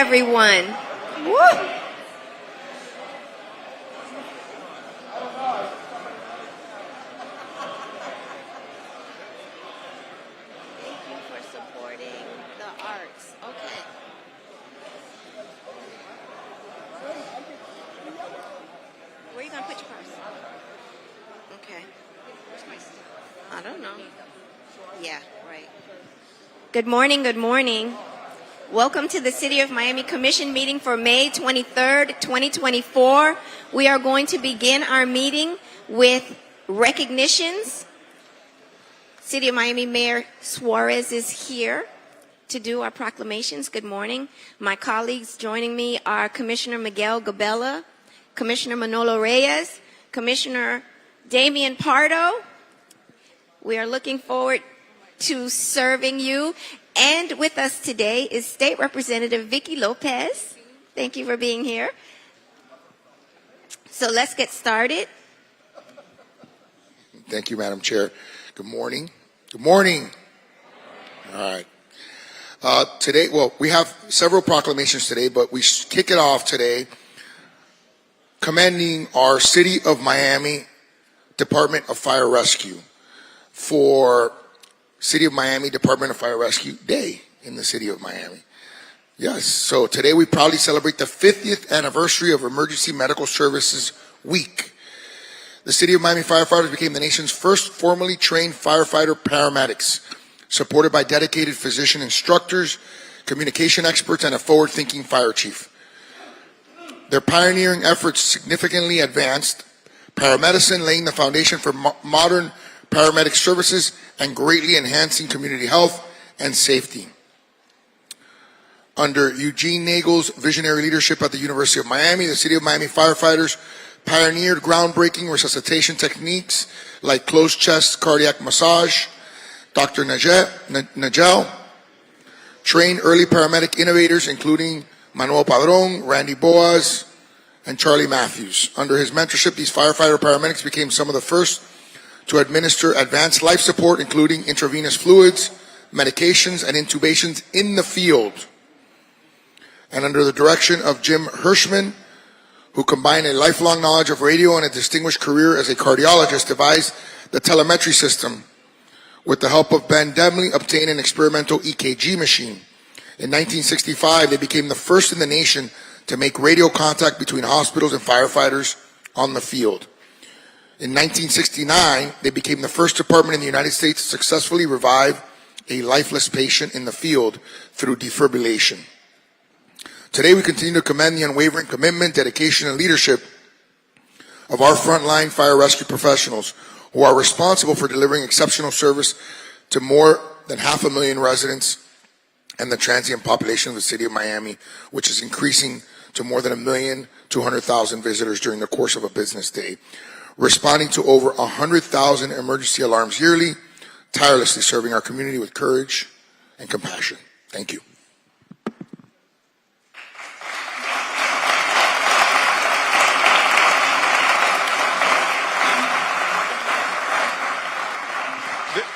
everyone. Woo. I don't know. Yeah, right. Good morning, good morning. Welcome to the City of Miami Commission meeting for May 23rd, 2024. We are going to begin our meeting with recognitions. City of Miami Mayor Suarez is here to do our proclamations. Good morning. My colleagues joining me are Commissioner Miguel Gabella, Commissioner Manolo Reyes, Commissioner Damian Pardo. We are looking forward to serving you. And with us today is State Representative Vicky Lopez. Thank you for being here. So let's get started. Thank you, Madam Chair. Good morning. Good morning. All right. Today, we have several proclamations today, but we kick it off today commending our City of Miami Department of Fire Rescue for City of Miami Department of Fire Rescue Day in the City of Miami. Yes, so today we proudly celebrate the 50th anniversary of Emergency Medical Services Week. The City of Miami firefighters became the nation's first formally trained firefighter paramedics, supported by dedicated physician instructors, communication experts, and a forward-thinking fire chief. Their pioneering efforts significantly advanced paramedicine, laying the foundation for modern paramedic services and greatly enhancing community health and safety. Under Eugene Nagel's visionary leadership at the University of Miami, the City of Miami firefighters pioneered groundbreaking resuscitation techniques like closed chest cardiac massage. Dr. Nagel trained early paramedic innovators including Manuel Padron, Randy Boaz, and Charlie Matthews. Under his mentorship, these firefighter paramedics became some of the first to administer advanced life support, including intravenous fluids, medications, and intubations in the field. And under the direction of Jim Hirschman, who combined a lifelong knowledge of radio and a distinguished career as a cardiologist, devised the telemetry system. With the help of Ben Demley, obtained an experimental EKG machine. In 1965, they became the first in the nation to make radio contact between hospitals and firefighters on the field. In 1969, they became the first department in the United States to successfully revive a lifeless patient in the field through defibrillation. Today, we continue to commend the unwavering commitment, dedication, and leadership of our frontline fire rescue professionals who are responsible for delivering exceptional service to more than 500,000 residents and the transient population of the City of Miami, which is increasing to more than 1,200,000 visitors during the course of a business day. Responding to over 100,000 emergency alarms yearly, tirelessly serving our community with courage and compassion. Thank you.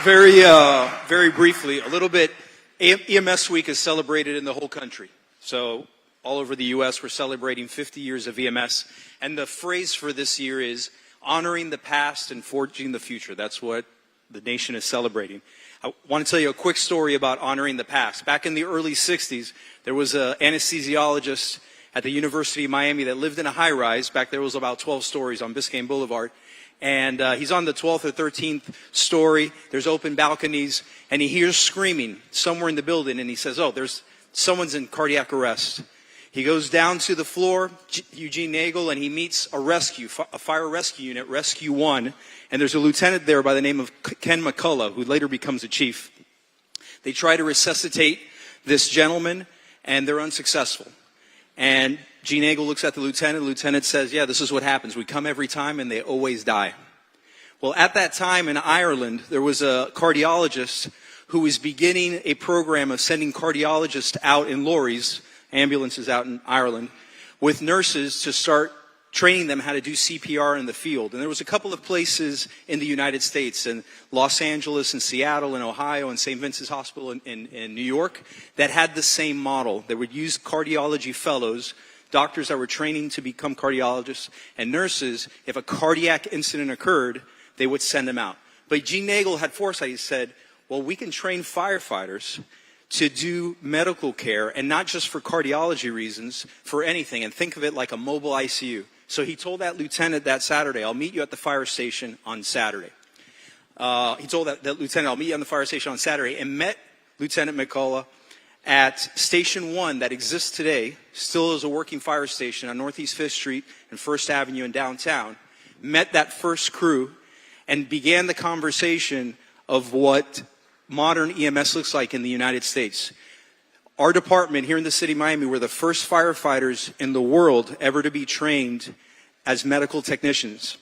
Very briefly, a little bit, EMS Week is celebrated in the whole country. So all over the U.S., we're celebrating 50 years of EMS. And the phrase for this year is honoring the past and forging the future. That's what the nation is celebrating. I want to tell you a quick story about honoring the past. Back in the early 60s, there was an anesthesiologist at the University of Miami that lived in a high-rise. Back there was about 12 stories on Biscayne Boulevard. And he's on the 12th or 13th story. There's open balconies. And he hears screaming somewhere in the building. And he says, someone's in cardiac arrest. He goes down to the floor, Eugene Nagel, and he meets a fire rescue unit, Rescue 1. And there's a lieutenant there by the name of Ken McCullough, who later becomes a chief. They try to resuscitate this gentleman, and they're unsuccessful. And Gene Nagel looks at the lieutenant. The lieutenant says, yeah, this is what happens. We come every time, and they always die. Well, at that time in Ireland, there was a cardiologist who was beginning a program of sending cardiologists out in lorries, ambulances out in Ireland, with nurses to start training them how to do CPR in the field. And there was a couple of places in the United States, in Los Angeles and Seattle and Ohio and St. Vincent's Hospital in New York, that had the same model. They would use cardiology fellows, doctors that were training to become cardiologists, and nurses. If a cardiac incident occurred, they would send them out. But Gene Nagel had foresight. He said, well, we can train firefighters to do medical care, and not just for cardiology reasons, for anything, and think of it like a mobile ICU. So he told that lieutenant that Saturday, I'll meet you at the fire station on Saturday. He told that lieutenant, I'll meet you on the fire station on Saturday, and met Lieutenant McCullough at Station 1 that exists today, still is a working fire station on Northeast 5th Street and 1st Avenue in downtown, met that first crew, and began the conversation of what modern EMS looks like in the United States. Our department here in the city of Miami were the first firefighters in the world ever to be trained as medical technicians.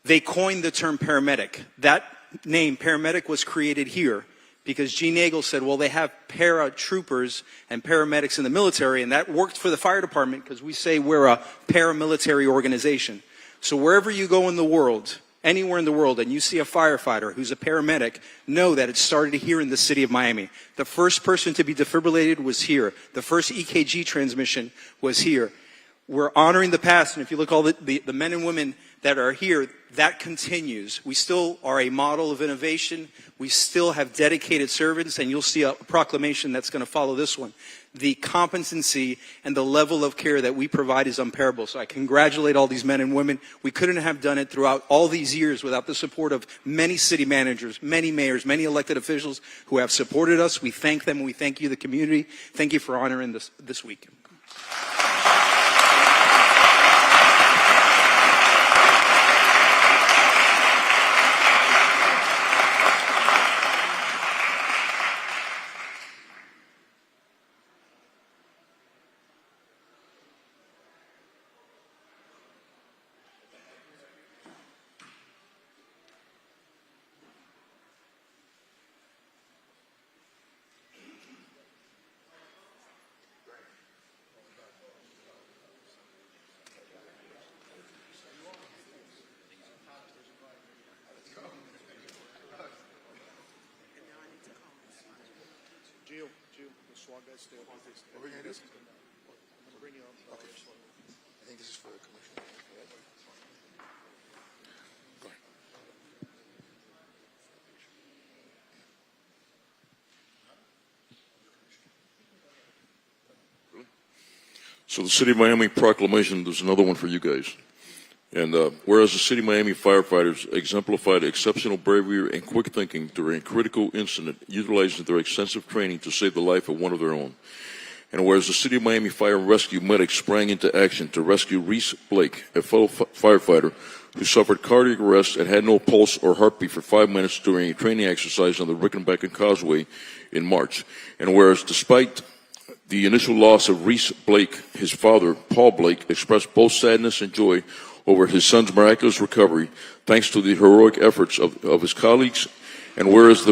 They coined the term paramedic. That name, paramedic, was created here because Gene Nagel said, well, they have paratroopers and paramedics in the military, and that worked for the fire department because we say we're a paramilitary organization. So wherever you go in the world, anywhere in the world, and you see a firefighter who's a paramedic, know that it started here in the city of Miami. The first person to be defibrillated was here. The first EKG transmission was here. We're honoring the past, and if you look all the men and women that are here, that continues. We still are a model of innovation. We still have dedicated servants, and you'll see a proclamation that's going to follow this one. The competency and the level of care that we provide is unparalleled. So I congratulate all these men and women. We couldn't have done it throughout all these years without the support of many city managers, many mayors, many elected officials who have supported us. We thank them, and we thank you, the community. Thank you for honoring this week. What are we going to do? Okay. I think this is for the commission. Go ahead. So the City of Miami proclamation, there's another one for you guys. And whereas the City of Miami firefighters exemplified exceptional bravery and quick thinking during a critical incident, utilizing their extensive training to save the life of one of their own. And whereas the City of Miami Fire and Rescue medics sprang into action to rescue Reese Blake, a fellow firefighter who suffered cardiac arrest and had no pulse or heartbeat for 5 minutes during a training exercise on the Rickenbacker Causeway in March. And whereas despite the initial loss of Reese Blake, his father, Paul Blake, expressed both sadness and joy over his son's miraculous recovery, thanks to the heroic efforts of his colleagues. And whereas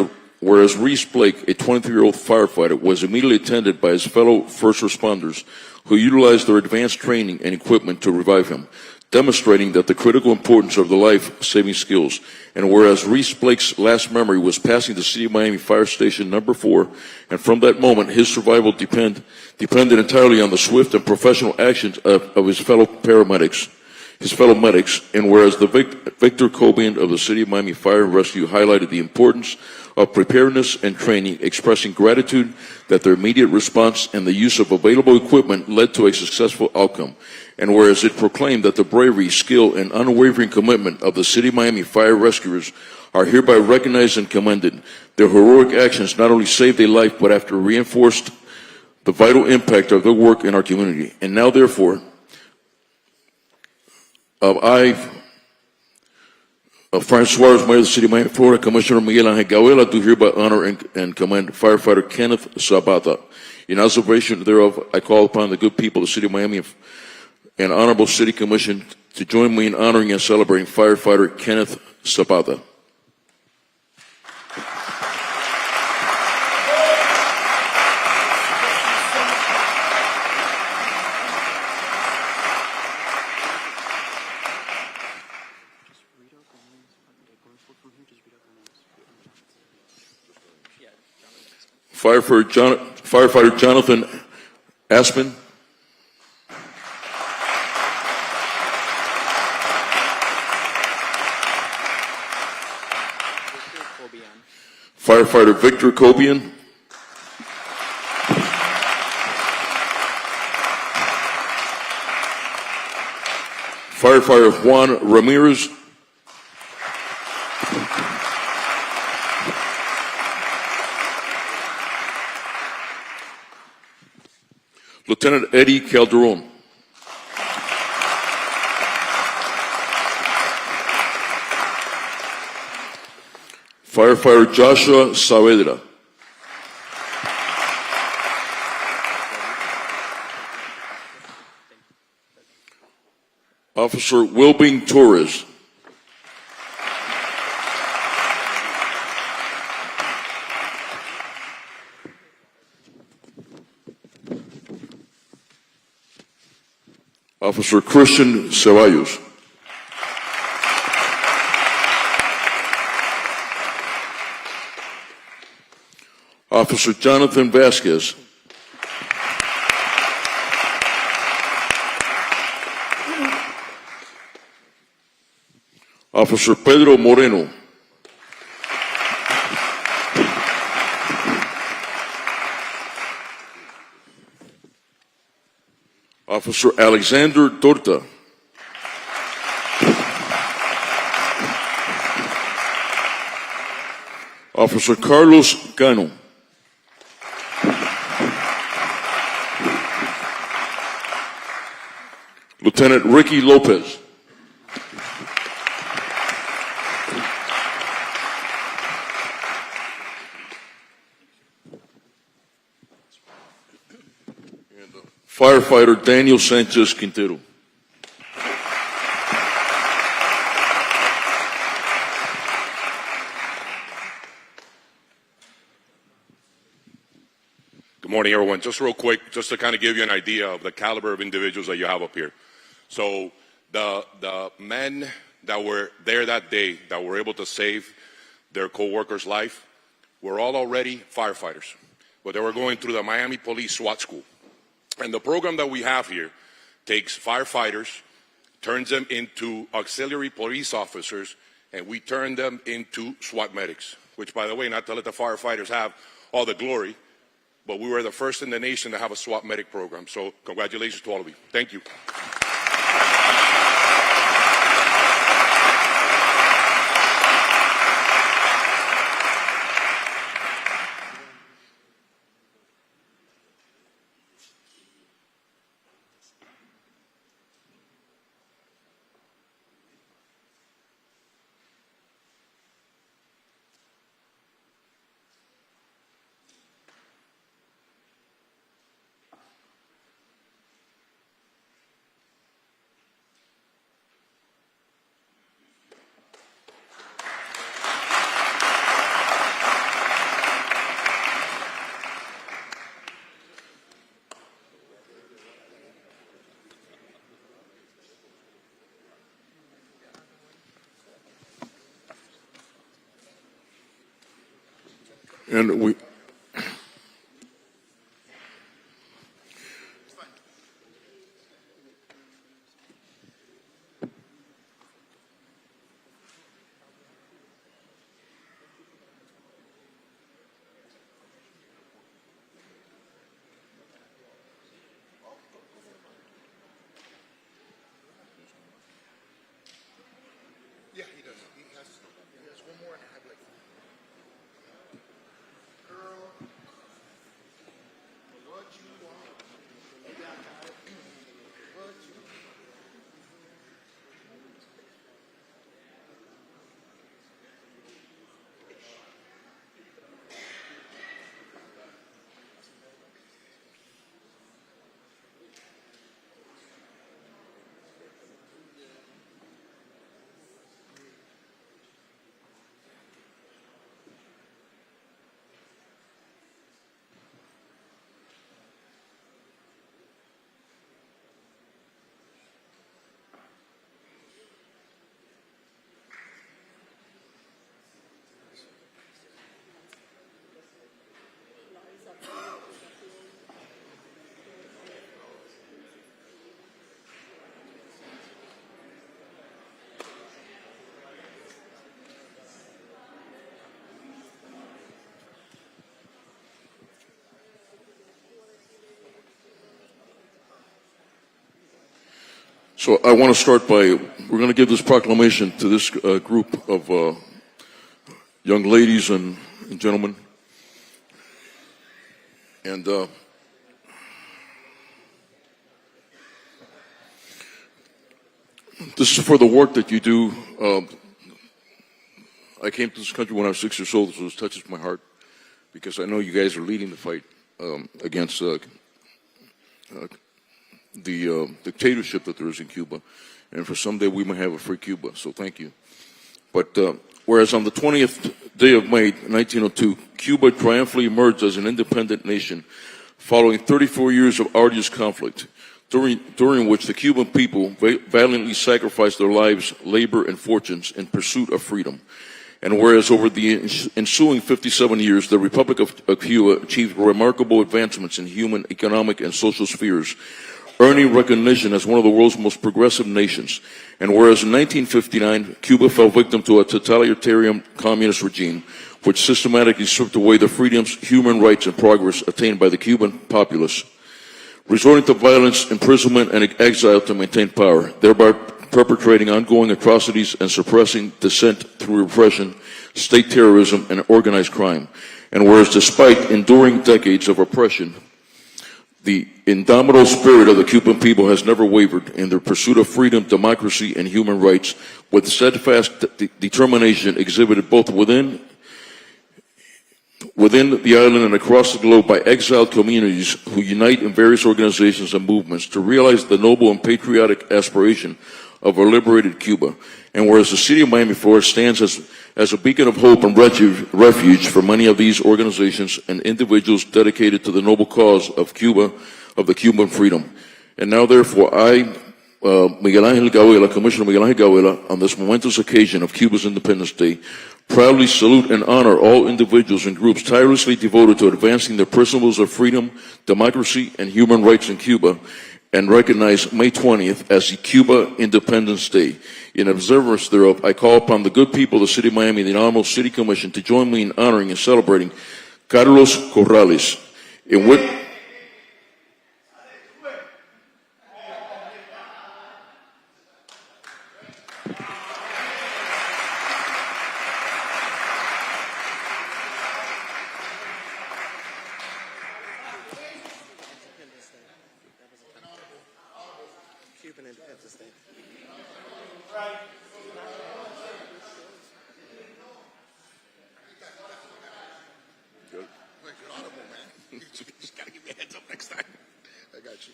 Reese Blake, a 23-year-old firefighter, was immediately attended by his fellow first responders who utilized their advanced training and equipment to revive him, demonstrating that the critical importance of the life-saving skills. And whereas Reese Blake's last memory was passing the City of Miami Fire Station number 4, and from that moment his survival depended entirely on the swift and professional actions of his fellow medics. And whereas the Victor Cobian of the City of Miami Fire and Rescue highlighted the importance of preparedness and training, expressing gratitude that their immediate response and the use of available equipment led to a successful outcome. And whereas it proclaimed that the bravery, skill, and unwavering commitment of the City of Miami Fire Rescuers are hereby recognized and commended. Their heroic actions not only saved a life, but after reinforced the vital impact of their work in our community. And now, therefore, Francis Suarez, Mayor of the City of Miami, Florida, Commissioner Miguel Angel Gawel, I do hereby honor and commend Firefighter Kenneth Zapata. In observation thereof, I call upon the good people of the City of Miami and Honorable City Commission to join me in honoring and celebrating Firefighter Kenneth Zapata. Firefighter Jonathan Aspen. Firefighter Victor Cobian. Firefighter Juan Ramirez. Lieutenant Eddie Calderon. Firefighter Joshua Saavedra. Officer Wilbing Torres. Officer Christian Ceballos. Officer Jonathan Vasquez. Officer Pedro Moreno. Officer Alexander Torta. Officer Carlos Cano. Lieutenant Ricky Lopez. Firefighter Daniel Sanchez Quintero. Good morning, everyone. Just real quick, just to kind of give you an idea of the caliber of individuals that you have up here. So the men that were there that day that were able to save their co-worker's life were all already firefighters, but they were going through the Miami Police SWAT School. And the program that we have here takes firefighters, turns them into auxiliary police officers, and we turn them into SWAT medics, which, by the way, not to let the firefighters have all the glory, but we were the first in the nation to have a SWAT medic program. So congratulations to all of you. Thank you. And we Yeah, he does. He has one more and I have like. So I want to start by, we're going to give this proclamation to this group of young ladies and gentlemen. And this is for the work that you do. I came to this country when I was 6 years old, so this touches my heart because I know you guys are leading the fight against the dictatorship that there is in Cuba, and for someday we might have a free Cuba, so thank you. But whereas on the 20th day of May, 1902, Cuba triumphantly emerged as an independent nation following 34 years of arduous conflict, during which the Cuban people valiantly sacrificed their lives, labor, and fortunes in pursuit of freedom. And whereas over the ensuing 57 years, the Republic of Cuba achieved remarkable advancements in human, economic, and social spheres, earning recognition as one of the world's most progressive nations. And whereas in 1959, Cuba fell victim to a totalitarian communist regime, which systematically stripped away the freedoms, human rights, and progress attained by the Cuban populace, resorting to violence, imprisonment, and exile to maintain power, thereby perpetrating ongoing atrocities and suppressing dissent through repression, state terrorism, and organized crime. And whereas despite enduring decades of oppression, the indomitable spirit of the Cuban people has never wavered in their pursuit of freedom, democracy, and human rights, with steadfast determination exhibited both within the island and across the globe by exiled communities who unite in various organizations and movements to realize the noble and patriotic aspiration of a liberated Cuba. And whereas the city of Miami, Florida stands as a beacon of hope and refuge for many of these organizations and individuals dedicated to the noble cause of Cuba, of the Cuban freedom. And now therefore I, Miguel Ángel Gahuela, Commissioner Miguel Ángel Gahuela, on this momentous occasion of Cuba's Independence Day, proudly salute and honor all individuals and groups tirelessly devoted to advancing the principles of freedom, democracy, and human rights in Cuba, and recognize May 20th as the Cuba Independence Day. In observance thereof, I call upon the good people of the City of Miami and the Honorable City Commission to join me in honoring and celebrating Carlos Corrales, in which Cuban Independence Day. Just gotta give me a heads up next time. I got you.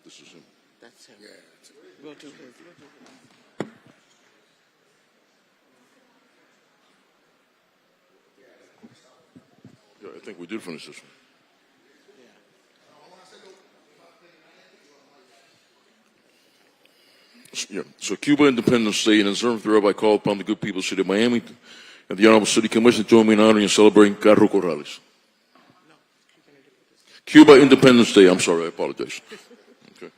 this is him. That's him. Yeah. We'll do his. Yeah, I think we did finish this one. Yeah. So Cuba Independence Day, and in observance thereof, I call upon the good people of the City of Miami and the Honorable City Commission to join me in honoring and celebrating Carlos Corrales. Cuba Independence Day. I'm sorry, I apologize. Okay.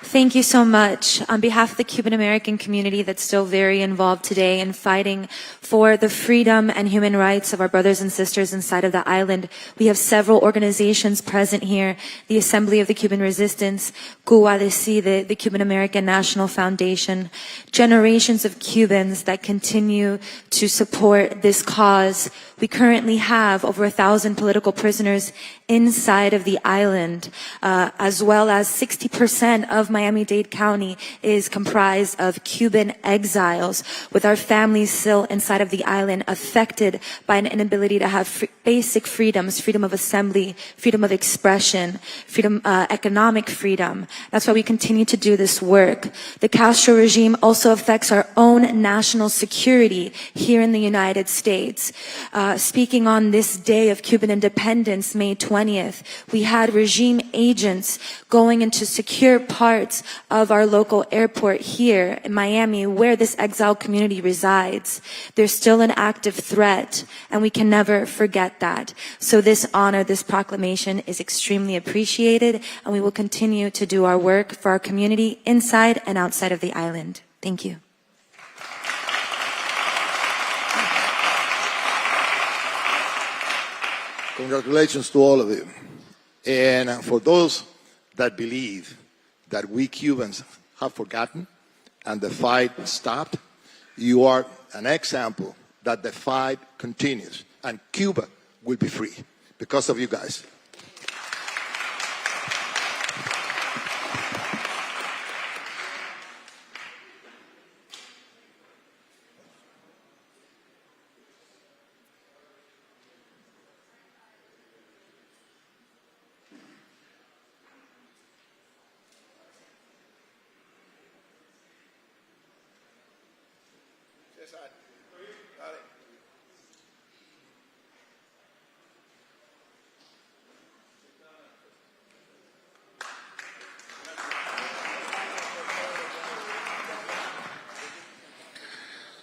Thank you so much. On behalf of the Cuban American community that's still very involved today in fighting for the freedom and human rights of our brothers and sisters inside of the island, we have several organizations present here. The Assembly of the Cuban Resistance, Cuba Decide, the Cuban American National Foundation, generations of Cubans that continue to support this cause. We currently have over 1,000 political prisoners inside of the island, as well as 60% of Miami-Dade County is comprised of Cuban exiles, with our families still inside of the island affected by an inability to have basic freedoms, freedom of assembly, freedom of expression, freedom, economic freedom. That's why we continue to do this work. The Castro regime also affects our own national security here in the United States. speaking on this day of Cuban independence, May 20th, we had regime agents going into secure parts of our local airport here in Miami, where this exiled community resides. There's still an active threat, and we can never forget that. So this honor, this proclamation is extremely appreciated, and we will continue to do our work for our community inside and outside of the island. Thank you. Congratulations to all of you. And for those that believe that we Cubans have forgotten and the fight stopped, you are an example that the fight continues and Cuba will be free because of you guys.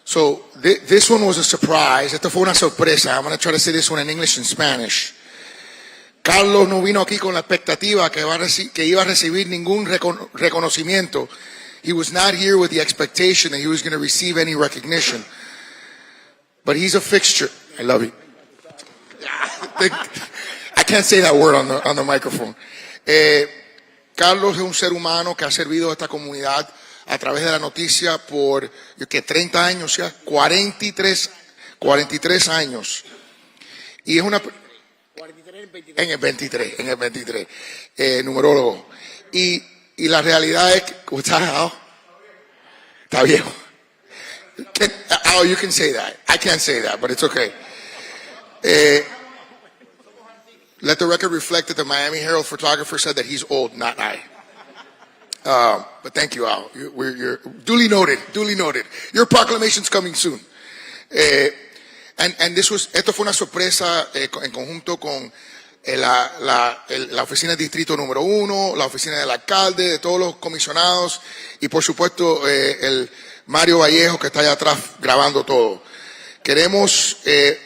So this one was a surprise. Esta fue una sorpresa. I'm going to try to say this one in English and Spanish. Carlos no vino aquí con la expectativa que iba a recibir ningún reconocimiento. He was not here with the expectation that he was going to receive any recognition. But he's a fixture. I love you. I can't say that word on the microphone. Carlos es un ser humano que ha servido a esta comunidad a través de la noticia por, ¿qué? 30 años ya, 43 años. Y es una... En el 23, numerólogo. Y la realidad es que... Está viejo. Oh, you can say that. I can't say that, but it's okay. Let the record reflect that the Miami Herald photographer said that he's old, not I. But thank you, Al. You're duly noted. Your proclamation's coming soon. And esto fue una sorpresa en conjunto con la oficina de distrito número 1, la oficina del alcalde, de todos los comisionados y por supuesto el Mario Vallejo que está allá atrás grabando todo. Queremos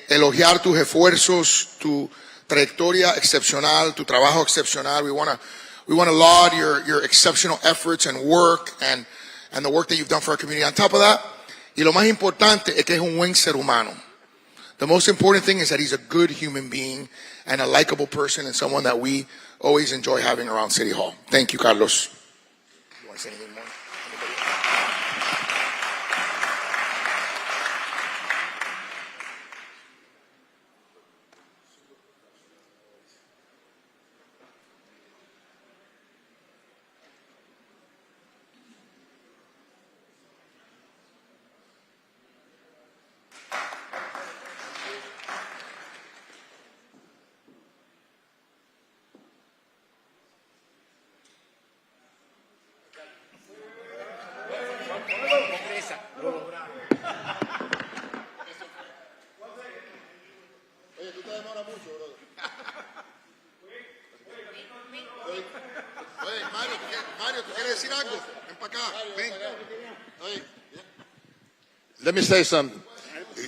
elogiar tus esfuerzos, tu trayectoria excepcional, tu trabajo excepcional. We want to laud your exceptional efforts and work and the work that you've done for our community. On top of that, y lo más importante es que es un buen ser humano. The most important thing is that he's a good human being and a likable person and someone that we always enjoy having around City Hall. Thank you, Carlos. You want to say anything more? Mario, ¿tú quieres decir algo? Ven para acá, ven. Let me say something.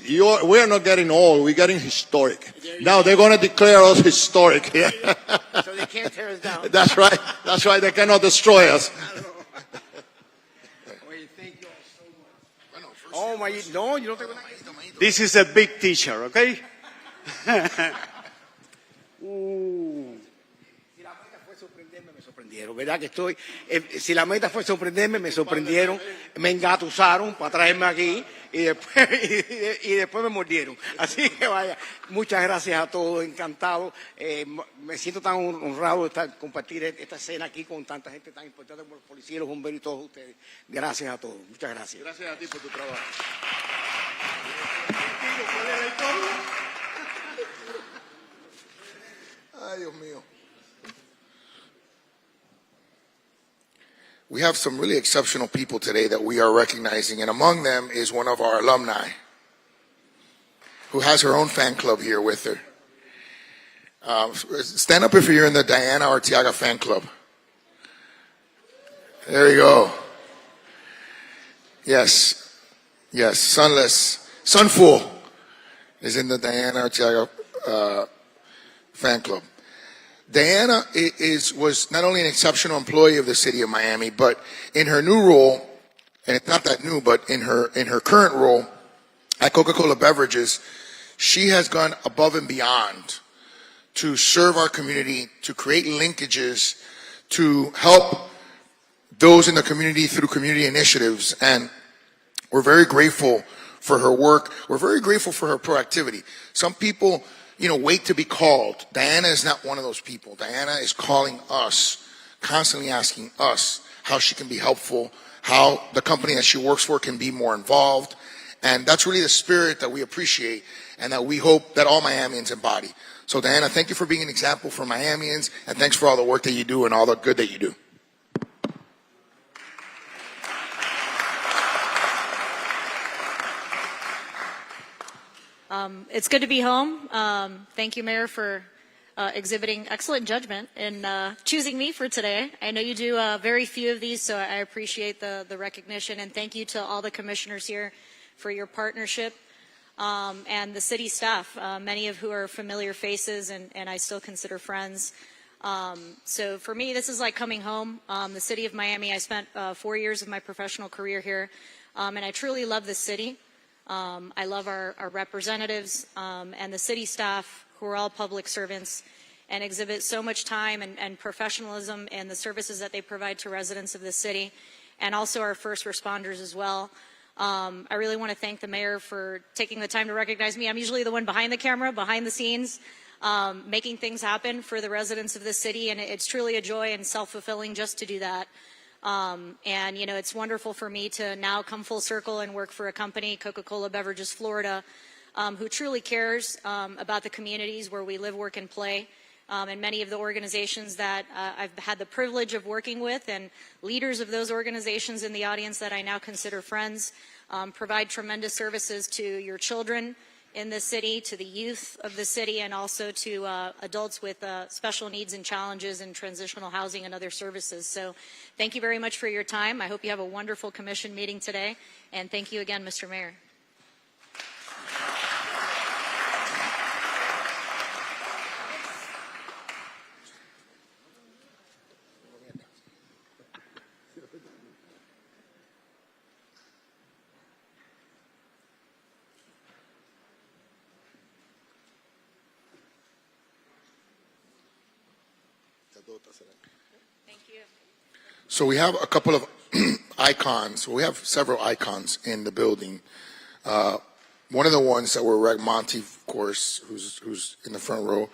We're not getting old, we're getting historic. Now they're going to declare us historic. So they can't tear us down. That's right, they cannot destroy us. Thank you all so much. No, you don't think This is a big teacher, okay? ¿Verdad que estoy? Si la meta fue sorprenderme, me sorprendieron, me engatusaron para traerme aquí y después me mordieron. Así que vaya, muchas gracias a todos, encantado. Me siento tan honrado de compartir esta escena aquí con tanta gente tan importante como los policías, los bomberos y todos ustedes. Gracias a todos, muchas gracias. Gracias a ti por tu trabajo. Ay, Dios mío. We have some really exceptional people today that we are recognizing, and among them is one of our alumni who has her own fan club here with her. Stand up if you're in the Diana Arteaga fan club. There you go. Yes. Yes. Sunful is in the Diana Arteaga fan club. Diana was not only an exceptional employee of the city of Miami, but in her new role, and it's not that new, but in her current role at Coca-Cola Beverages, she has gone above and beyond to serve our community, to create linkages, to help those in the community through community initiatives. And we're very grateful for her work. We're very grateful for her proactivity. Some people, wait to be called. Diana is not one of those people. Diana is calling us, constantly asking us how she can be helpful, how the company that she works for can be more involved. And that's really the spirit that we appreciate and that we hope that all Miamians embody. So Diana, thank you for being an example for Miamians, and thanks for all the work that you do and all the good that you do. It's good to be home. Thank you, Mayor, for exhibiting excellent judgment in choosing me for today. I know you do very few of these, so I appreciate the recognition. And thank you to all the commissioners here for your partnership and the city staff, many of who are familiar faces and I still consider friends. So for me, this is like coming home. The city of Miami, I spent 4 years of my professional career here, and I truly love this city. I love our representatives and the city staff, who are all public servants and exhibit so much time and professionalism in the services that they provide to residents of the city, and also our first responders as well. I really want to thank the mayor for taking the time to recognize me. I'm usually the one behind the camera, behind the scenes, making things happen for the residents of the city, and it's truly a joy and self-fulfilling just to do that. And it's wonderful for me to now come full circle and work for a company, Coca-Cola Beverages Florida, who truly cares about the communities where we live, work, and play. And many of the organizations that I've had the privilege of working with and leaders of those organizations in the audience that I now consider friends provide tremendous services to your children in the city, to the youth of the city, and also to adults with special needs and challenges in transitional housing and other services. So thank you very much for your time. I hope you have a wonderful commission meeting today. And thank you again, Mr. Mayor. Thank you. So we have a couple of icons. We have several icons in the building. One of the ones that we're Monty, of course, who's in the front row.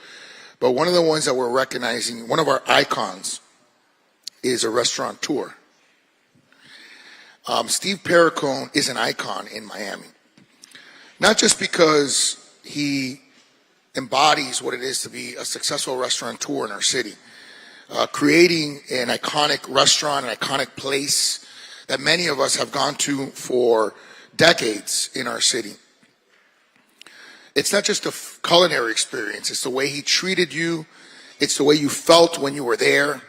But one of the ones that we're recognizing, one of our icons, is a restaurateur. Steve Perricone is an icon in Miami. Not just because he embodies what it is to be a successful restaurateur in our city, creating an iconic restaurant, an iconic place that many of us have gone to for decades in our city. It's not just a culinary experience, it's the way he treated you, it's the way you felt when you were there,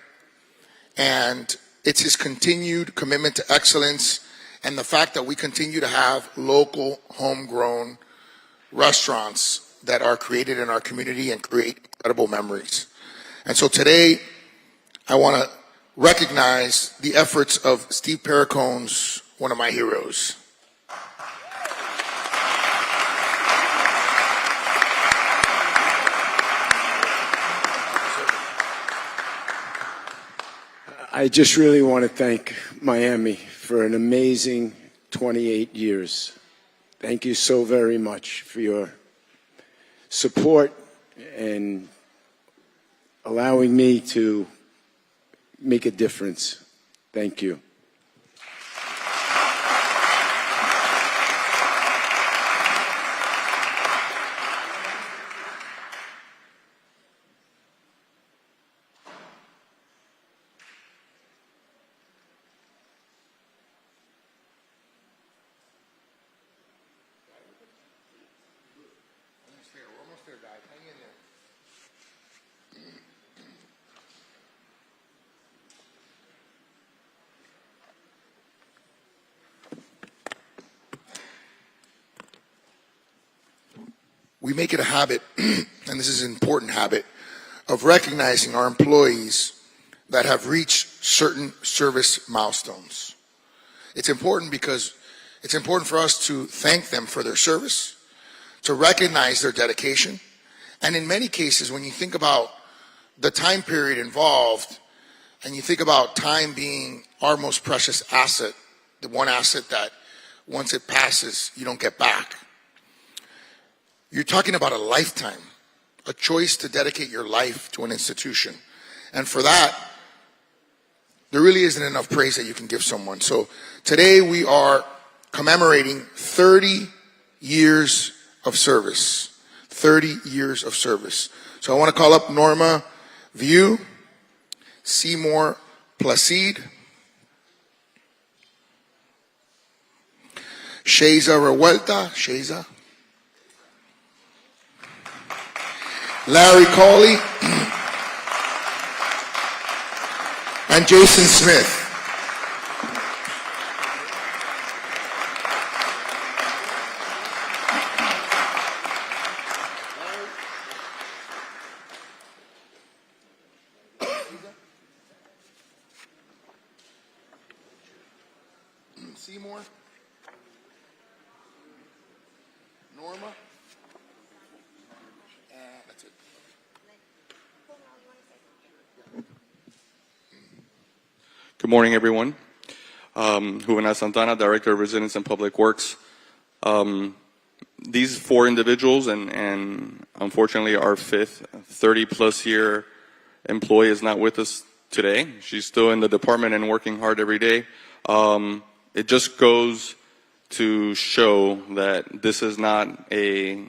and it's his continued commitment to excellence and the fact that we continue to have local, homegrown restaurants that are created in our community and create incredible memories. And so today, I want to recognize the efforts of Steve Perricone's, one of my heroes. I just really want to thank Miami for an amazing 28 years. Thank you so very much for your support and allowing me to make a difference. Thank you. we make it a habit, and this is an important habit, of recognizing our employees that have reached certain service milestones. It's important because it's important for us to thank them for their service, to recognize their dedication, and in many cases, when you think about the time period involved, and you think about time being our most precious asset, the one asset that once it passes, you don't get back. You're talking about a lifetime, a choice to dedicate your life to an institution. And for that, there really isn't enough praise that you can give someone. So today we are commemorating 30 years of service. 30 years of service. So I want to call up Norma View, Seymour Placide, Sheza Revuelta, Sheza, Larry Cawley, and Jason Smith. Seymour, Norma, and that's it. Good morning, everyone. Juvenal Santana, Director of Residence and Public Works. These four individuals, and unfortunately our fifth 30-plus year employee is not with us today. She's still in the department and working hard every day. It just goes to show that this is not a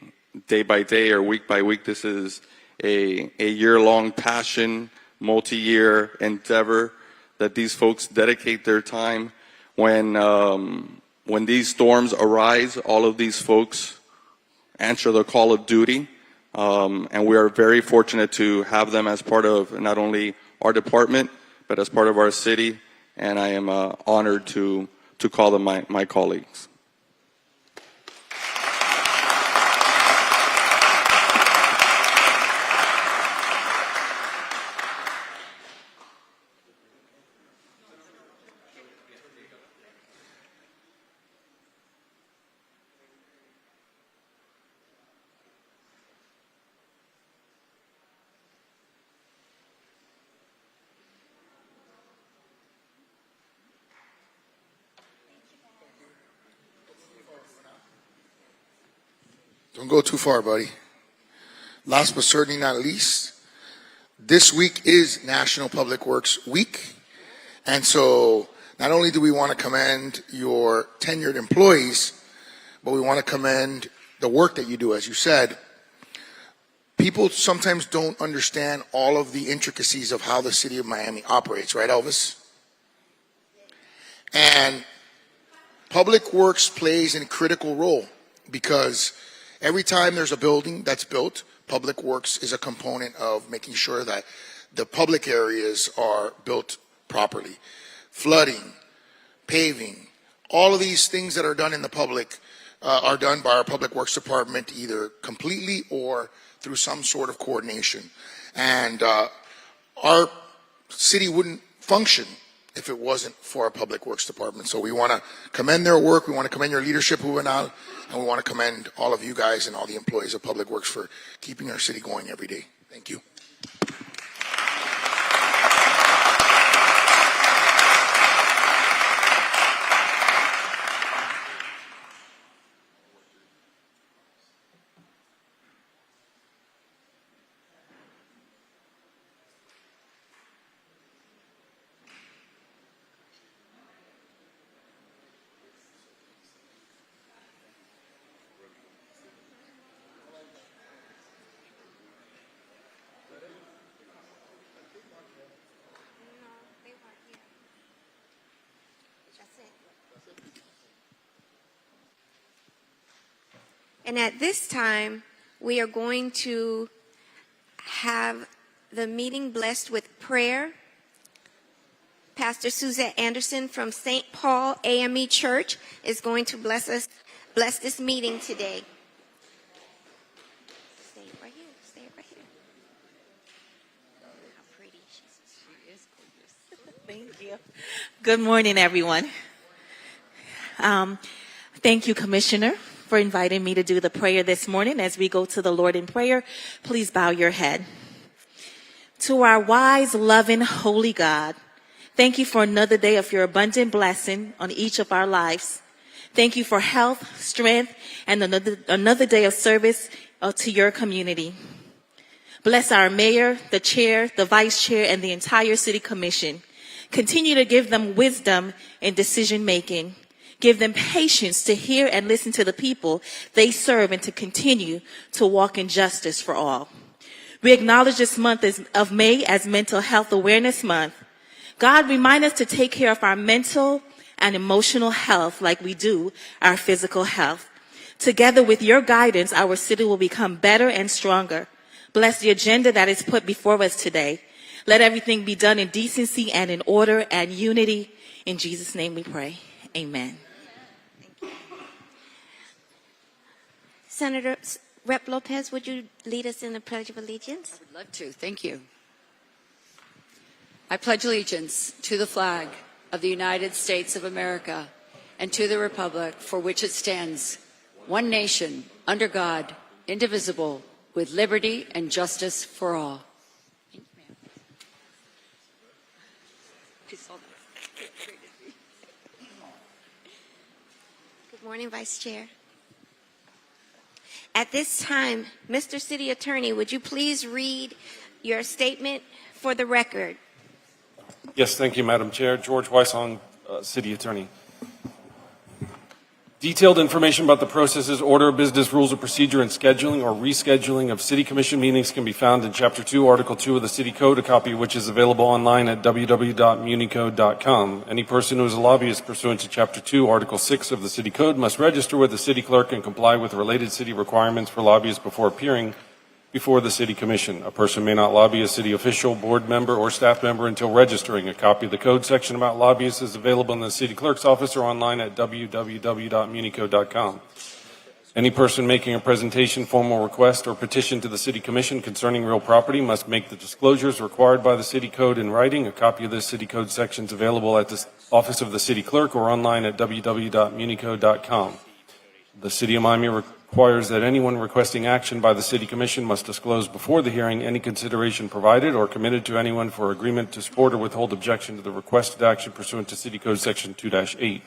day-by-day or week-by-week. This is a year-long passion, multi-year endeavor that these folks dedicate their time. When these storms arise, all of these folks answer the call of duty, and we are very fortunate to have them as part of not only our department, but as part of our city, and I am honored to call them my colleagues. Don't go too far, buddy. Last but certainly not least, this week is National Public Works Week. And so not only do we want to commend your tenured employees, but we want to commend the work that you do. As you said, people sometimes don't understand all of the intricacies of how the city of Miami operates, right, Elvis? And Public Works plays a critical role because every time there's a building that's built, Public Works is a component of making sure that the public areas are built properly. Flooding, paving, all of these things that are done in the public are done by our Public Works Department either completely or through some sort of coordination. And our city wouldn't function if it wasn't for our Public Works Department. So we want to commend their work, we want to commend your leadership, Juvenal, and we want to commend all of you guys and all the employees of Public Works for keeping our city going every day. Thank you. And at this time, we are going to have the meeting blessed with prayer. Pastor Suzette Anderson from St. Paul AME Church is going to bless this meeting today. you. Good morning, everyone. Thank you, Commissioner, for inviting me to do the prayer this morning. As we go to the Lord in prayer, please bow your head. To our wise, loving, holy God, thank you for another day of your abundant blessing on each of our lives. Thank you for health, strength, and another day of service to your community. Bless our mayor, the chair, the vice chair, and the entire city commission. Continue to give them wisdom in decision making. Give them patience to hear and listen to the people they serve and to continue to walk in justice for all. We acknowledge this month of May as Mental Health Awareness Month. God, remind us to take care of our mental and emotional health like we do our physical health. Together with your guidance, our city will become better and stronger. Bless the agenda that is put before us today. Let everything be done in decency and in order and unity. In Jesus' name we pray. Amen. Senator Rep. Lopez, would you lead us in the Pledge of Allegiance? I would love to. Thank you. I pledge allegiance to the flag of the United States of America and to the republic for which it stands, one nation, under God, indivisible, with liberty and justice for all. Thank you, ma'am. Good morning, Vice Chair. At this time, Mr. City Attorney, would you please read your statement for the record? Yes, thank you, Madam Chair. George Weissong, City Attorney. Detailed information about the processes, order of business, rules of procedure, and scheduling or rescheduling of City Commission meetings can be found in Chapter 2, Article 2 of the City Code, a copy of which is available online at www.municode.com. Any person who is a lobbyist pursuant to Chapter 2, Article 6 of the City Code must register with the City Clerk and comply with related city requirements for lobbyists before appearing before the City Commission. A person may not lobby a city official, board member, or staff member until registering. A copy of the code section about lobbyists is available in the City Clerk's office or online at www.municode.com. Any person making a presentation, formal request, or petition to the City Commission concerning real property must make the disclosures required by the City Code in writing. A copy of this City Code section is available at the office of the City Clerk or online at www.municode.com. The City of Miami requires that anyone requesting action by the City Commission must disclose before the hearing any consideration provided or committed to anyone for agreement to support or withhold objection to the requested action pursuant to City Code Section 2-8.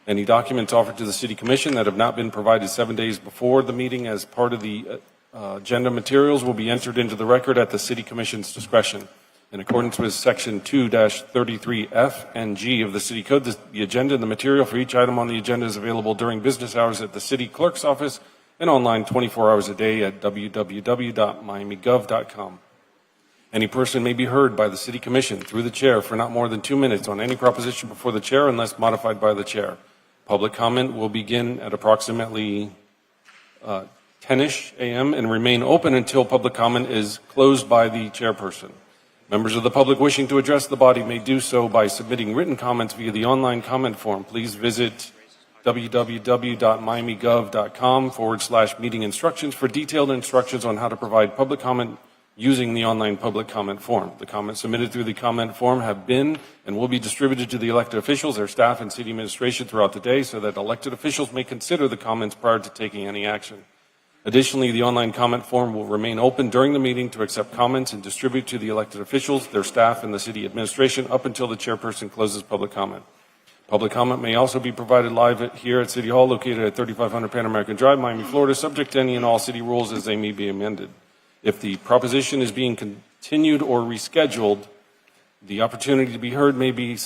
Any documents offered to the City Commission that have not been provided 7 days before the meeting as part of the agenda materials will be entered into the record at the City Commission's discretion. In accordance with Section 2-33F and G of the City Code, the agenda and the material for each item on the agenda is available during business hours at the City Clerk's office and online 24 hours a day at www.miamigov.com. Any person may be heard by the City Commission through the Chair for not more than 2 minutes on any proposition before the Chair unless modified by the Chair. Public comment will begin at approximately 10-ish a.m. and remain open until public comment is closed by the chairperson. Members of the public wishing to address the body may do so by submitting written comments via the online comment form. Please visit www.miamigov.com/meeting instructions for detailed instructions on how to provide public comment using the online public comment form. The comments submitted through the comment form have been and will be distributed to the elected officials, their staff, and city administration throughout the day so that elected officials may consider the comments prior to taking any action. Additionally, the online comment form will remain open during the meeting to accept comments and distribute to the elected officials, their staff, and the city administration up until the chairperson closes public comment. Public comment may also be provided live here at City Hall, located at 3500 Pan American Drive, Miami, Florida, subject to any and all city rules as they may be amended. If the proposition is being continued or rescheduled, the opportunity to be heard may be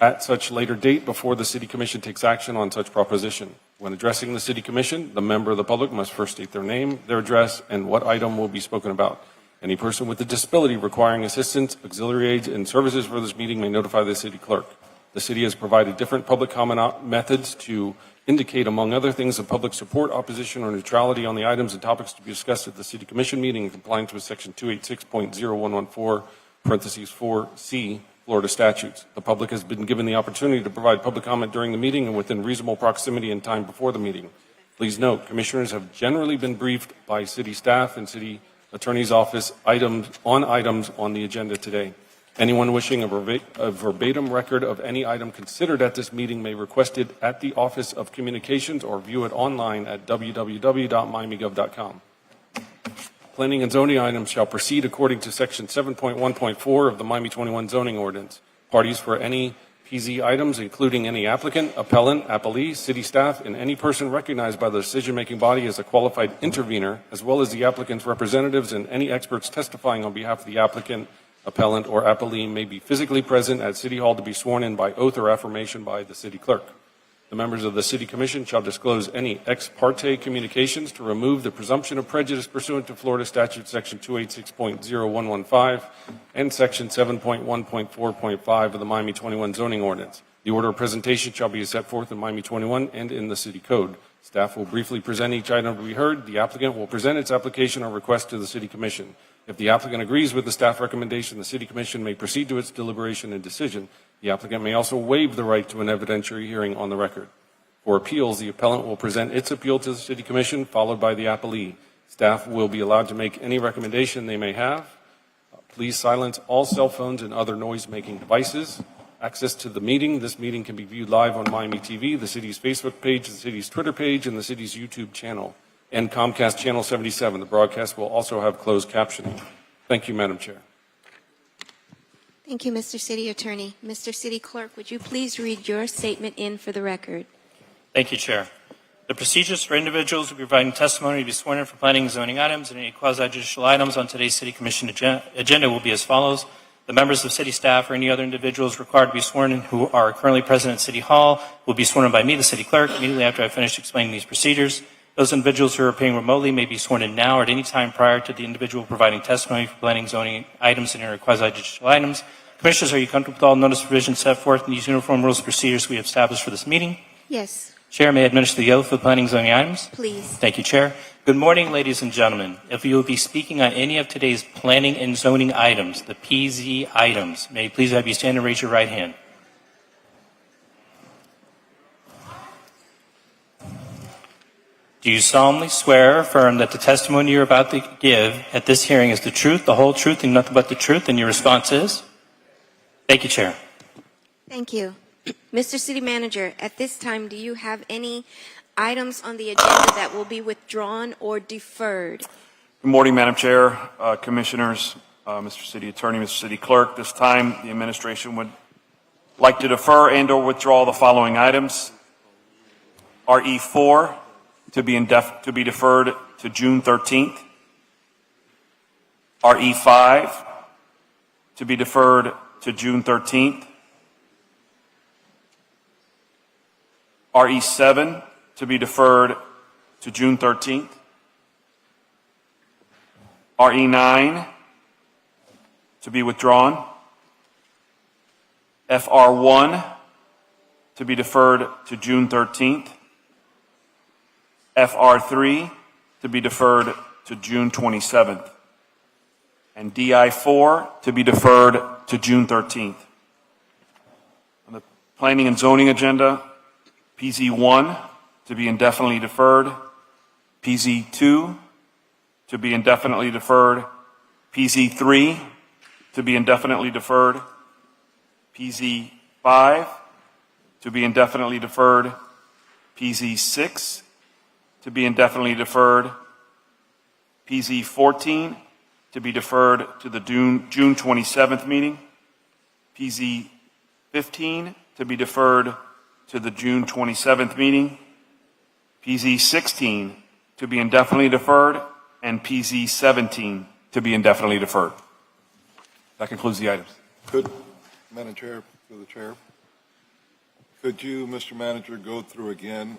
at such later date before the City Commission takes action on such proposition. When addressing the City Commission, the member of the public must first state their name, their address, and what item will be spoken about. Any person with a disability requiring assistance, auxiliary aids, and services for this meeting may notify the City Clerk. The City has provided different public comment methods to indicate, among other things, the public support, opposition, or neutrality on the items and topics to be discussed at the City Commission meeting in compliance with Section 286.0114, parentheses 4C, Florida statutes. The public has been given the opportunity to provide public comment during the meeting and within reasonable proximity and time before the meeting. Please note, commissioners have generally been briefed by city staff and city attorney's office items on the agenda today. Anyone wishing a verbatim record of any item considered at this meeting may request it at the Office of Communications or view it online at www.miamigov.com. Planning and zoning items shall proceed according to Section 7.1.4 of the Miami 21 zoning ordinance. Parties for any PZ items, including any applicant, appellant, appellee, city staff, and any person recognized by the decision-making body as a qualified intervener, as well as the applicant's representatives and any experts testifying on behalf of the applicant, appellant, or appellee may be physically present at City Hall to be sworn in by oath or affirmation by the city clerk. The members of the City Commission shall disclose any ex parte communications to remove the presumption of prejudice pursuant to Florida Statute Section 286.0115 and Section 7.1.4.5 of the Miami 21 zoning ordinance. The order of presentation shall be as set forth in Miami 21 and in the City Code. Staff will briefly present each item to be heard. The applicant will present its application or request to the City Commission. If the applicant agrees with the staff recommendation, the City Commission may proceed to its deliberation and decision. The applicant may also waive the right to an evidentiary hearing on the record. For appeals, the appellant will present its appeal to the City Commission, followed by the appellee. Staff will be allowed to make any recommendation they may have. Please silence all cell phones and other noise-making devices. Access to the meeting. This meeting can be viewed live on Miami TV, the city's Facebook page, the city's Twitter page, and the city's YouTube channel, and Comcast Channel 77. The broadcast will also have closed captioning. Thank you, Madam Chair. Thank you, Mr. City Attorney. Mr. City Clerk, would you please read your statement in for the record? Thank you, Chair. The procedures for individuals who be providing testimony to be sworn in for planning and zoning items and any quasi-judicial items on today's City Commission agenda will be as follows. The members of city staff or any other individuals required to be sworn in who are currently present at City Hall will be sworn in by me, the City Clerk, immediately after I finish explaining these procedures. Those individuals who are appearing remotely may be sworn in now or at any time prior to the individual providing testimony for planning, zoning items and any quasi-judicial items. Commissioners, are you comfortable with all notice provisions set forth in these uniform rules and procedures we have established for this meeting? Yes. Chair, may I administer the oath for planning and zoning items? Please. Thank you, Chair. Good morning, ladies and gentlemen. If you will be speaking on any of today's planning and zoning items, the PZ items, may I please have you stand and raise your right hand. Do you solemnly swear or affirm that the testimony you're about to give at this hearing is the truth, the whole truth, and nothing but the truth? And your response is? Thank you, Chair. Thank you. Mr. City Manager, at this time, do you have any items on the agenda that will be withdrawn or deferred? Good morning, Madam Chair, Commissioners, Mr. City Attorney, Mr. City Clerk. This time, the administration would like to defer and or withdraw the following items. RE4 to be deferred to June 13th. RE5 to be deferred to June 13th. RE7 to be deferred to June 13th. RE9 to be withdrawn. FR1 to be deferred to June 13th. FR3 to be deferred to June 27th. And DI4 to be deferred to June 13th. On the planning and zoning agenda, PZ1 to be indefinitely deferred, PZ2 to be indefinitely deferred, PZ3 to be indefinitely deferred, PZ5 to be indefinitely deferred, PZ6 to be indefinitely deferred, PZ14 to be deferred to the June 27th meeting, PZ15 to be deferred to the June 27th meeting, PZ16 to be indefinitely deferred, and PZ17 to be indefinitely deferred. That concludes the items. Could, Madam Chair, through the Chair, could you, Mr. Manager, go through again,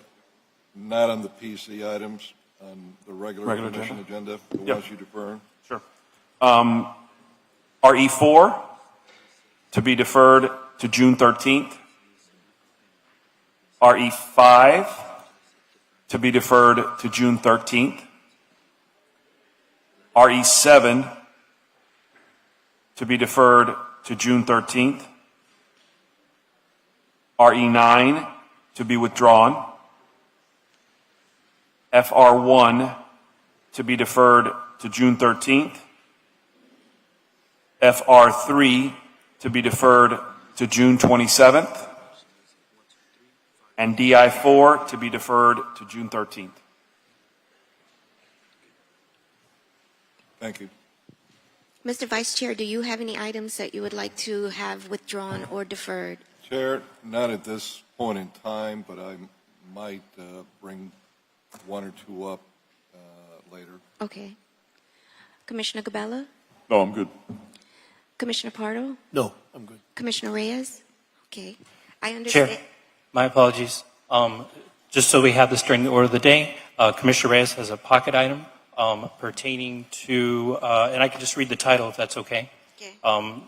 not on the PC items, on the regular commission agenda, the ones you defer? Sure. RE4 to be deferred to June 13th. RE5 to be deferred to June 13th. RE7 to be deferred to June 13th. RE9 to be withdrawn. FR1 to be deferred to June 13th. FR3 to be deferred to June 27th, and DI4 to be deferred to June 13th. Thank you. Mr. Vice Chair, do you have any items that you would like to have withdrawn or deferred? Chair, not at this point in time, but I might bring one or two up later. Okay. Commissioner Gabella? No, I'm good. Commissioner Pardo? No, I'm good. Commissioner Reyes? Okay. I understand. Chair, my apologies. Just so we have this during the order of the day, Commissioner Reyes has a pocket item pertaining to, and I can just read the title if that's okay. Okay.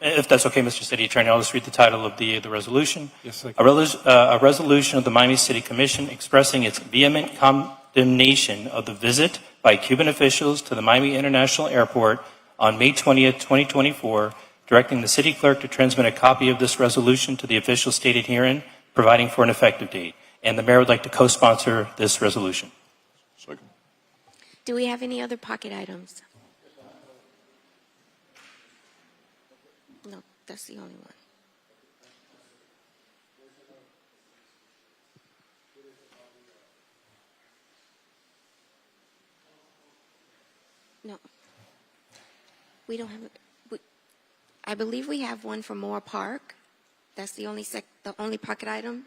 If that's okay, Mr. City Attorney, I'll just read the title of the resolution. Yes, I can. A resolution of the Miami City Commission expressing its vehement condemnation of the visit by Cuban officials to the Miami International Airport on May 20th, 2024, directing the city clerk to transmit a copy of this resolution to the officials stated herein, providing for an effective date. And the mayor would like to co-sponsor this resolution. Second. Do we have any other pocket items? No, that's the only one. No. We don't have it. I believe we have one for Moore Park. That's the only pocket item.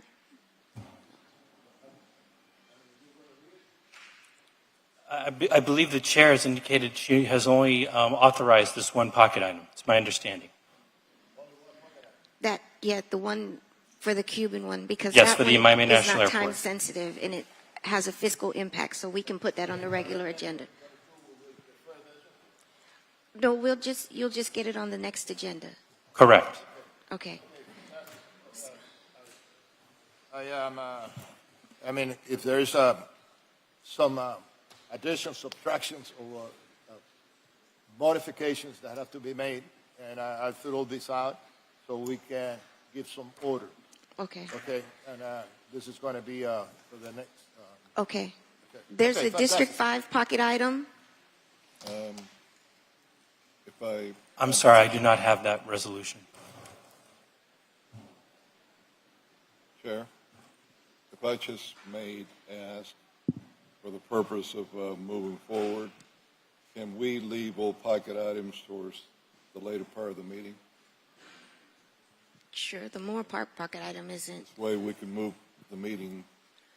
I believe the chair has indicated she has only authorized this one pocket item. It's my understanding. The one for the Cuban one, because Yes, that for the one Miami is National not Airport. time sensitive and it has a fiscal impact, so we can put that on the regular agenda. No, you'll just get it on the next agenda. Correct. Okay. I mean, if there is some additions, subtractions, or modifications that have to be made, and I'll throw this out so we can give some order. Okay. Okay, and this is going to be for the next. Okay. There's Okay, a District fantastic. 5 pocket item. I'm sorry, I do not have that resolution. Chair, if I just may ask, for the purpose of moving forward, can we leave all pocket items towards the later part of the meeting? Sure, the Moore Park pocket item isn't. This way we can move the meeting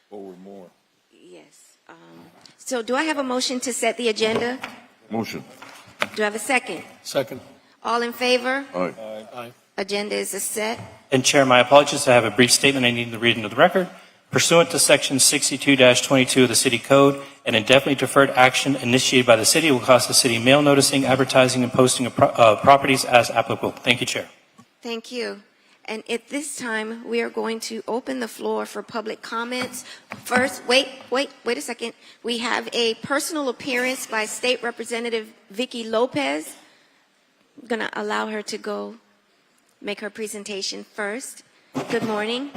forward more. Yes. So do I have a motion to set the agenda? Motion. Do I have a second? Second. All in favor? Aye. Aye. Agenda is set. And Chair, my apologies, I have a brief statement I need to read into the record. Pursuant to Section 62-22 of the City Code, an indefinitely deferred action initiated by the city will cost the city mail noticing, advertising, and posting of properties as applicable. Thank you, Chair. Thank you. And at this time, we are going to open the floor for public comments. First, wait a second. We have a personal appearance by State Representative Vicky Lopez. I'm going to allow her to go make her presentation first. Good morning.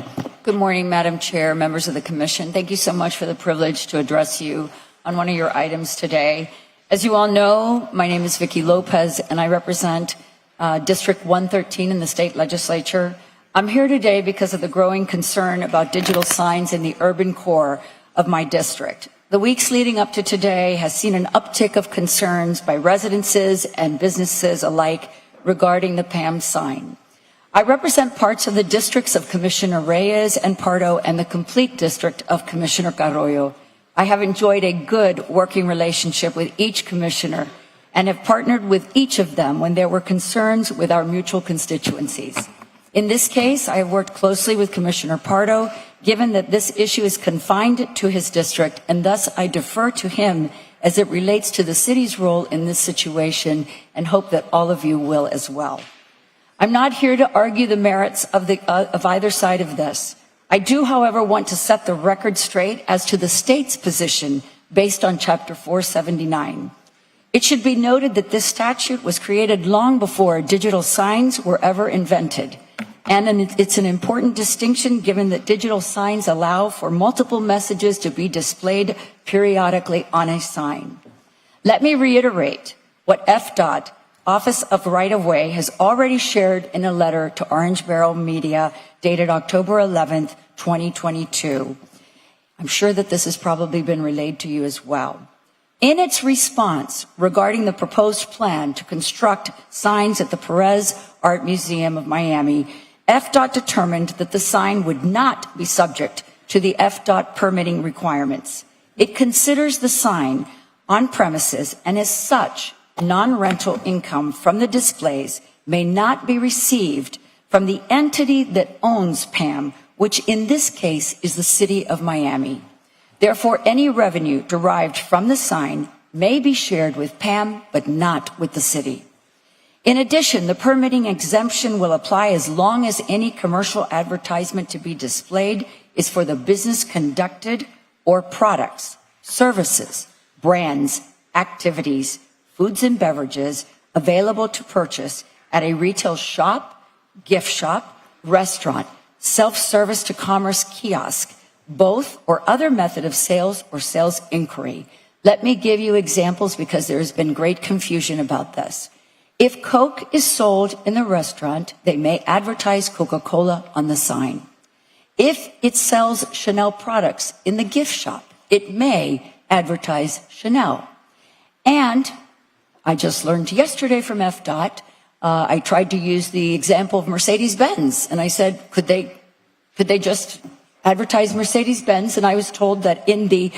Good morning, Madam Chair, members of the Commission. Thank you so much for the privilege to address you on one of your items today. As you all know, my name is Vicky Lopez, and I represent District 113 in the state legislature. I'm here today because of the growing concern about digital signs in the urban core of my district. The weeks leading up to today has seen an uptick of concerns by residences and businesses alike regarding the PAM sign. I represent parts of the districts of Commissioner Reyes and Pardo and the complete district of Commissioner Carollo. I have enjoyed a good working relationship with each commissioner and have partnered with each of them when there were concerns with our mutual constituencies. In this case, I have worked closely with Commissioner Pardo, given that this issue is confined to his district, and thus I defer to him as it relates to the city's role in this situation and hope that all of you will as well. I'm not here to argue the merits of either side of this. I do, however, want to set the record straight as to the state's position based on Chapter 479. It should be noted that this statute was created long before digital signs were ever invented. And it's an important distinction given that digital signs allow for multiple messages to be displayed periodically on a sign. Let me reiterate what FDOT Office of Right-of-Way has already shared in a letter to Orange Barrel Media dated October 11th, 2022. I'm sure that this has probably been relayed to you as well. In its response regarding the proposed plan to construct signs at the Perez Art Museum of Miami, FDOT determined that the sign would not be subject to the FDOT permitting requirements. It considers the sign on premises, and as such, non-rental income from the displays may not be received from the entity that owns PAM, which in this case is the City of Miami. Therefore, any revenue derived from the sign may be shared with PAM, but not with the city. In addition, the permitting exemption will apply as long as any commercial advertisement to be displayed is for the business conducted or products, services, brands, activities, foods and beverages available to purchase at a retail shop, gift shop, restaurant, self-service to commerce kiosk, both or other method of sales or sales inquiry. Let me give you examples because there has been great confusion about this. If Coke is sold in the restaurant, they may advertise Coca-Cola on the sign. If it sells Chanel products in the gift shop, it may advertise Chanel. And I just learned yesterday from FDOT, I tried to use the example of Mercedes-Benz, and I said, could they just advertise Mercedes-Benz? And I was told that in the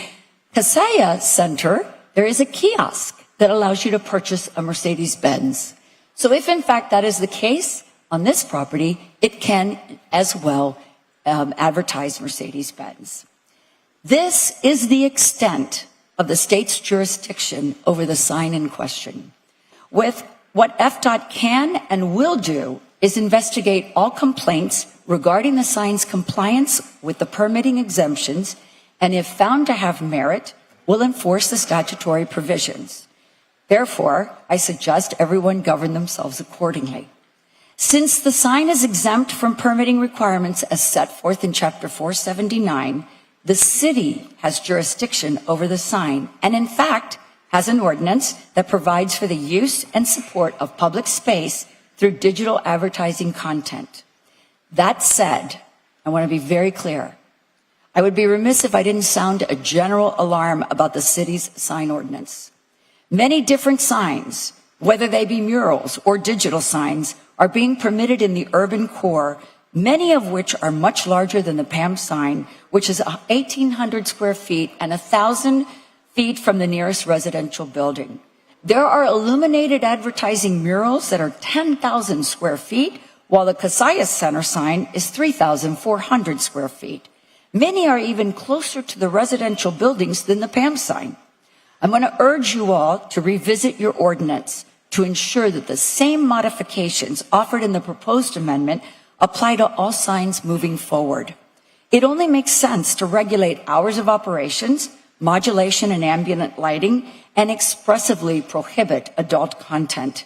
Casaya Center, there is a kiosk that allows you to purchase a Mercedes-Benz. So if in fact that is the case on this property, it can as well advertise Mercedes-Benz. This is the extent of the state's jurisdiction over the sign in question. With what FDOT can and will do is investigate all complaints regarding the sign's compliance with the permitting exemptions, and if found to have merit, will enforce the statutory provisions. Therefore, I suggest everyone govern themselves accordingly. Since the sign is exempt from permitting requirements as set forth in Chapter 479, the city has jurisdiction over the sign and, in fact, has an ordinance that provides for the use and support of public space through digital advertising content. That said, I want to be very clear. I would be remiss if I didn't sound a general alarm about the city's sign ordinance. Many different signs, whether they be murals or digital signs, are being permitted in the urban core, many of which are much larger than the PAM sign, which is 1,800 square feet and 1,000 feet from the nearest residential building. There are illuminated advertising murals that are 10,000 square feet, while the Casaya Center sign is 3,400 square feet. Many are even closer to the residential buildings than the PAM sign. I'm going to urge you all to revisit your ordinance to ensure that the same modifications offered in the proposed amendment apply to all signs moving forward. It only makes sense to regulate hours of operations, modulation and ambient lighting, and expressively prohibit adult content.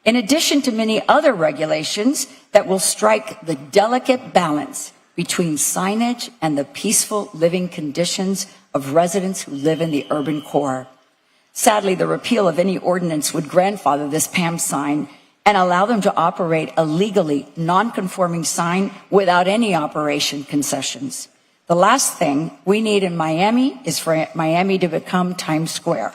In addition to many other regulations that will strike the delicate balance between signage and the peaceful living conditions of residents who live in the urban core. Sadly, the repeal of any ordinance would grandfather this PAM sign and allow them to operate a legally non-conforming sign without any operation concessions. The last thing we need in Miami is for Miami to become Times Square.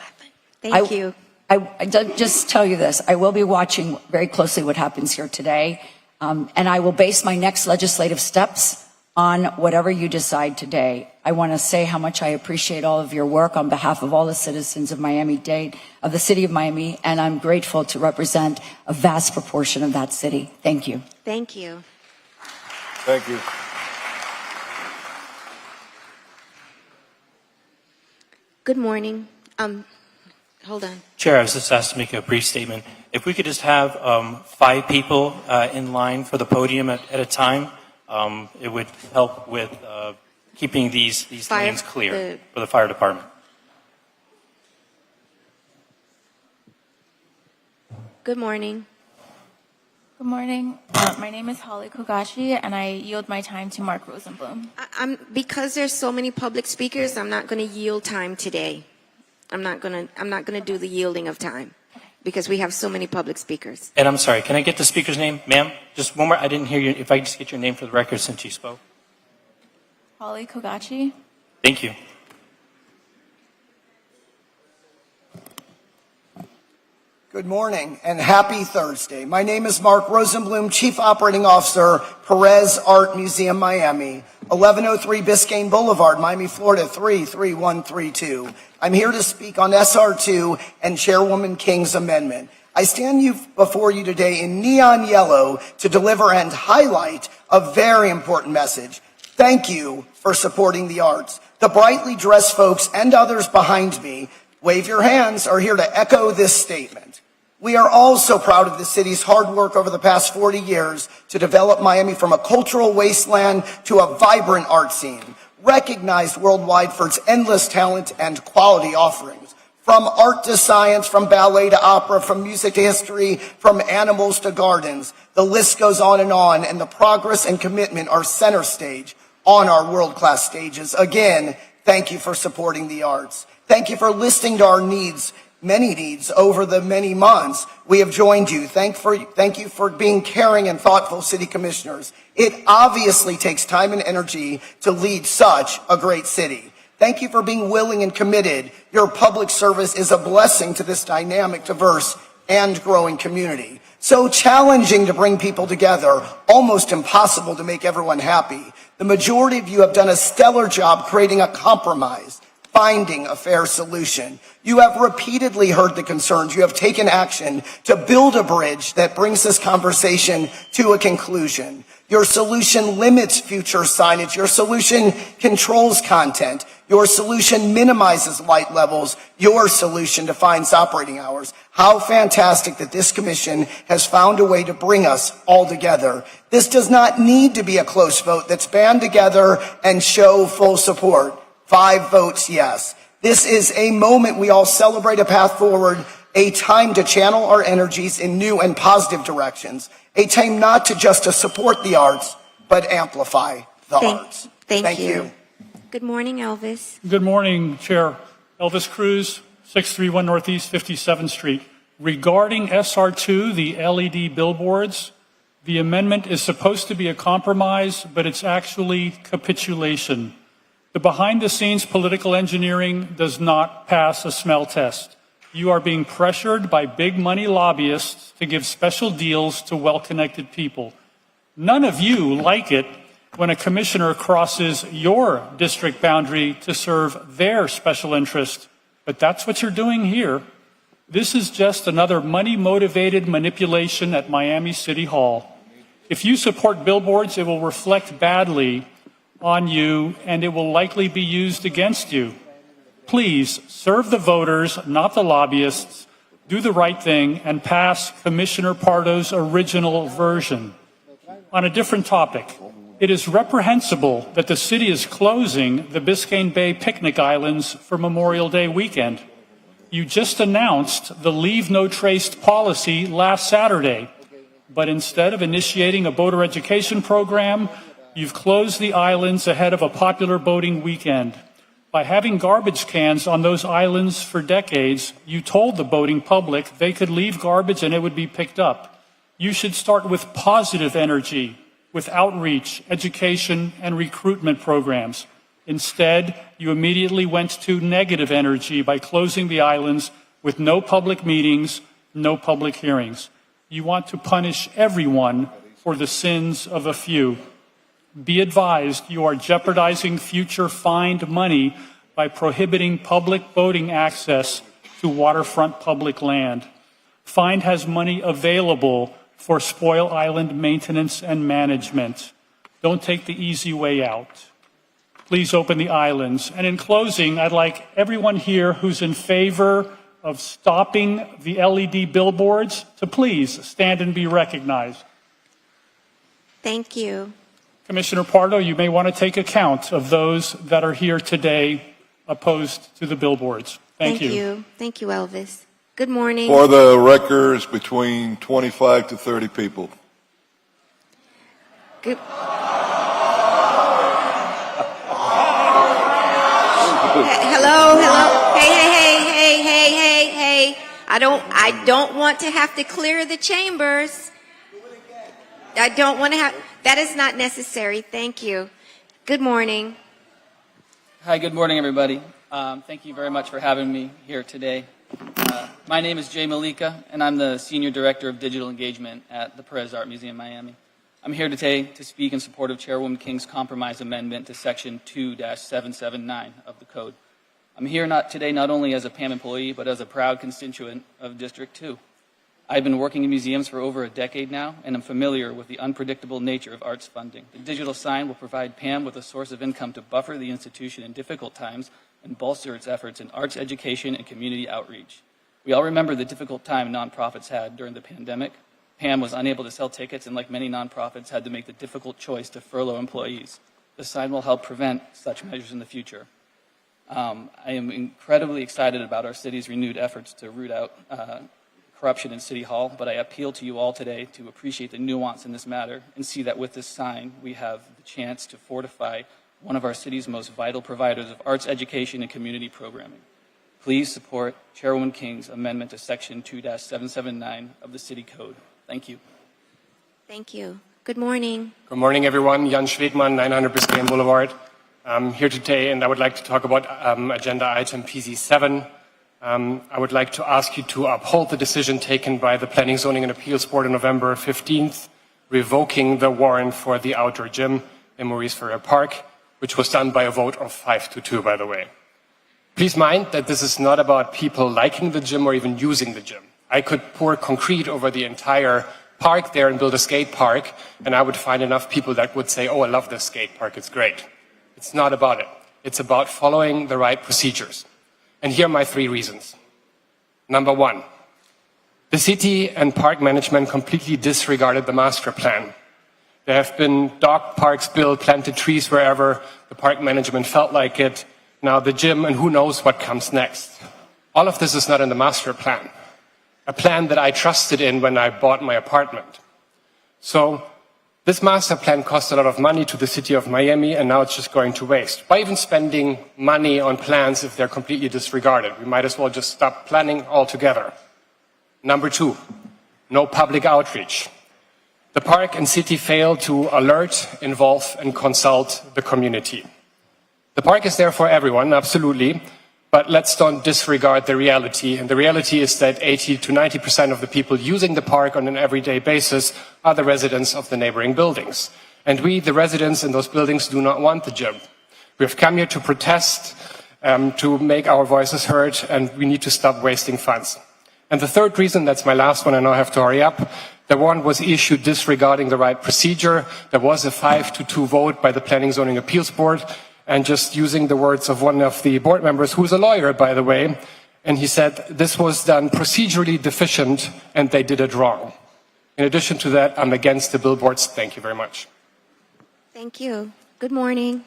Thank you. I just tell you this, I will be watching very closely what happens here today, and I will base my next legislative steps on whatever you decide today. I want to say how much I appreciate all of your work on behalf of all the citizens of Miami-Dade, of the city of Miami, and I'm grateful to represent a vast proportion of that city. Thank you. Thank you. Thank you. Good morning. Hold on. Chair, I was just asked to make a brief statement. If we could just have 5 people in line for the podium at a time, it would help with keeping these lanes clear for the fire department. Good morning. Good morning. My name is Holly Kogashi, and I yield my time to Mark Rosenblum. Because there's so many public speakers, I'm not going to yield time today. I'm not going to do the yielding of time. because we have so many public speakers. And I'm sorry, can I get the speaker's name? Ma'am, just one more. I didn't hear you. If I could just get your name for the record since you spoke. Holly Kogachi. Thank you. Good morning and happy Thursday. My name is Mark Rosenblum, Chief Operating Officer, Perez Art Museum, Miami, 1103 Biscayne Boulevard, Miami, Florida, 33132. I'm here to speak on SR2 and Chairwoman King's amendment. I stand before you today in neon yellow to deliver and highlight a very important message. Thank you for supporting the arts. The brightly dressed folks and others behind me, wave your hands, are here to echo this statement. We are all so proud of the city's hard work over the past 40 years to develop Miami from a cultural wasteland to a vibrant art scene, recognized worldwide for its endless talent and quality offerings. From art to science, from ballet to opera, from music to history, from animals to gardens, the list goes on, and the progress and commitment are center stage on our world-class stages. Again, thank you for supporting the arts. Thank you for listening to our needs, many needs, over the many months we have joined you. Thank you for being caring and thoughtful city commissioners. It obviously takes time and energy to lead such a great city. Thank you for being willing and committed. Your public service is a blessing to this dynamic, diverse, and growing community. So challenging to bring people together, almost impossible to make everyone happy. The majority of you have done a stellar job creating a compromise, finding a fair solution. You have repeatedly heard the concerns. You have taken action to build a bridge that brings this conversation to a conclusion. Your solution limits future signage. Your solution controls content. Your solution minimizes light levels. Your solution defines operating hours. How fantastic that this commission has found a way to bring us all together. This does not need to be a close vote that's band together and show full support. 5 votes yes. This is a moment we all celebrate a path forward, a time to channel our energies in new and positive directions, a time not to just to support the arts, but amplify the arts. Thank you. Good morning, Elvis. Good morning, Chair. Elvis Cruz, 631 Northeast 57th Street. Regarding SR2, the LED billboards, the amendment is supposed to be a compromise, but it's actually capitulation. The behind-the-scenes political engineering does not pass a smell test. You are being pressured by big money lobbyists to give special deals to well-connected people. None of you like it when a commissioner crosses your district boundary to serve their special interest, but that's what you're doing here. This is just another money-motivated manipulation at Miami City Hall. If you support billboards, it will reflect badly on you, and it will likely be used against you. Please serve the voters, not the lobbyists. Do the right thing and pass Commissioner Pardo's original version. On a different topic, it is reprehensible that the city is closing the Biscayne Bay picnic islands for Memorial Day weekend. You just announced the Leave No Trace policy last Saturday, but instead of initiating a boater education program, you've closed the islands ahead of a popular boating weekend. By having garbage cans on those islands for decades, you told the boating public they could leave garbage and it would be picked up. You should start with positive energy, with outreach, education, and recruitment programs. Instead, you immediately went to negative energy by closing the islands with no public meetings, no public hearings. You want to punish everyone for the sins of a few. Be advised, you are jeopardizing future fined money by prohibiting public boating access to waterfront public land. Find has money available for Spoil Island maintenance and management. Don't take the easy way out. Please open the islands. And in closing, I'd like everyone here who's in favor of stopping the LED billboards to please stand and be recognized. Thank you. Commissioner Pardo, you may want to take account of those that are here today opposed to the billboards. Thank you. Thank you, Elvis. Good morning. For the record, it's between 25 to 30 people. Good. Hello. Hey. I I don't want to have to clear the chambers. I don't want to have, that is not necessary. Thank you. Good morning. Hi, good morning, everybody. Thank you very much for having me here today. My name is Jay Malika, and I'm the Senior Director of Digital Engagement at the Perez Art Museum, Miami. I'm here today to speak in support of Chairwoman King's compromise amendment to Section 2-779 of the Code. I'm here today not only as a PAM employee, but as a proud constituent of District 2. I've been working in museums for over a decade now, and I'm familiar with the unpredictable nature of arts funding. The digital sign will provide PAM with a source of income to buffer the institution in difficult times and bolster its efforts in arts education and community outreach. We all remember the difficult time nonprofits had during the pandemic. PAM was unable to sell tickets, and like many nonprofits, had to make the difficult choice to furlough employees. The sign will help prevent such measures in the future. I am incredibly excited about our city's renewed efforts to root out corruption in City Hall, but I appeal to you all today to appreciate the nuance in this matter and see that with this sign, we have the chance to fortify one of our city's most vital providers of arts education and community programming. Please support Chairwoman King's amendment to Section 2-779 of the City Code. Thank you. Thank you. Good morning. Good morning, everyone. Jan Schwedman, 900 Biscayne Boulevard. I'm here today, and I would like to talk about agenda item PZ7. I would like to ask you to uphold the decision taken by the Planning, Zoning and Appeals Board on November 15th, revoking the warrant for the outdoor gym in Maurice Ferrer Park, which was done by a vote of 5-2, by the way. Please mind that this is not about people liking the gym or even using the gym. I could pour concrete over the entire park there and build a skate park, and I would find enough people that would say, oh, I love this skate park, it's great. It's not about it. It's about following the right procedures. And here are my 3 reasons. Number 1, the city and park management completely disregarded the master plan. There have been dog parks built, planted trees wherever the park management felt like it. Now the gym, and who knows what comes next. All of this is not in the master plan, a plan that I trusted in when I bought my apartment. So this master plan cost a lot of money to the city of Miami, and now it's just going to waste. Why even spending money on plans if they're completely disregarded? We might as well just stop planning altogether. Number 2, no public outreach. The park and city failed to alert, involve, and consult the community. The park is there for everyone, absolutely, but let's don't disregard the reality. And the reality is that 80 to 90% of the people using the park on an everyday basis are the residents of the neighboring buildings. And we, the residents in those buildings, do not want the gym. We have come here to protest, to make our voices heard, and we need to stop wasting funds. And the 3rd reason, that's my last one, I now have to hurry up. The warrant was issued disregarding the right procedure. There was a 5-2 vote by the Planning, Zoning Appeals Board. And just using the words of one of the board members, who's a lawyer, by the way, and he said this was done procedurally deficient and they did it wrong. In addition to that, I'm against the billboards. Thank you very much. Thank you. Good morning.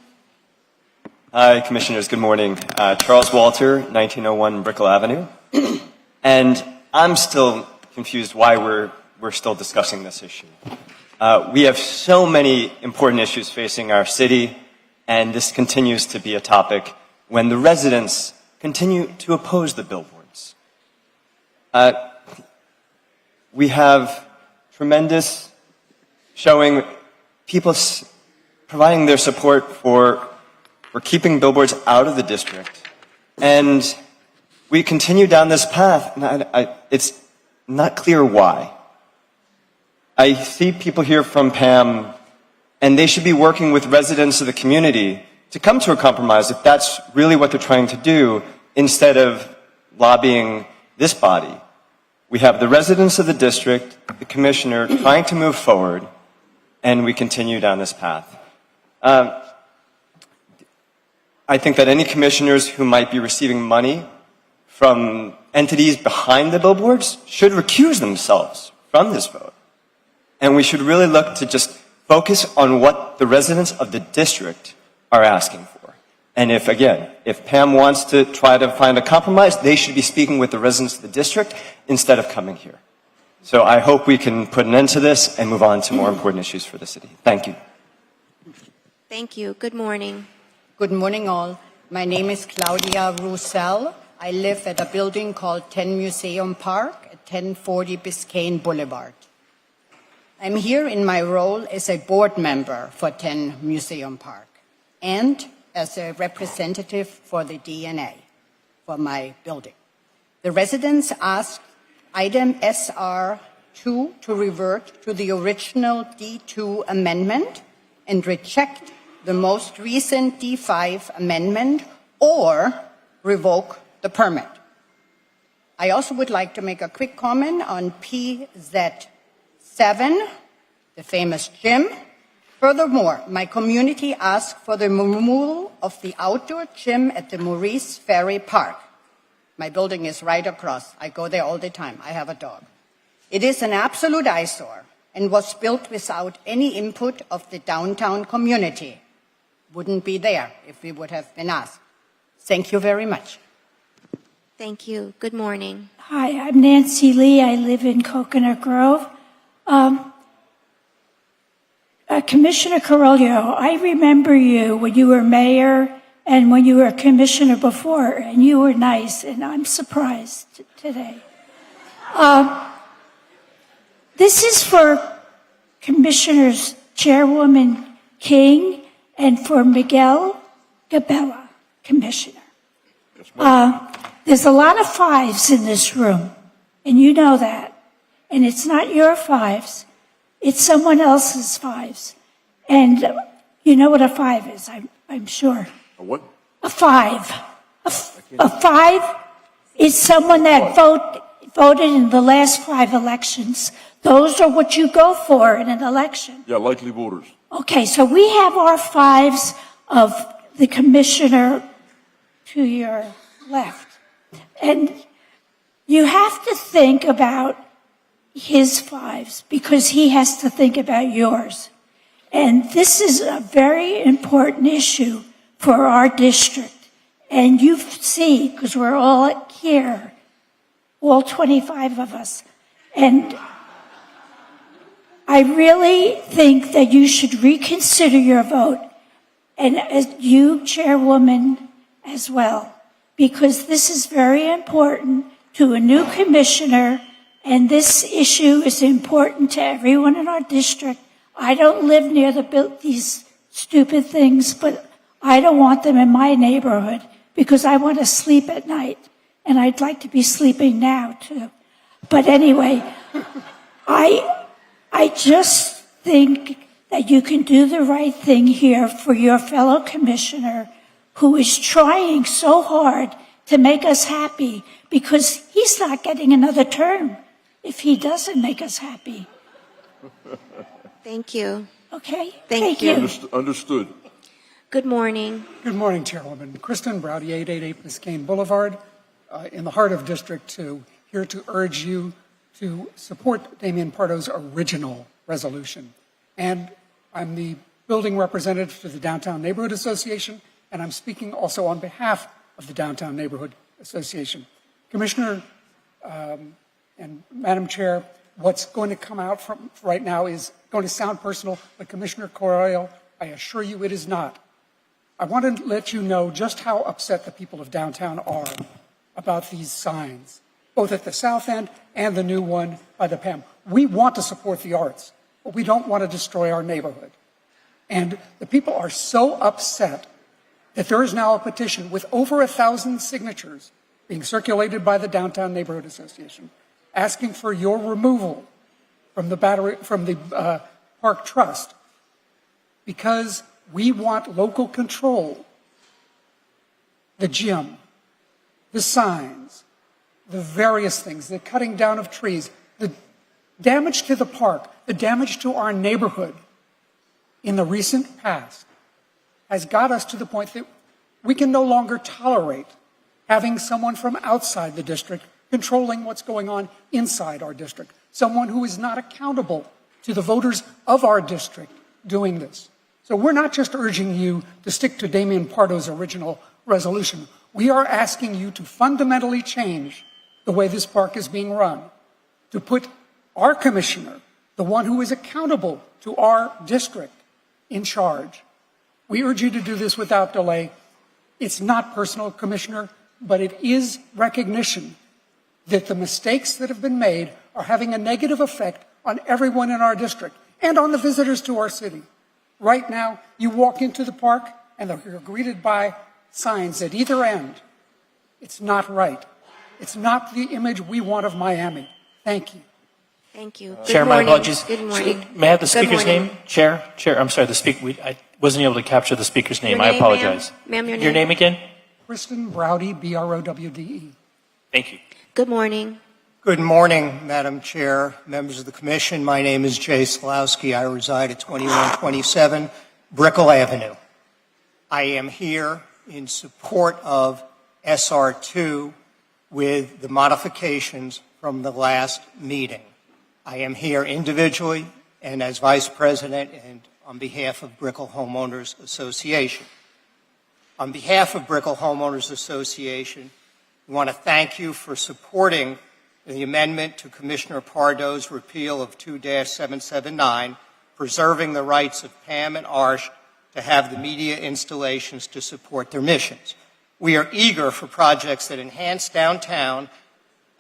Hi, Commissioners. Good morning. Charles Walter, 1901 Brickell Avenue. And I'm still confused why we're still discussing this issue. We have so many important issues facing our city, and this continues to be a topic when the residents continue to oppose the billboards. We have tremendous showing people providing their support for keeping billboards out of the district. And we continue down this path, and it's not clear why. I see people here from PAM, and they should be working with residents of the community to come to a compromise if that's really what they're trying to do, instead of lobbying this body. We have the residents of the district, the commissioner, trying to move forward, and we continue down this path. I think that any commissioners who might be receiving money from entities behind the billboards should recuse themselves from this vote. And we should really look to just focus on what the residents of the district are asking for. And if PAM wants to try to find a compromise, they should be speaking with the residents of the district instead of coming here. So I hope we can put an end to this and move on to more important issues for the city. Thank you. Thank you. Good morning. Good morning, all. My name is Claudia Roussel. I live at a building called 10 Museum Park at 1040 Biscayne Boulevard. I'm here in my role as a board member for 10 Museum Park and as a representative for the DNA for my building. The residents asked item SR2 to revert to the original D2 amendment and reject the most recent D5 amendment or revoke the permit. I also would like to make a quick comment on PZ7, the famous gym. Furthermore, my community asked for the removal of the outdoor gym at the Maurice Ferry Park. My building is right across. I go there all the time. I have a dog. It is an absolute eyesore and was built without any input of the downtown community. Wouldn't be there if we would have been asked. Thank you very much. Thank you. Good morning. Hi, I'm Nancy Lee. I live in Coconut Grove. Commissioner Carollo, I remember you when you were mayor and when you were a commissioner before, and you were nice, and I'm surprised today. This is for Commissioners Chairwoman King and for Miguel Gabella, Commissioner. There's a lot of fives in this room, and you know that. And it's not your fives, it's someone else's fives. And you know what a five is, I'm sure. A what? A five. A five is someone that voted in the last 5 elections. Those are what you go for in an election. Yeah, likely voters. Okay, so we have our fives of the commissioner to your left. And you have to think about his fives because he has to think about yours. And this is a very important issue for our district. And you see, because we're all here, all 25 of us. And I really think that you should reconsider your vote. And as you, Chairwoman, as well. Because this is very important to a new commissioner, and this issue is important to everyone in our district. I don't live near these stupid things, but I don't want them in my neighborhood because I want to sleep at night, and I'd like to be sleeping now too. But anyway, I just think that you can do the right thing here for your fellow commissioner who is trying so hard to make us happy because he's not getting another term if he doesn't make us happy. Thank you. Okay? Thank you. Understood. Good morning. Good morning, Chairwoman. Kristen Browdy, 888 Biscayne Boulevard, in the heart of District 2, here to urge you to support Damian Pardo's original resolution. And I'm the building representative to the Downtown Neighborhood Association, and I'm speaking also on behalf of the Downtown Neighborhood Association. Commissioner and Madam Chair, what's going to come out from right now is going to sound personal, but Commissioner Carollo, I assure you it is not. I want to let you know just how upset the people of downtown are about these signs, both at the south end and the new one by the PAM. We want to support the arts, but we don't want to destroy our neighborhood. And the people are so upset that there is now a petition with over 1,000 signatures being circulated by the Downtown Neighborhood Association, asking for your removal from the Park Trust, because we want local control. The gym, the signs, the various things, the cutting down of trees, the damage to the park, the damage to our neighborhood in the recent past has got us to the point that we can no longer tolerate having someone from outside the district controlling what's going on inside our district, someone who is not accountable to the voters of our district doing this. So we're not just urging you to stick to Damian Pardo's original resolution. We are asking you to fundamentally change the way this park is being run, to put our commissioner, the one who is accountable to our district, in charge. We urge you to do this without delay. It's not personal, Commissioner. but it is recognition that the mistakes that have been made are having a negative effect on everyone in our district and on the visitors to our city. Right now, you walk into the park and you're greeted by signs at either end. It's not right. It's not the image we want of Miami. Thank you. Thank you. Chair, my apologies. Good morning. May I have the Good speaker's morning. name? Chair, I'm sorry, I wasn't able to capture the speaker's name. Your I name, apologize. Ma'am, your Your name again? Kristen Browdy, B-R-O-W-D-E. Thank you. Good morning. Good morning, Madam Chair, members of the Commission. My name is Jay Slowski. I reside at 2127 Brickell Avenue. I am here in support of SR2 with the modifications from the last meeting. I am here individually and as Vice President and on behalf of Brickell Homeowners Association. On behalf of Brickell Homeowners Association, we want to thank you for supporting the amendment to Commissioner Pardo's repeal of 2-779, preserving the rights of Pam and Arsh to have the media installations to support their missions. We are eager for projects that enhance downtown,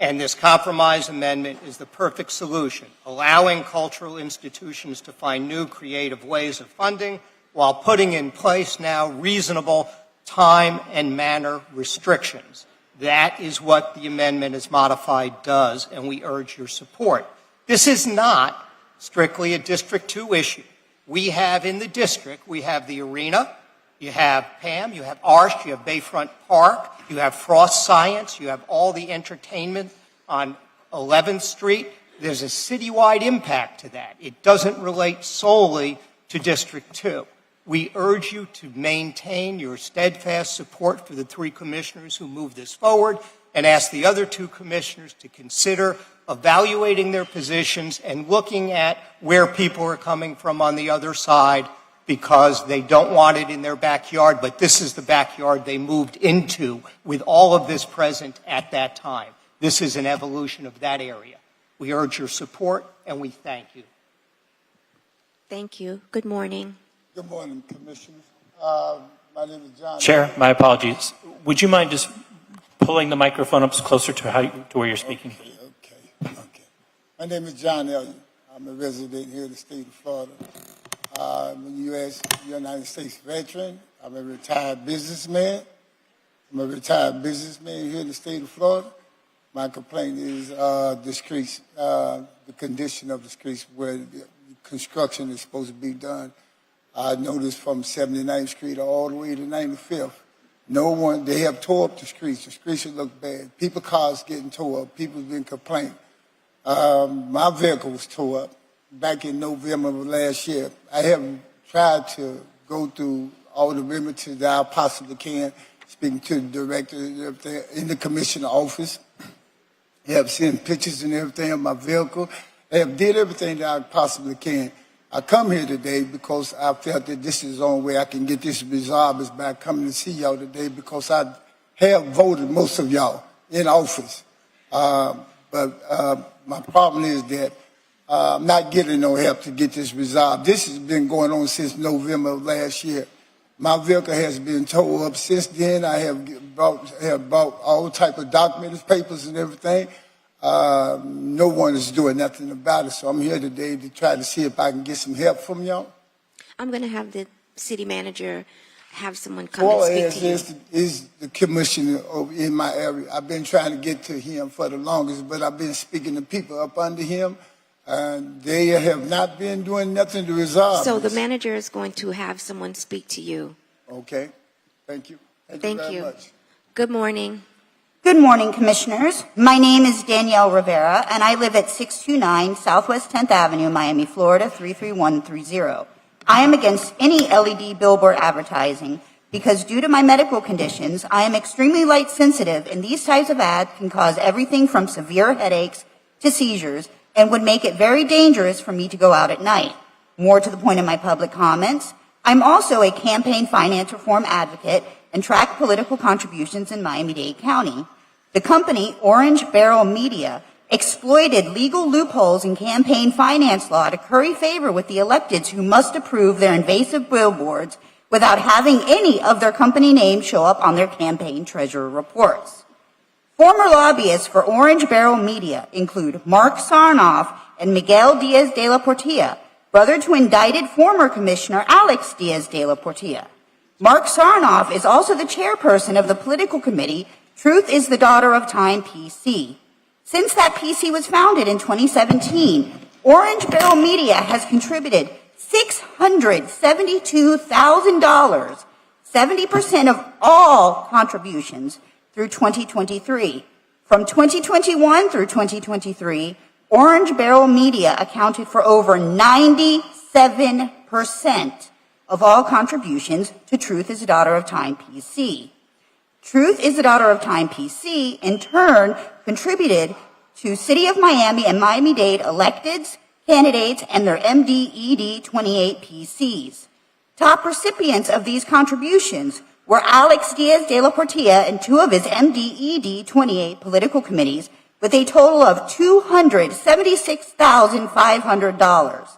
and this compromise amendment is the perfect solution, allowing cultural institutions to find new creative ways of funding while putting in place now reasonable time and manner restrictions. That is what the amendment as modified does, and we urge your support. This is not strictly a District 2 issue. We have in the district, we have the arena, you have Pam, you have Arsh, you have Bayfront Park, you have Frost Science, you have all the entertainment on 11th Street. There's a citywide impact to that. It doesn't relate solely to District 2. We urge you to maintain your steadfast support for the three commissioners who moved this forward and ask the other two commissioners to consider evaluating their positions and looking at where people are coming from on the other side because they don't want it in their backyard, but this is the backyard they moved into with all of this present at that time. This is an evolution of that area. We urge your support and we thank you. Thank you. Good morning. Good morning, Commissioners. My name is John. Chair, my apologies. Would you mind just pulling the microphone up closer to where you're speaking? Okay. My name is John Elliott. I'm a resident here in the state of Florida. I'm a U.S. United States veteran. I'm a retired businessman. Here in the state of Florida. My complaint is the streets, the condition of the streets where the construction is supposed to be done. I noticed from 79th Street all the way to 95th. They have tore up the streets. The streets look bad. Cars getting tore up. People been complaining. My vehicle was tore up back in November of last year. I have tried to go through all the remedies that I possibly can, speaking to the director in the commissioner office. They have sent pictures and everything of my vehicle. They have did everything that I possibly can. I come here today because I felt that this is the only way I can get this resolved is by coming to see y'all today because I have voted most of y'all in office. But my problem is that I'm not getting no help to get this resolved. This has been going on since November of last year. My vehicle has been towed up since then. I have bought all type of documents, papers, and everything. No one is doing nothing about it, so I'm here today to try to see if I can get some help from y'all. I'm going to have the city manager have someone come and speak to you. Is the commissioner in my area. I've been trying to get to him for the longest, but I've been speaking to people up under him, and they have not been doing nothing to resolve So this. the manager is going to have someone speak to you. Okay, thank you. Thank very you. much. Good morning. Good morning, Commissioners. My name is Danielle Rivera, and I live at 629 Southwest 10th Avenue, Miami, Florida, 33130. I am against any LED billboard advertising because due to my medical conditions, I am extremely light sensitive, and these types of ads can cause everything from severe headaches to seizures and would make it very dangerous for me to go out at night. More to the point of my public comments, I'm also a campaign finance reform advocate and track political contributions in Miami-Dade County. The company, Orange Barrel Media, exploited legal loopholes in campaign finance law to curry favor with the electeds who must approve their invasive billboards without having any of their company names show up on their campaign treasurer reports. Former lobbyists for Orange Barrel Media include Mark Sarnoff and Miguel Diaz de la Portilla, brother to indicted former Commissioner Alex Diaz de la Portilla. Mark Sarnoff is also the chairperson of the political committee Truth is the Daughter of Time PC. Since that PC was founded in 2017, Orange Barrel Media has contributed $672,000, 70% of all contributions through 2023. From 2021 through 2023, Orange Barrel Media accounted for over 97% of all contributions to Truth is the Daughter of Time PC. Truth is the Daughter of Time PC, in turn, contributed to City of Miami and Miami-Dade electeds, candidates, and their MDED 28 PCs. Top recipients of these contributions were Alex Diaz de la Portilla and two of his MDED 28 political committees, with a total of $276,500.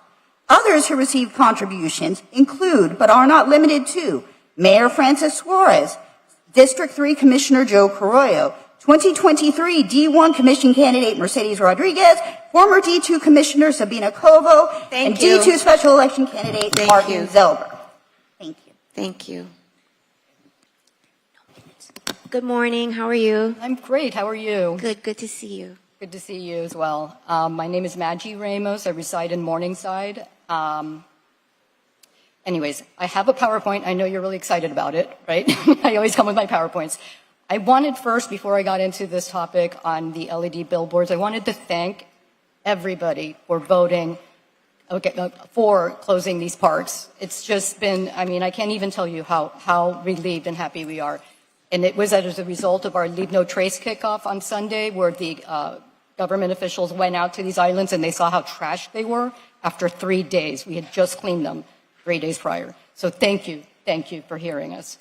Others who received contributions include, but are not limited to, Mayor Francis Suarez, District 3 Commissioner Joe Carollo, 2023 D1 Commission candidate Mercedes Rodriguez, former D2 Commissioner Sabina Covo, and D2 Special Election candidate Martin Zelber. Thank you. Thank you. Good morning. How are you? I'm great. How are you? Good. Good to see you. Good to see you as well. My name is Maggie Ramos. I reside in Morningside. Anyways, I have a PowerPoint. I know you're really excited about it, right? I always come with my PowerPoints. I wanted first, before I got into this topic on the LED billboards, I wanted to thank everybody for voting for closing these parks. It's just been, I mean, I can't even tell you how relieved and happy we are. And it was as a result of our Leave No Trace kickoff on Sunday, where the government officials went out to these islands and they saw how trashed they were after 3 days. We had just cleaned them 3 days prior. So thank you for hearing us.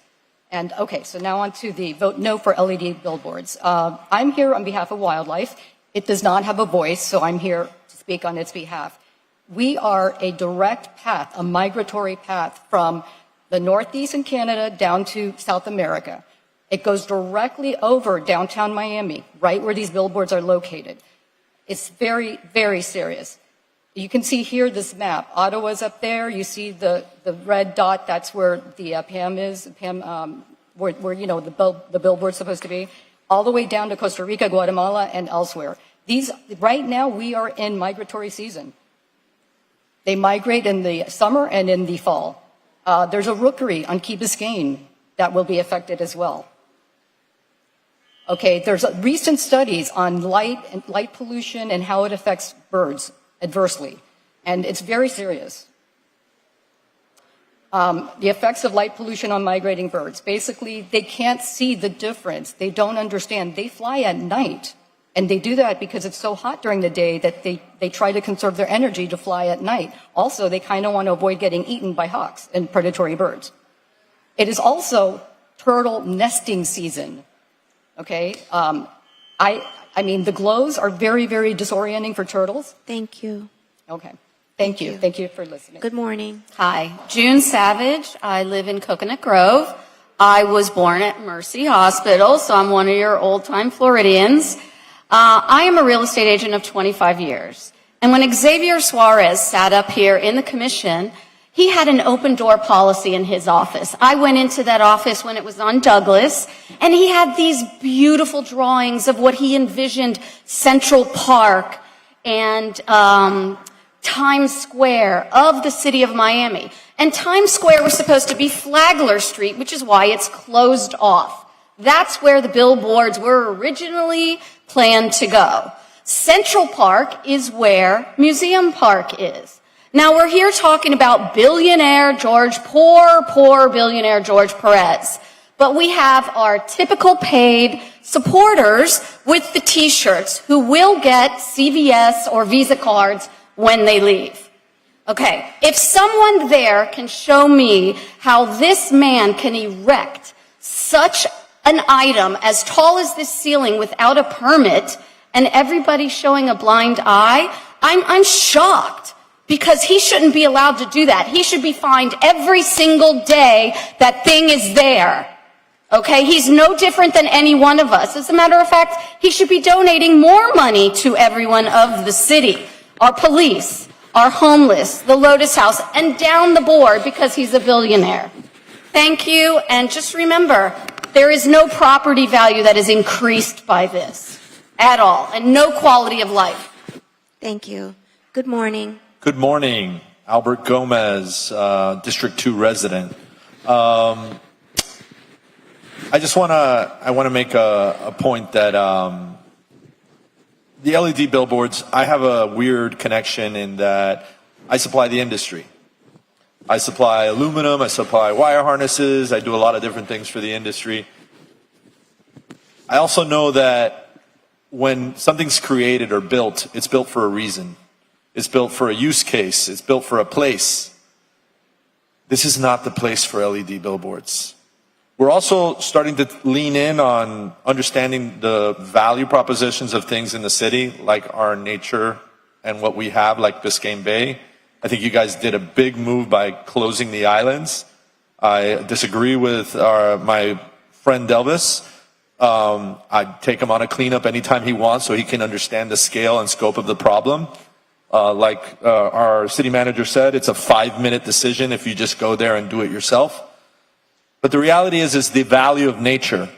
And okay, so now on to the vote no for LED billboards. I'm here on behalf of wildlife. It does not have a voice, so I'm here to speak on its behalf. We are a direct path, a migratory path from the Northeast in Canada down to South America. It goes directly over downtown Miami, right where these billboards are located. It's very, very serious. You can see here this map. Ottawa's up there. You see the red dot. That's where the PAM is. PAM, where you know the billboard's supposed to be. All the way down to Costa Rica, Guatemala, and elsewhere. These right now we are in migratory season. They migrate in the summer and in the fall. There's a rookery on Key Biscayne that will be affected as well. Okay, there's recent studies on light pollution and how it affects birds adversely, and it's very serious. The effects of light pollution on migrating birds. Basically, they can't see the difference. They don't understand. They fly at night, and they do that because it's so hot during the day that they try to conserve their energy to fly at night. Also, they kind of want to avoid getting eaten by hawks and predatory birds. It is also turtle nesting season. Okay, I mean, the glows are very, very disorienting for turtles. Thank you. Okay, thank you. Thank you for listening. Good morning. Hi, June Savage. I live in Coconut Grove. I was born at Mercy Hospital, so I'm one of your old-time Floridians. I am a real estate agent of 25 years. And when Xavier Suarez sat up here in the commission, he had an open door policy in his office. I went into that office when it was on Douglas, and he had these beautiful drawings of what he envisioned Central Park and Times Square of the city of Miami. And Times Square was supposed to be Flagler Street, which is why it's closed off. That's where the billboards were originally planned to go. Central Park is where Museum Park is. Now we're here talking about billionaire George, poor billionaire George Perez. But we have our typical paid supporters with the t-shirts who will get CVS or Visa cards when they leave. Okay, if someone there can show me how this man can erect such an item as tall as this ceiling without a permit and everybody showing a blind eye, I'm shocked. because he shouldn't be allowed to do that. He should be fined every single day that thing is there. Okay, he's no different than any one of us. As a matter of fact, he should be donating more money to everyone of the city, our police, our homeless, the Lotus House, and down the board because he's a billionaire. Thank you, and just remember, there is no property value that is increased by this at all, and no quality of life. Thank you. Good morning. Good morning. Albert Gomez, District 2 resident. I want to make a point that the LED billboards, I have a weird connection in that I supply the industry. I supply aluminum, I supply wire harnesses, I do a lot of different things for the industry. I also know that when something's created or built, it's built for a reason. It's built for a use case. It's built for a place. This is not the place for LED billboards. We're also starting to lean in on understanding the value propositions of things in the city, like our nature and what we have, like Biscayne Bay. I think you guys did a big move by closing the islands. I disagree with my friend Delvis. I'd take him on a cleanup anytime he wants so he can understand the scale and scope of the problem. Like our city manager said, it's a 5-minute decision if you just go there and do it yourself. But the reality is the value of nature.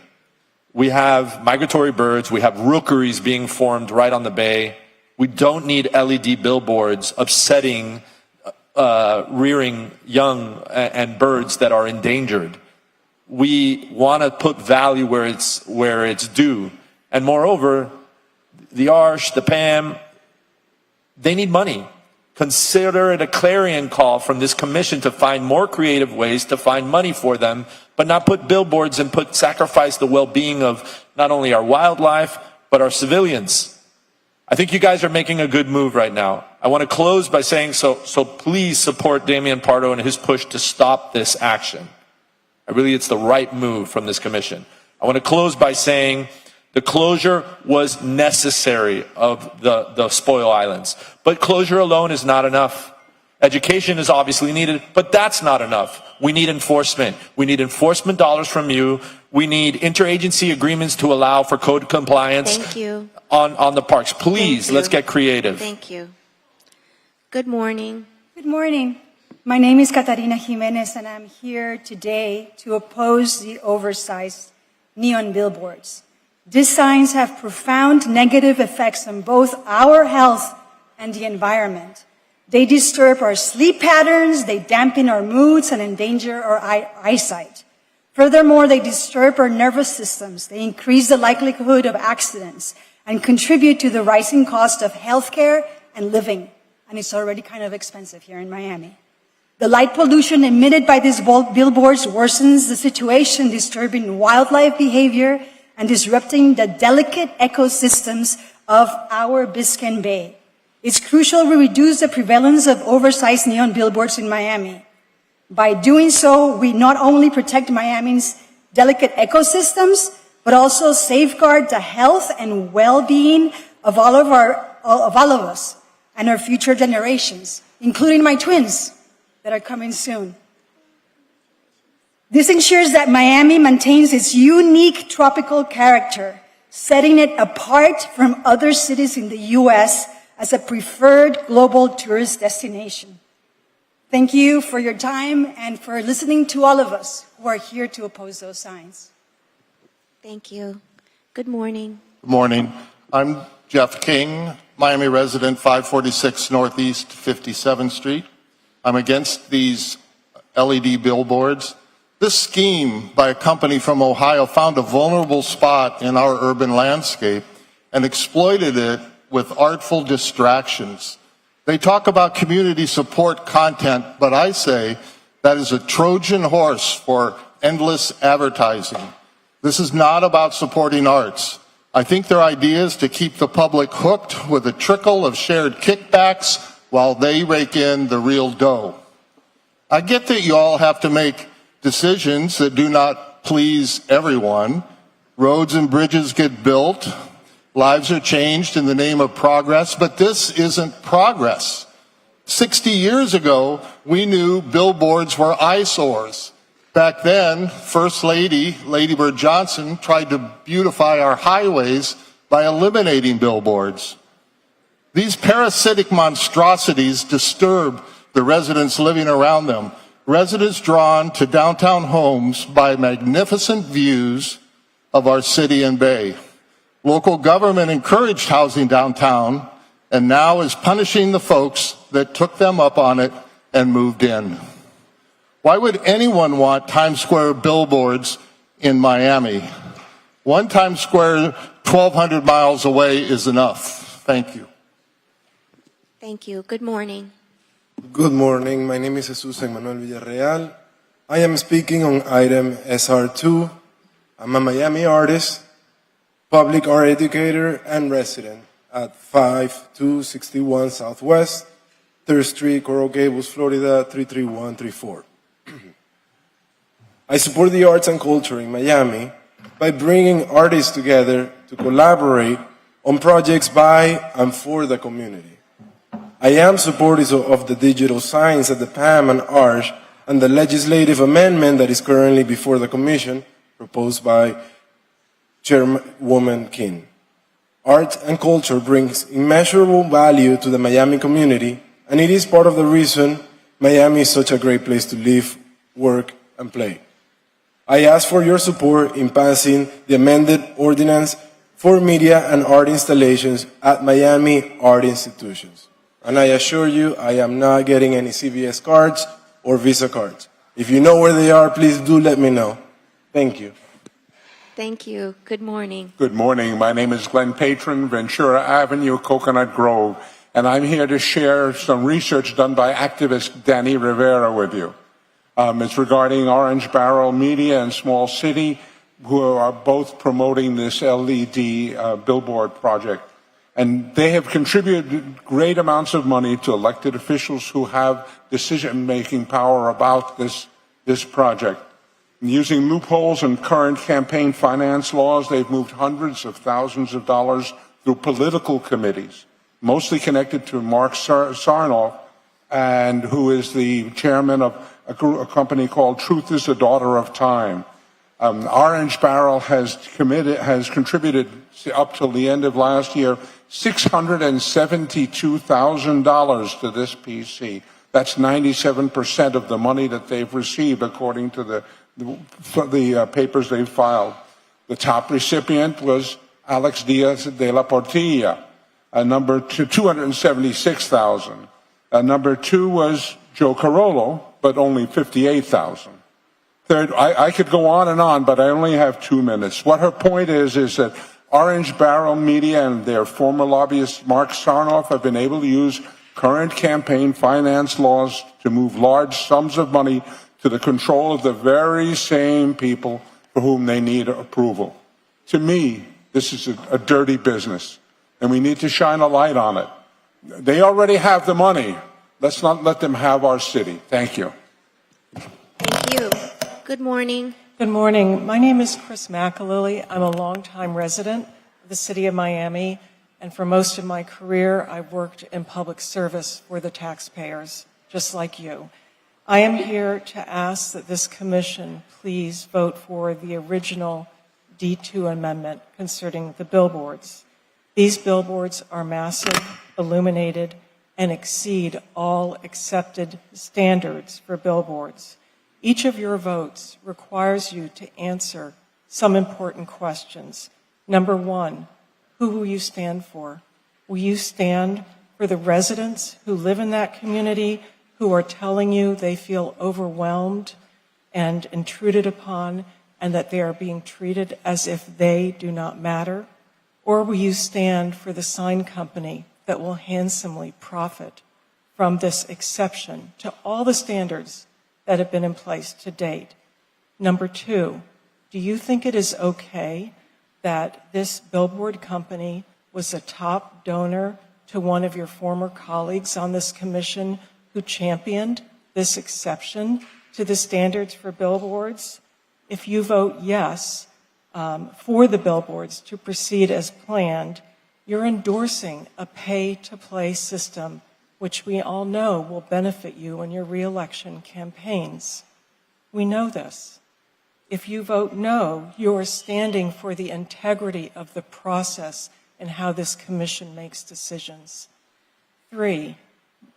We have migratory birds. We have rookeries being formed right on the bay. We don't need LED billboards upsetting, rearing young and birds that are endangered. We want to put value where it's due. And moreover, the Arch, the PAM, they need money. Consider it a clarion call from this commission to find more creative ways to find money for them, but not put billboards and sacrifice the well-being of not only our wildlife, but our civilians. I think you guys are making a good move right now. I want to close by saying, so please support Damian Pardo and his push to stop this action. It's the right move from this commission. I want to close by saying the closure was necessary of the spoil islands. But closure alone is not enough. Education is obviously needed, but that's not enough. We need enforcement. We need enforcement dollars from you. We need interagency agreements to allow for code compliance. Thank you. On the parks. Please, let's get creative. Thank you. Good morning. Good morning. My name is Catarina Jimenez, and I'm here today to oppose the oversized neon billboards. These signs have profound negative effects on both our health and the environment. They disturb our sleep patterns, they dampen our moods, and endanger our eyesight. Furthermore, they disturb our nervous systems. They increase the likelihood of accidents and contribute to the rising cost of healthcare and living. And it's already kind of expensive here in Miami. The light pollution emitted by these billboards worsens the situation, disturbing wildlife behavior and disrupting the delicate ecosystems of our Biscayne Bay. It's crucial we reduce the prevalence of oversized neon billboards in Miami. By doing so, we not only protect Miami's delicate ecosystems, but also safeguard the health and well-being of all of us and our future generations, including my twins that are coming soon. This ensures that Miami maintains its unique tropical character, setting it apart from other cities in the U.S. as a preferred global tourist destination. Thank you for your time and for listening to all of us who are here to oppose those signs. Thank you. Good morning. Good morning. I'm Jeff King, Miami resident, 546 Northeast 57th Street. I'm against these LED billboards. This scheme by a company from Ohio found a vulnerable spot in our urban landscape and exploited it with artful distractions. They talk about community support content, but I say that is a Trojan horse for endless advertising. This is not about supporting arts. I think their idea is to keep the public hooked with a trickle of shared kickbacks while they rake in the real dough. I get that you all have to make decisions that do not please everyone. Roads and bridges get built. Lives are changed in the name of progress, but this isn't progress. 60 years ago, we knew billboards were eyesores. Back then, First Lady, Lady Bird Johnson, tried to beautify our highways by eliminating billboards. These parasitic monstrosities disturb the residents living around them. Residents drawn to downtown homes by magnificent views of our city and bay. Local government encouraged housing downtown and now is punishing the folks that took them up on it and moved in. Why would anyone want Times Square billboards in Miami? One Times Square 1,200 miles away is enough. Thank you. Thank you. Good morning. Good morning. My name is Jesus Emmanuel Villarreal. I am speaking on item SR2. I'm a Miami artist, public art educator, and resident at 5261 Southwest 3rd Street, Coral Gables, Florida 33134. I support the arts and culture in Miami by bringing artists together to collaborate on projects by and for the community. I am supportive of the digital signs at the PAM and ARCH and the legislative amendment that is currently before the Commission, proposed by Chairwoman King. Art and culture brings immeasurable value to the Miami community, and it is part of the reason Miami is such a great place to live, work, and play. I ask for your support in passing the amended ordinance for media and art installations at Miami art institutions. And I assure you, I am not getting any CVS cards or Visa cards. If you know where they are, please do let me know. Thank you. Thank you. Good morning. Good morning. My name is Glenn Patron, Ventura Avenue, Coconut Grove, and I'm here to share some research done by activist Danny Rivera with you. It's regarding Orange Barrel Media and Small City, who are both promoting this LED billboard project. And they have contributed great amounts of money to elected officials who have decision-making power about this project. Using loopholes in current campaign finance laws, they've moved hundreds of thousands of dollars through political committees, mostly connected to Mark Sarnoff, and who is the chairman of a company called Truth is the Daughter of Time. Orange Barrel has contributed up till the end of last year $672,000 to this PC. That's 97% of the money that they've received, according to the papers they've filed. The top recipient was Alex Diaz de la Portilla, number two, $276,000. Number two was Joe Carollo, but only $58,000. Third, I could go on, but I only have 2 minutes. What her point is that Orange Barrel Media and their former lobbyist Mark Sarnoff have been able to use current campaign finance laws to move large sums of money to the control of the very same people for whom they need approval. To me, this is a dirty business, and we need to shine a light on it. They already have the money. Let's not let them have our city. Thank you. Thank you. Good morning. Good morning. My name is Chris McAlilly. I'm a longtime resident of the city of Miami, and for most of my career, I've worked in public service for the taxpayers, just like you. I am here to ask that this commission please vote for the original D2 amendment concerning the billboards. These billboards are massive, illuminated, and exceed all accepted standards for billboards. Each of your votes requires you to answer some important questions. Number one, who will you stand for? Will you stand for the residents who live in that community who are telling you they feel overwhelmed and intruded upon and that they are being treated as if they do not matter? Or will you stand for the sign company that will handsomely profit from this exception to all the standards that have been in place to date? Number two, do you think it is okay that this billboard company was a top donor to one of your former colleagues on this commission who championed this exception to the standards for billboards? If you vote yes for the billboards to proceed as planned, you're endorsing a pay-to-play system which we all know will benefit you in your reelection campaigns. We know this. If you vote no, you are standing for the integrity of the process and how this commission makes decisions. 3,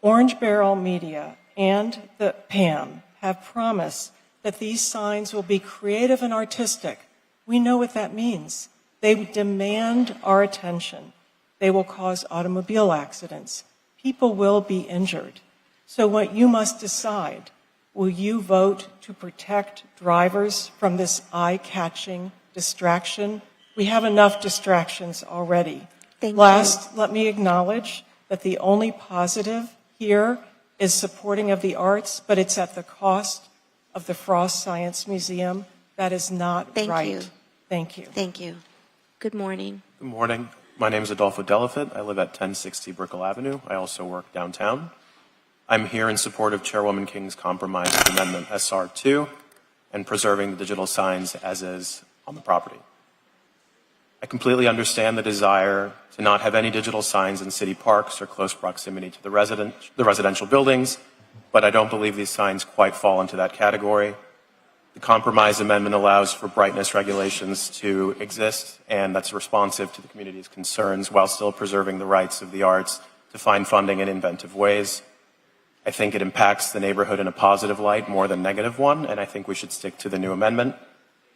Orange Barrel Media and the PAM have promised that these signs will be creative and artistic. We know what that means. They demand our attention. They will cause automobile accidents. People will be injured. So what you must decide, will you vote to protect drivers from this eye-catching distraction? We have enough distractions already. Last, let me acknowledge that the only positive here is supporting of the arts, but it's at the cost of the Frost Science Museum. That is not right. Thank you. Thank you. Good morning. Good morning. My name is Adolfo Delafit. I live at 1060 Brickell Avenue. I also work downtown. I'm here in support of Chairwoman King's compromise amendment SR2 and preserving the digital signs as is on the property. I completely understand the desire to not have any digital signs in city parks or close proximity to the residential buildings, but I don't believe these signs quite fall into that category. The compromise amendment allows for brightness regulations to exist, and that's responsive to the community's concerns while still preserving the rights of the arts to find funding in inventive ways. I think it impacts the neighborhood in a positive light more than negative one, and I think we should stick to the new amendment.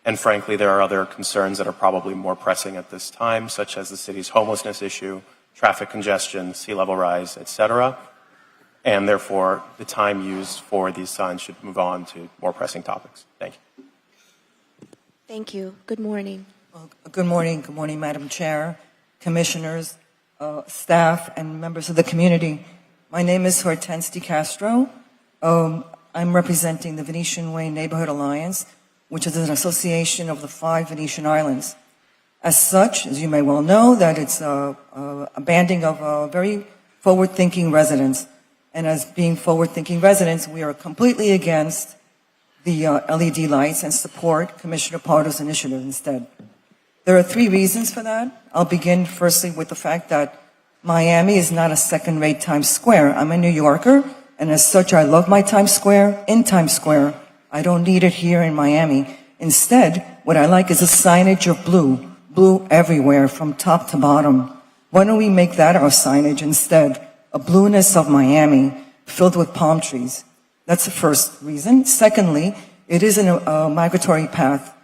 And frankly, there are other concerns that are probably more pressing at this time, such as the city's homelessness issue, traffic congestion, sea level rise, etc. And therefore, the time used for these signs should move on to more pressing topics. Thank you. Thank you. Good morning. Good morning. Good morning, Madam Chair, commissioners, staff, and members of the community. My name is Hortense Di Castro. I'm representing the Venetian Way Neighborhood Alliance, which is an association of the 5 Venetian islands. As such, as you may well know, that it's a banding of very forward-thinking residents. And as being forward-thinking residents, we are completely against the LED lights and support Commissioner Pardo's initiative instead. There are 3 reasons for that. I'll begin firstly with the fact that Miami is not a second-rate Times Square. I'm a New Yorker, and as such, I love my Times Square in Times Square. I don't need it here in Miami. Instead, what I like is a signage of blue everywhere from top to bottom. Why don't we make that our signage instead? A blueness of Miami filled with palm trees. That's the first reason. Secondly, it is a migratory path.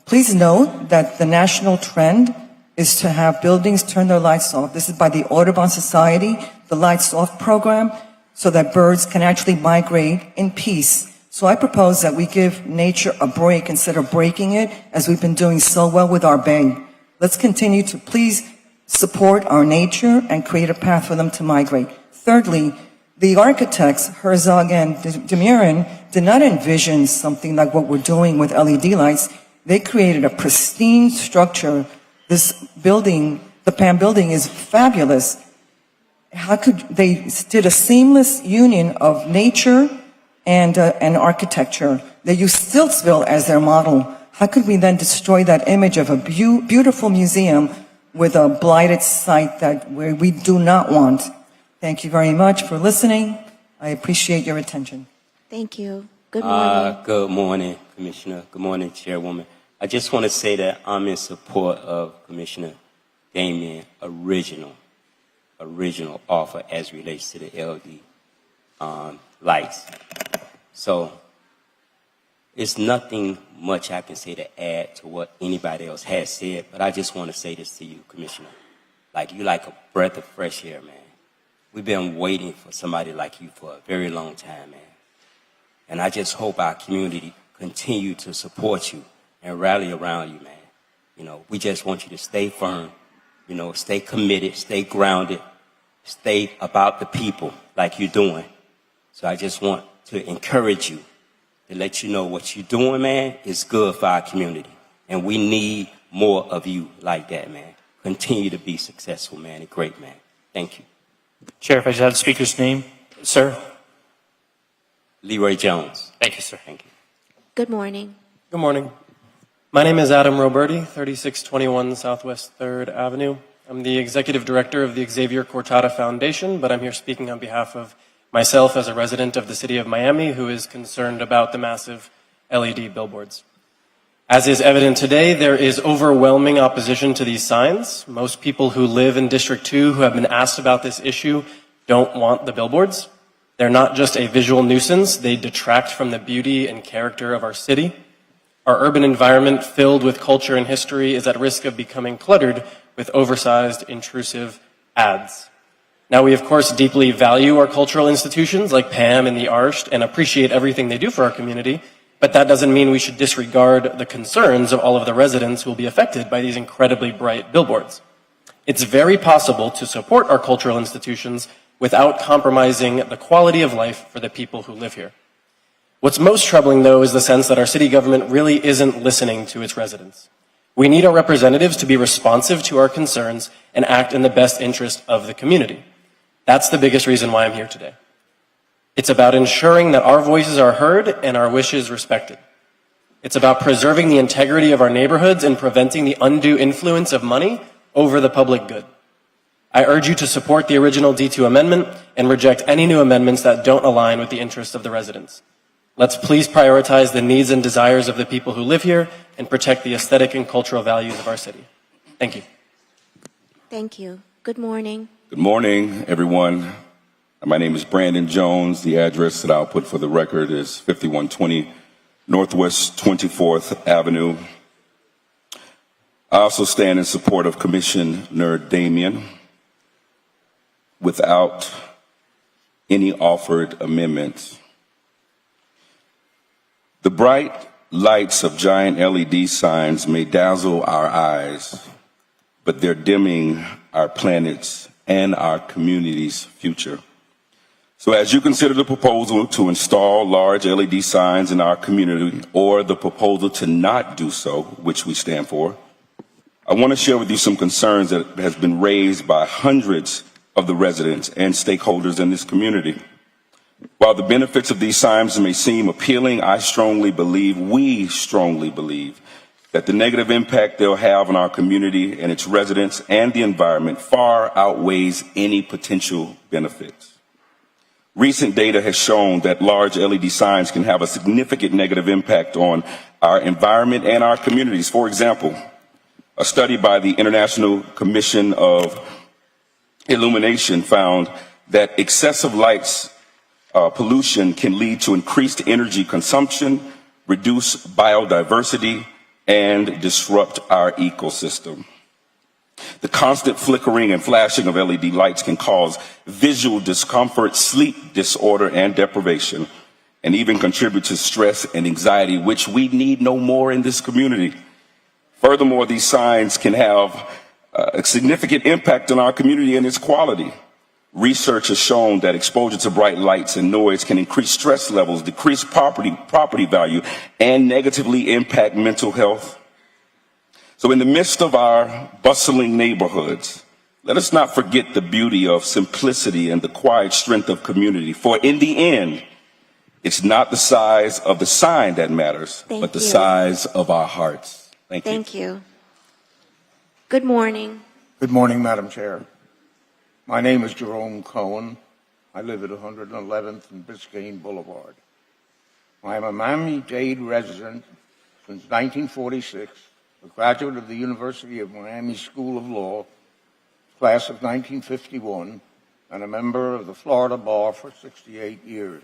Please note that the national trend is to have buildings turn their lights off. This is by the Audubon Society, the Lights Off program, so that birds can actually migrate in peace. So I propose that we give nature a break instead of breaking it, as we've been doing so well with our bay. Let's continue to please support our nature and create a path for them to migrate. Thirdly, the architects, Herzog and Demirin, did not envision something like what we're doing with LED lights. They created a pristine structure. This building, the PAM building, is fabulous. How could they did a seamless union of nature and architecture? They used Stiltsville as their model. How could we then destroy that image of a beautiful museum with a blighted site where we do not want? Thank you very much for listening. I appreciate your attention. Thank you. Good morning. Good morning, Commissioner. Good morning, Chairwoman. I just want to say that I'm in support of Commissioner Damien's original offer as relates to the LED lights. So it's nothing much I can say to add to what anybody else has said, but I just want to say this to you, Commissioner. Like, you like a breath of fresh air, man. We've been waiting for somebody like you for a very long time, man. And I just hope our community continue to support you and rally around you, man. You know, we just want you to stay firm, you know, stay committed, stay grounded, stay about the people like you're doing. So I just want to encourage you to let you know what you're doing, man, is good for our community. And we need more of you like that, man. Continue to be successful, man, and great, man. Thank you. Chair, if I should have the speaker's name, sir. Leroy Jones. Thank you, sir. Thank you. Good morning. Good morning. My name is Adam Roberti, 3621 Southwest 3rd Avenue. I'm the executive director of the Xavier Cortada Foundation, but I'm here speaking on behalf of myself as a resident of the city of Miami who is concerned about the massive LED billboards. As is evident today, there is overwhelming opposition to these signs. Most people who live in District 2 who have been asked about this issue don't want the billboards. They're not just a visual nuisance, they detract from the beauty and character of our city. Our urban environment filled with culture and history is at risk of becoming cluttered with oversized, intrusive ads. Now, we of course deeply value our cultural institutions like PAM and the Arsht and appreciate everything they do for our community, but that doesn't mean we should disregard the concerns of all of the residents who will be affected by these incredibly bright billboards. It's very possible to support our cultural institutions without compromising the quality of life for the people who live here. What's most troubling, though, is the sense that our city government really isn't listening to its residents. We need our representatives to be responsive to our concerns and act in the best interest of the community. That's the biggest reason why I'm here today. It's about ensuring that our voices are heard and our wishes respected. It's about preserving the integrity of our neighborhoods and preventing the undue influence of money over the public good. I urge you to support the original D2 amendment and reject any new amendments that don't align with the interests of the residents. Let's please prioritize the needs and desires of the people who live here and protect the aesthetic and cultural values of our city. Thank you. Thank you. Good morning. Good morning, everyone. My name is Brandon Jones. The address that I'll put for the record is 5120 Northwest 24th Avenue. I also stand in support of Commissioner Damien without any offered amendments. The bright lights of giant LED signs may dazzle our eyes, but they're dimming our planet's and our community's future. So as you consider the proposal to install large LED signs in our community or the proposal to not do so, which we stand for, I want to share with you some concerns that has been raised by hundreds of the residents and stakeholders in this community. While the benefits of these signs may seem appealing, we strongly believe, that the negative impact they'll have on our community and its residents and the environment far outweighs any potential benefits. Recent data has shown that large LED signs can have a significant negative impact on our environment and our communities. For example, a study by the International Commission of Illumination found that excessive lights pollution can lead to increased energy consumption, reduce biodiversity, and disrupt our ecosystem. The constant flickering and flashing of LED lights can cause visual discomfort, sleep disorder, and deprivation, and even contribute to stress and anxiety, which we need no more in this community. Furthermore, these signs can have a significant impact on our community and its quality. Research has shown that exposure to bright lights and noise can increase stress levels, decrease property value, and negatively impact mental health. So in the midst of our bustling neighborhoods, let us not forget the beauty of simplicity and the quiet strength of community. For in the end, it's not the size of the sign that matters, but the size of our hearts. Thank you. Good morning. Good morning, Madam Chair. My name is Jerome Cohen. I live at 111th and Biscayne Boulevard. I am a Miami-Dade resident since 1946, a graduate of the University of Miami School of Law, class of 1951, and a member of the Florida Bar for 68 years,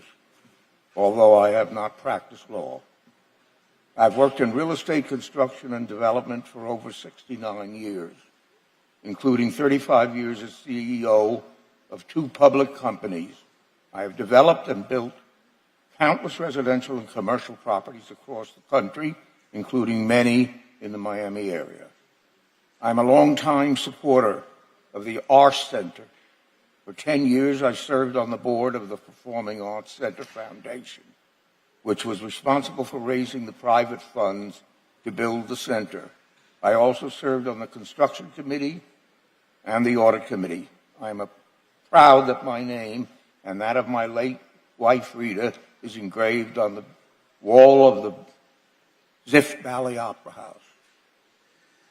although I have not practiced law. I've worked in real estate construction and development for over 69 years, including 35 years as CEO of 2 public companies. I have developed and built countless residential and commercial properties across the country, including many in the Miami area. I'm a longtime supporter of the Arsht Center. For 10 years, I served on the board of the Performing Arts Center Foundation, which was responsible for raising the private funds to build the center. I also served on the construction committee and the audit committee. I am proud that my name and that of my late wife, Rita, is engraved on the wall of the Ziff Valley Opera House.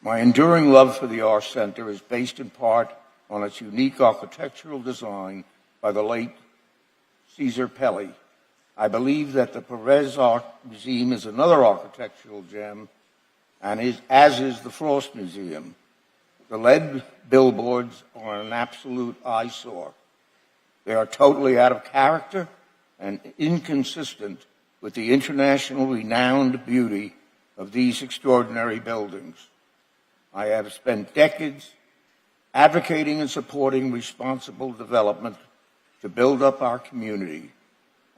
My enduring love for the Arts Center is based in part on its unique architectural design by the late Cesar Pelli. I believe that the Perez Art Museum is another architectural gem, and as is the Frost Museum. The lead billboards are an absolute eyesore. They are totally out of character and inconsistent with the international renowned beauty of these extraordinary buildings. I have spent decades advocating and supporting responsible development to build up our community.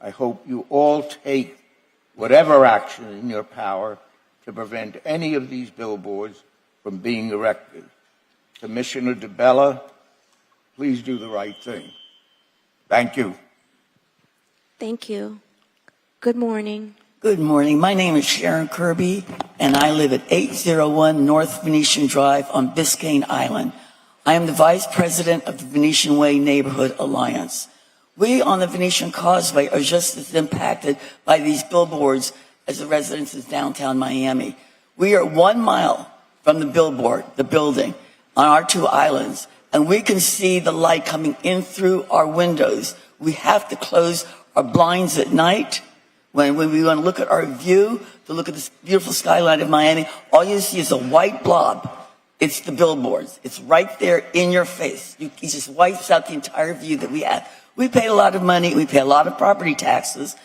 I hope you all take whatever action in your power to prevent any of these billboards from being erected. Commissioner DeBella, please do the right thing. Thank you. Thank you. Good morning. Good morning. My name is Sharon Kirby, and I live at 801 North Venetian Drive on Biscayne Island. I am the Vice President of the Venetian Way Neighborhood Alliance. We on the Venetian Causeway are just as impacted by these billboards as the residents of downtown Miami. We are 1 mile from the billboard, the building, on our two islands, and we can see the light coming in through our windows. We have to close our blinds at night. When we want to look at our view, to look at this beautiful skyline of Miami, all you see is a white blob. It's the billboards. It's right there in your face. It just wipes out the entire view that we have. We pay a lot of money. We pay a lot of property taxes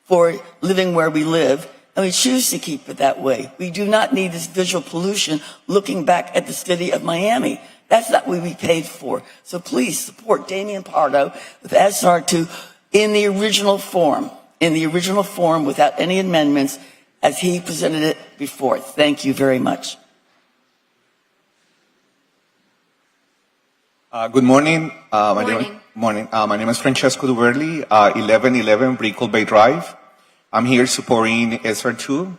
for living where we live, and we choose to keep it that way. We do not need this visual pollution looking back at the city of Miami. That's not what we paid for. So please support Damian Pardo with SR2 in the original form. Without any amendments as he presented it before. Thank you very much. Good morning. My name is Francesco Duverli, 1111 Brickell Bay Drive. I'm here supporting SR2,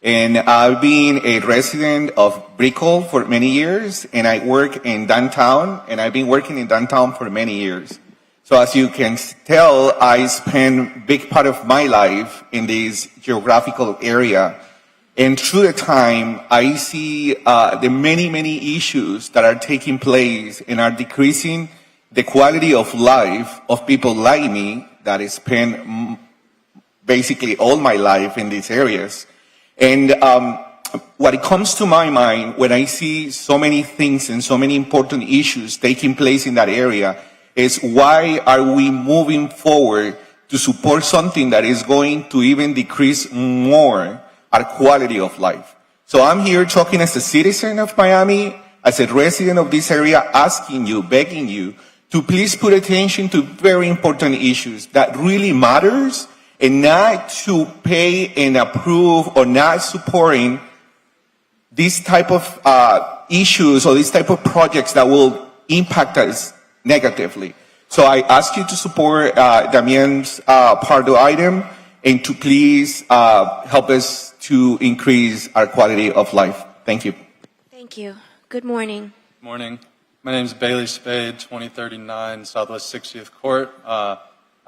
and I've been a resident of Brickell for many years, and I work in downtown, and I've been working in downtown for many years. So as you can tell, I spend big part of my life in this geographical area. And through the time, I see the many issues that are taking place and are decreasing the quality of life of people like me that I spend basically all my life in these areas. And what comes to my mind when I see so many things and so many important issues taking place in that area is why are we moving forward to support something that is going to even decrease more our quality of life? So I'm here talking as a citizen of Miami, as a resident of this area, asking you, begging you to please put attention to very important issues that really matters, and not to pay and approve or not supporting these type of issues or these type of projects that will impact us negatively. So I ask you to support Damian's Pardo item and to please help us to increase our quality of life. Thank you. Thank you. Good morning. Morning. My name is Bailey Spade, 2039 Southwest 60th Court. I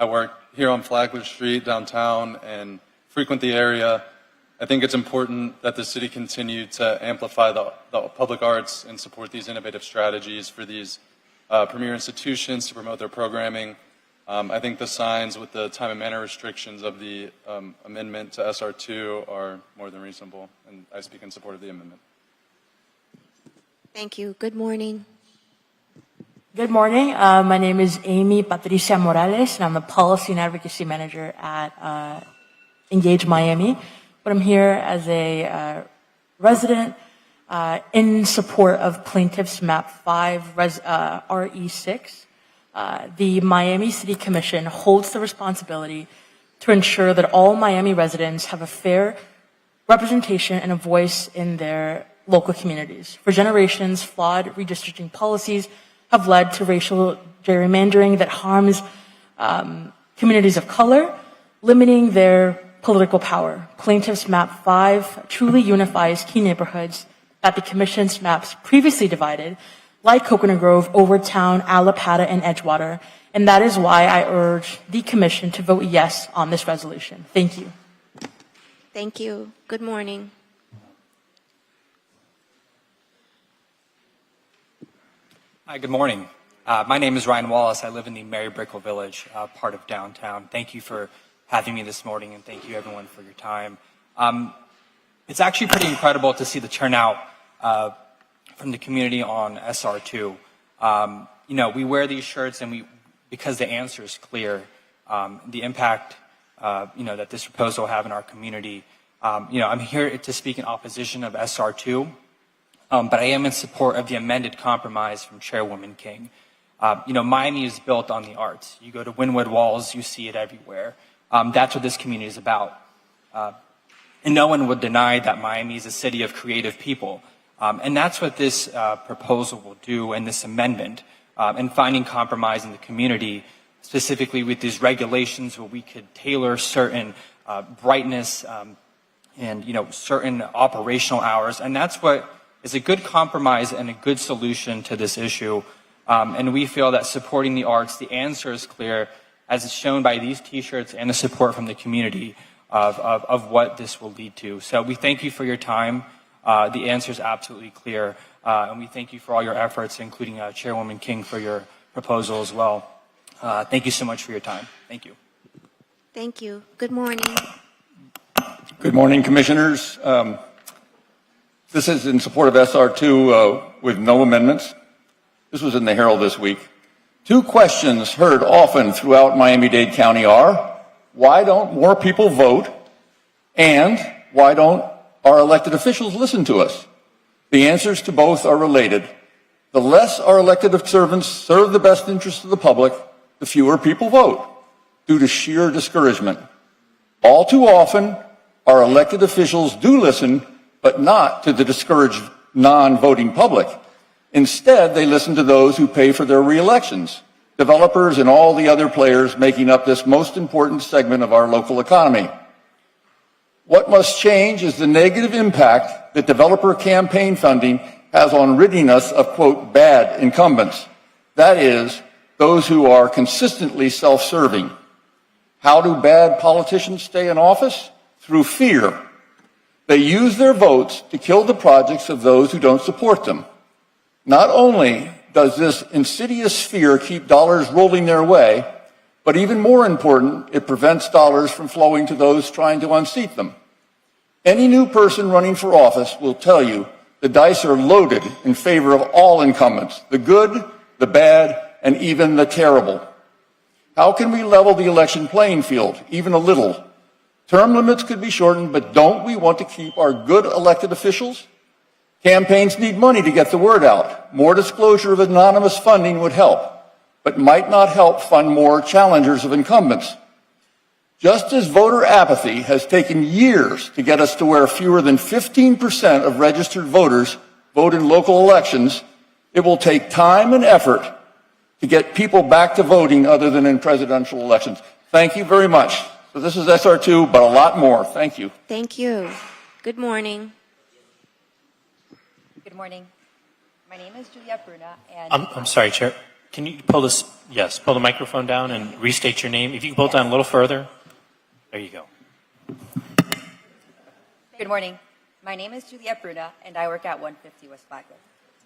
work here on Flagler Street downtown and frequent the area. I think it's important that the city continue to amplify the public arts and support these innovative strategies for these premier institutions to promote their programming. I think the signs with the time and manner restrictions of the amendment to SR2 are more than reasonable, and I speak in support of the amendment. Thank you. Good morning. Good morning. My name is Amy Patricia Morales, and I'm the Policy and Advocacy Manager at Engage Miami. But I'm here as a resident in support of Plaintiffs Map 5 RE6. The Miami City Commission holds the responsibility to ensure that all Miami residents have a fair representation and a voice in their local communities. For generations, flawed redistricting policies have led to racial gerrymandering that harms communities of color, limiting their political power. Plaintiffs Map 5 truly unifies key neighborhoods that the Commission's maps previously divided, like Coconut Grove, Overtown, Allapattah, and Edgewater, and that is why I urge the Commission to vote yes on this resolution. Thank you. Thank you. Good morning. Hi, good morning. My name is Ryan Wallace. I live in the Mary Brickell Village, part of downtown. Thank you for having me this morning, and thank you everyone for your time. It's actually pretty incredible to see the turnout from the community on SR2. We wear these shirts because the answer is clear. The impact, that this proposal will have in our community. I'm here to speak in opposition of SR2, but I am in support of the amended compromise from Chairwoman King. Miami is built on the arts. You go to Wynwood Walls, you see it everywhere. That's what this community is about. And no one would deny that Miami is a city of creative people. And that's what this proposal will do, and this amendment, and finding compromise in the community, specifically with these regulations where we could tailor certain brightness and certain operational hours. And that's what is a good compromise and a good solution to this issue. And we feel that supporting the arts, the answer is clear, as is shown by these T-shirts and the support from the community of what this will lead to. So we thank you for your time. The answer is absolutely clear. And we thank you for all your efforts, including Chairwoman King for your proposal as well. Thank you so much for your time. Thank you. Thank you. Good morning. Good morning, Commissioners. This is in support of SR2 with no amendments. This was in the Herald this week. Two questions heard often throughout Miami-Dade County are, why don't more people vote? And why don't our elected officials listen to us? The answers to both are related. The less our elected servants serve the best interests of the public, the fewer people vote, due to sheer discouragement. All too often, our elected officials do listen, but not to the discouraged non-voting public. Instead, they listen to those who pay for their re-elections, developers and all the other players making up this most important segment of our local economy. What must change is the negative impact that developer campaign funding has on ridding us of, quote, bad incumbents. That is, those who are consistently self-serving. How do bad politicians stay in office? Through fear. They use their votes to kill the projects of those who don't support them. Not only does this insidious fear keep dollars rolling their way, but even more important, it prevents dollars from flowing to those trying to unseat them. Any new person running for office will tell you the dice are loaded in favor of all incumbents, the good, the bad, and even the terrible. How can we level the election playing field, even a little? Term limits could be shortened, but don't we want to keep our good elected officials? Campaigns need money to get the word out. More disclosure of anonymous funding would help, but might not help fund more challengers of incumbents. Just as voter apathy has taken years to get us to where fewer than 15% of registered voters vote in local elections, it will take time and effort to get people back to voting other than in presidential elections. Thank you very much. So this is SR2, but a lot more. Thank you. Thank you. Good morning. Good morning. My name is Julia Bruna, and I'm sorry, Chair. Can you pull this? Yes, pull the microphone down and restate your name. If you can pull it down a little further. There you go. Good morning. My name is Julia Bruna, and I work at 150 West Flagler.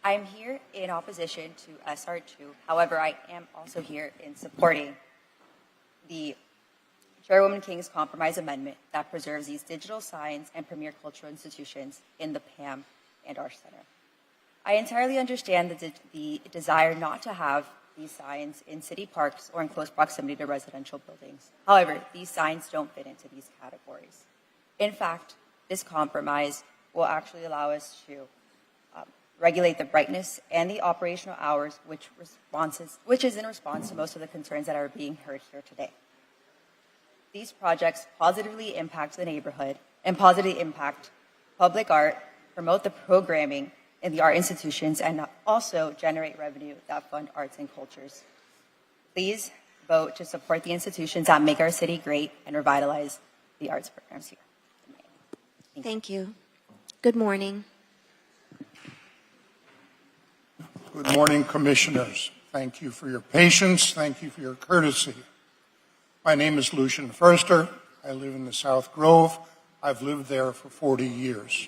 I am here in opposition to SR2. However, I am also here in supporting the Chairwoman King's compromise amendment that preserves these digital signs and premier cultural institutions in the PAM and Arts Center. I entirely understand the desire not to have these signs in city parks or in close proximity to residential buildings. However, these signs don't fit into these categories. In fact, this compromise will actually allow us to regulate the brightness and the operational hours, which is in response to most of the concerns that are being heard here today. These projects positively impact the neighborhood and positively impact public art, promote the programming in the art institutions, and also generate revenue that fund arts and cultures. Please vote to support the institutions that make our city great and revitalize the arts programs here. Thank you. Good morning. Good morning, Commissioners. Thank you for your patience. Thank you for your courtesy. My name is Lucian Förster. I live in the South Grove. I've lived there for 40 years.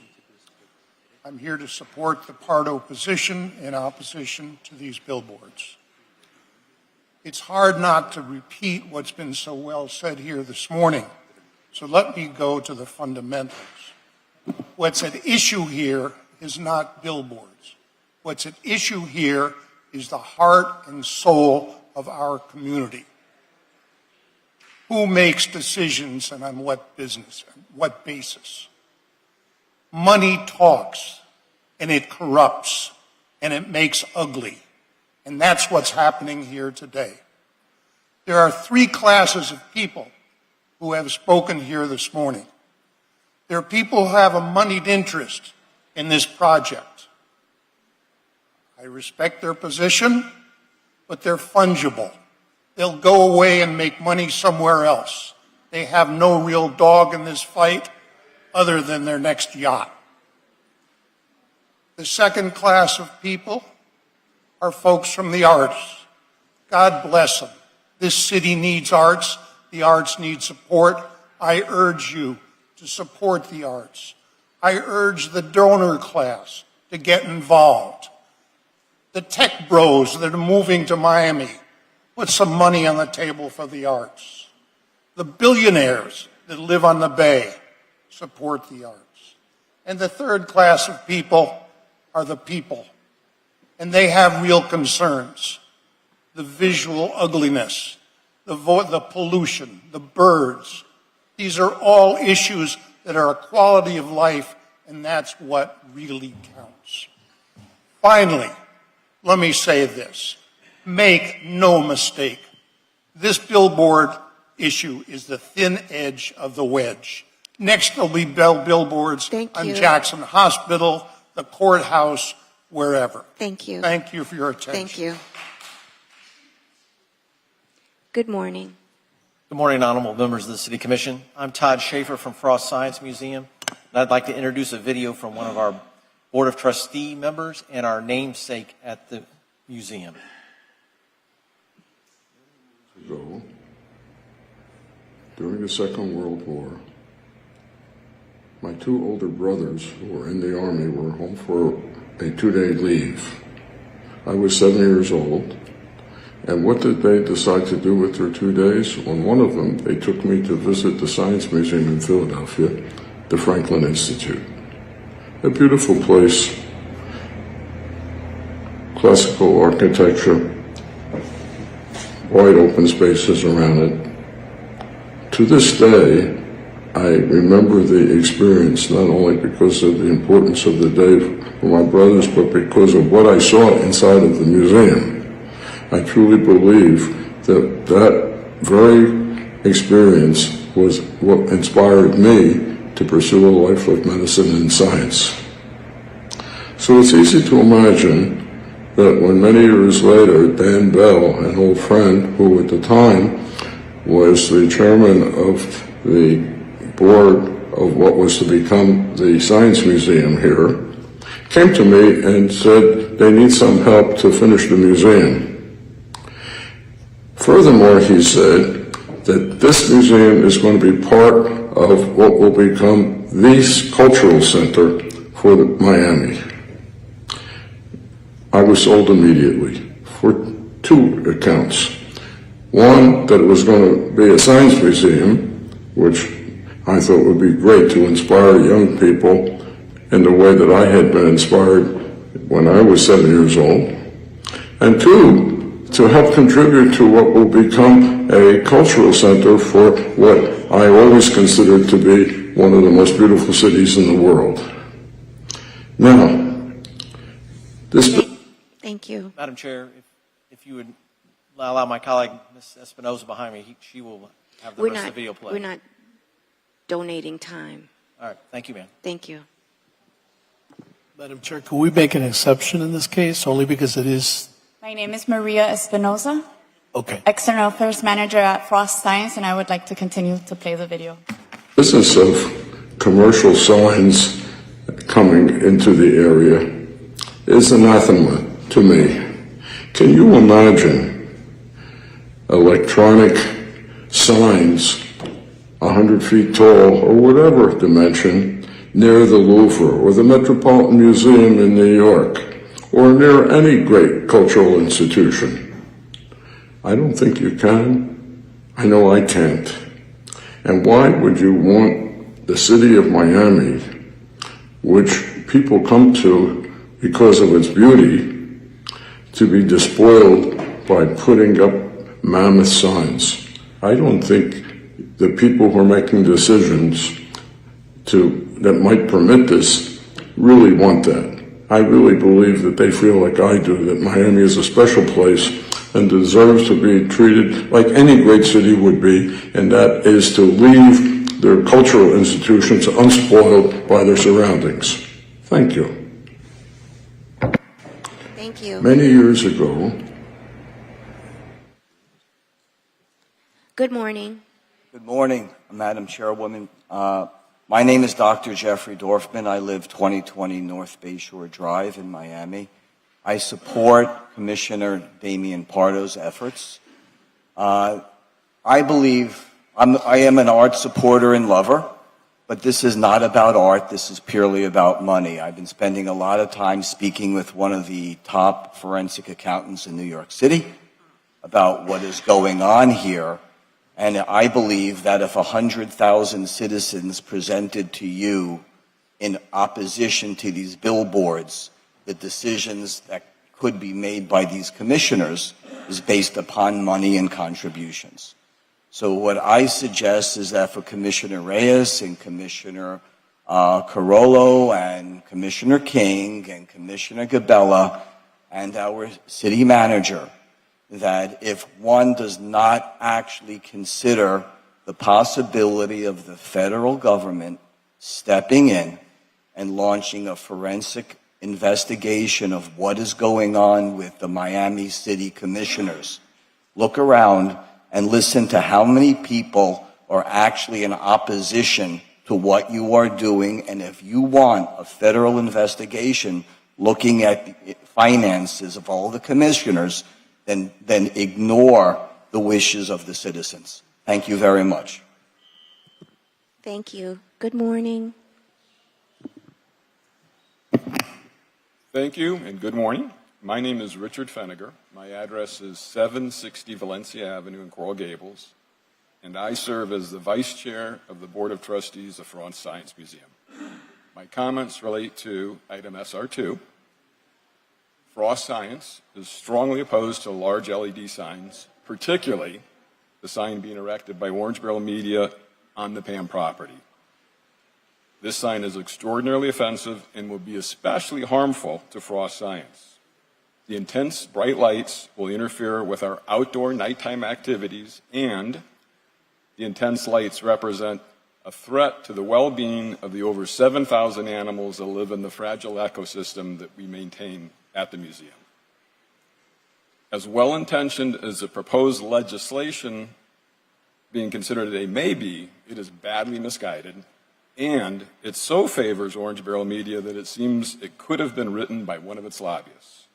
I'm here to support the Pardo position in opposition to these billboards. It's hard not to repeat what's been so well said here this morning, so let me go to the fundamentals. What's at issue here is not billboards. What's at issue here is the heart and soul of our community. Who makes decisions and on what business, what basis? Money talks, and it corrupts, and it makes ugly. And that's what's happening here today. There are three classes of people who have spoken here this morning. There are people who have a moneyed interest in this project. I respect their position, but they're fungible. They'll go away and make money somewhere else. They have no real dog in this fight other than their next yacht. The second class of people are folks from the arts. God bless them. This city needs arts. The arts need support. I urge you to support the arts. I urge the donor class to get involved. The tech bros that are moving to Miami, put some money on the table for the arts. The billionaires that live on the Bay, support the arts. And the third class of people are the people. And they have real concerns. The visual ugliness, the pollution, the birds. These are all issues that are a quality of life, and that's what really counts. Finally, let me say this. Make no mistake. This billboard issue is the thin edge of the wedge. Next, there'll be billboards on Jackson Hospital, the courthouse, wherever. Thank you. Thank you for your attention. Thank you. Good morning. Good morning, honorable members of the City Commission. I'm Todd Schaefer from Frost Science Museum, and I'd like to introduce a video from one of our Board of Trustee members and our namesake at the museum. Ago, during the Second World War, my two older brothers who were in the Army were home for a 2-day leave. I was 7 years old, and what did they decide to do with their 2 days? On one of them, they took me to visit the Science Museum in Philadelphia, the Franklin Institute. A beautiful place, classical architecture, wide open spaces around it. To this day, I remember the experience not only because of the importance of the day for my brothers, but because of what I saw inside of the museum. I truly believe that that very experience was what inspired me to pursue a life of medicine and science. So it's easy to imagine that when many years later, Dan Bell, an old friend who at the time was the chairman of the board of what was to become the Science Museum here, came to me and said they need some help to finish the museum. Furthermore, he said that this museum is going to be part of what will become the cultural center for Miami. I was sold immediately for two accounts. One, that it was going to be a science museum, which I thought would be great to inspire young people in the way that I had been inspired when I was 7 years old. And two, to help contribute to what will become a cultural center for what I always considered to be one of the most beautiful cities in the world. Now, this... Thank you. Madam Chair, if you would allow my colleague, Ms. Espinoza, behind me, she will have the rest of the video play. We're not donating time. All right. Thank you, ma'am. Thank you. Madam Chair, could we make an exception in this case, only because it is... My name is Maria Espinoza, Okay. External Affairs Manager at Frost Science, and I would like to continue to play the video. Business of commercial signs coming into the area is anathema to me. Can you imagine electronic signs 100 feet tall or whatever dimension near the Louvre or the Metropolitan Museum in New York or near any great cultural institution? I don't think you can. I know I can't. And why would you want the city of Miami, which people come to because of its beauty, to be despoiled by putting up mammoth signs? I don't think the people who are making decisions that might permit this really want that. I really believe that they feel like I do, that Miami is a special place and deserves to be treated like any great city would be, and that is to leave their cultural institutions unspoiled by their surroundings. Thank you. Thank you. Many years ago, Good morning. Good morning, Madam Chairwoman. My name is Dr. Jeffrey Dorfman. I live 2020 North Bayshore Drive in Miami. I support Commissioner Damian Pardo's efforts. I believe I am an art supporter and lover, but this is not about art. This is purely about money. I've been spending a lot of time speaking with one of the top forensic accountants in New York City about what is going on here. And I believe that if 100,000 citizens presented to you in opposition to these billboards, the decisions that could be made by these commissioners is based upon money and contributions. So what I suggest is that for Commissioner Reyes and Commissioner Carollo and Commissioner King and Commissioner Gabella and our city manager, that if one does not actually consider the possibility of the federal government stepping in and launching a forensic investigation of what is going on with the Miami City Commissioners, look around and listen to how many people are actually in opposition to what you are doing. And if you want a federal investigation looking at the finances of all the commissioners, then ignore the wishes of the citizens. Thank you very much. Thank you. Good morning. Thank you and good morning. My name is Richard Feniger. My address is 760 Valencia Avenue in Coral Gables, and I serve as the Vice Chair of the Board of Trustees of Frost Science Museum. My comments relate to item SR2. Frost Science is strongly opposed to large LED signs, particularly the sign being erected by Orange Barrel Media on the PAM property. This sign is extraordinarily offensive and will be especially harmful to Frost Science. The intense bright lights will interfere with our outdoor nighttime activities, and the intense lights represent a threat to the well-being of the over 7,000 animals that live in the fragile ecosystem that we maintain at the museum. As well-intentioned as the proposed legislation being considered today may be, it is badly misguided, and it so favors Orange Barrel Media that it seems it could have been written by one of its lobbyists.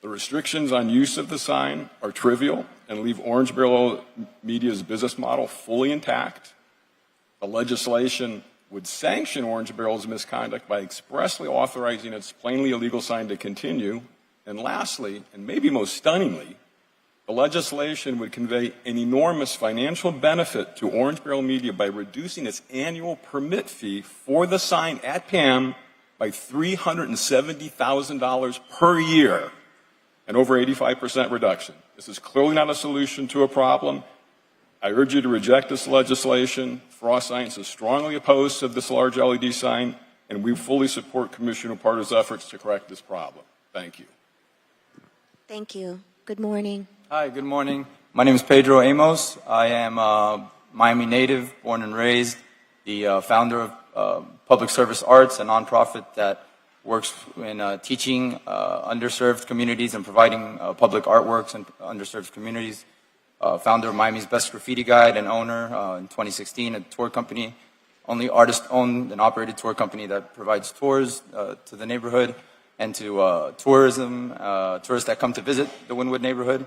The restrictions on use of the sign are trivial and leave Orange Barrel Media's business model fully intact. The legislation would sanction Orange Barrel's misconduct by expressly authorizing its plainly illegal sign to continue. And lastly, and maybe most stunningly, the legislation would convey an enormous financial benefit to Orange Barrel Media by reducing its annual permit fee for the sign at PAM by $370,000 per year, an over 85% reduction. This is clearly not a solution to a problem. I urge you to reject this legislation. Frost Science is strongly opposed to this large LED sign, and we fully support Commissioner Pardo's efforts to correct this problem. Thank you. Thank you. Good morning. Hi, good morning. My name is Pedro Amos. I am a Miami native, born and raised, the founder of Public Service Arts, a nonprofit that works in teaching underserved communities and providing public artworks in underserved communities. Founder of Miami's Best Graffiti Guide and owner in 2016, a tour company, only artist-owned and operated tour company that provides tours to the neighborhood and to tourism, tourists that come to visit the Wynwood neighborhood.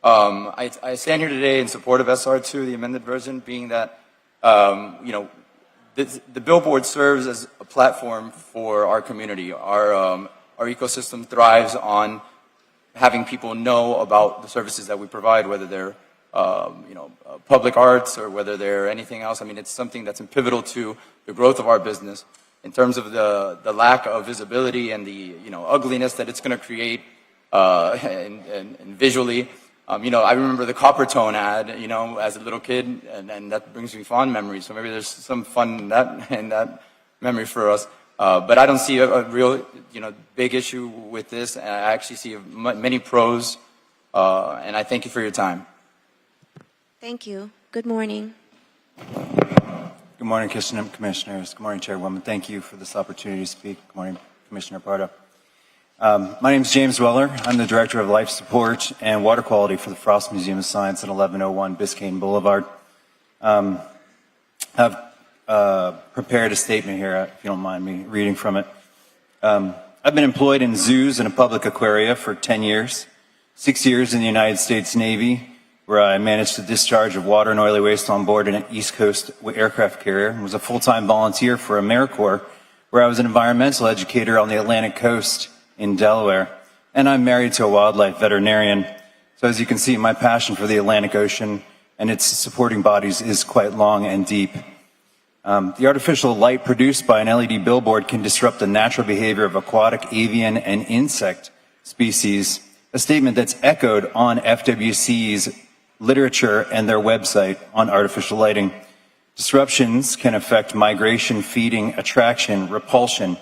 I stand here today in support of SR2, the amended version, being that, the billboard serves as a platform for our community. Our ecosystem thrives on having people know about the services that we provide, whether they're public arts or whether they're anything else. I mean, it's something that's pivotal to the growth of our business. In terms of the lack of visibility and the ugliness that it's going to create and visually. I remember the Coppertone ad, as a little kid, and that brings me fond memories. So maybe there's some fun in that memory for us. But I don't see a real, big issue with this. I actually see many pros, and I thank you for your time. Thank you. Good morning. Good morning, Commissioners. Good morning, Chairwoman. Thank you for this opportunity to speak. Good morning, Commissioner Pardo. My name is James Weller. I'm the Director of Life Support and Water Quality for the Frost Museum of Science at 1101 Biscayne Boulevard. I've prepared a statement here, if you don't mind me reading from it. I've been employed in zoos and a public aquaria for 10 years, 6 years in the United States Navy, where I managed the discharge of water and oily waste on board an East Coast aircraft carrier, and was a full-time volunteer for AmeriCorps, where I was an environmental educator on the Atlantic coast in Delaware, and I'm married to a wildlife veterinarian. So as you can see, my passion for the Atlantic Ocean and its supporting bodies is quite long and deep. The artificial light produced by an LED billboard can disrupt the natural behavior of aquatic, avian, and insect species, a statement that's echoed on FWC's literature and their website on artificial lighting. Disruptions can affect migration, feeding, attraction, repulsion,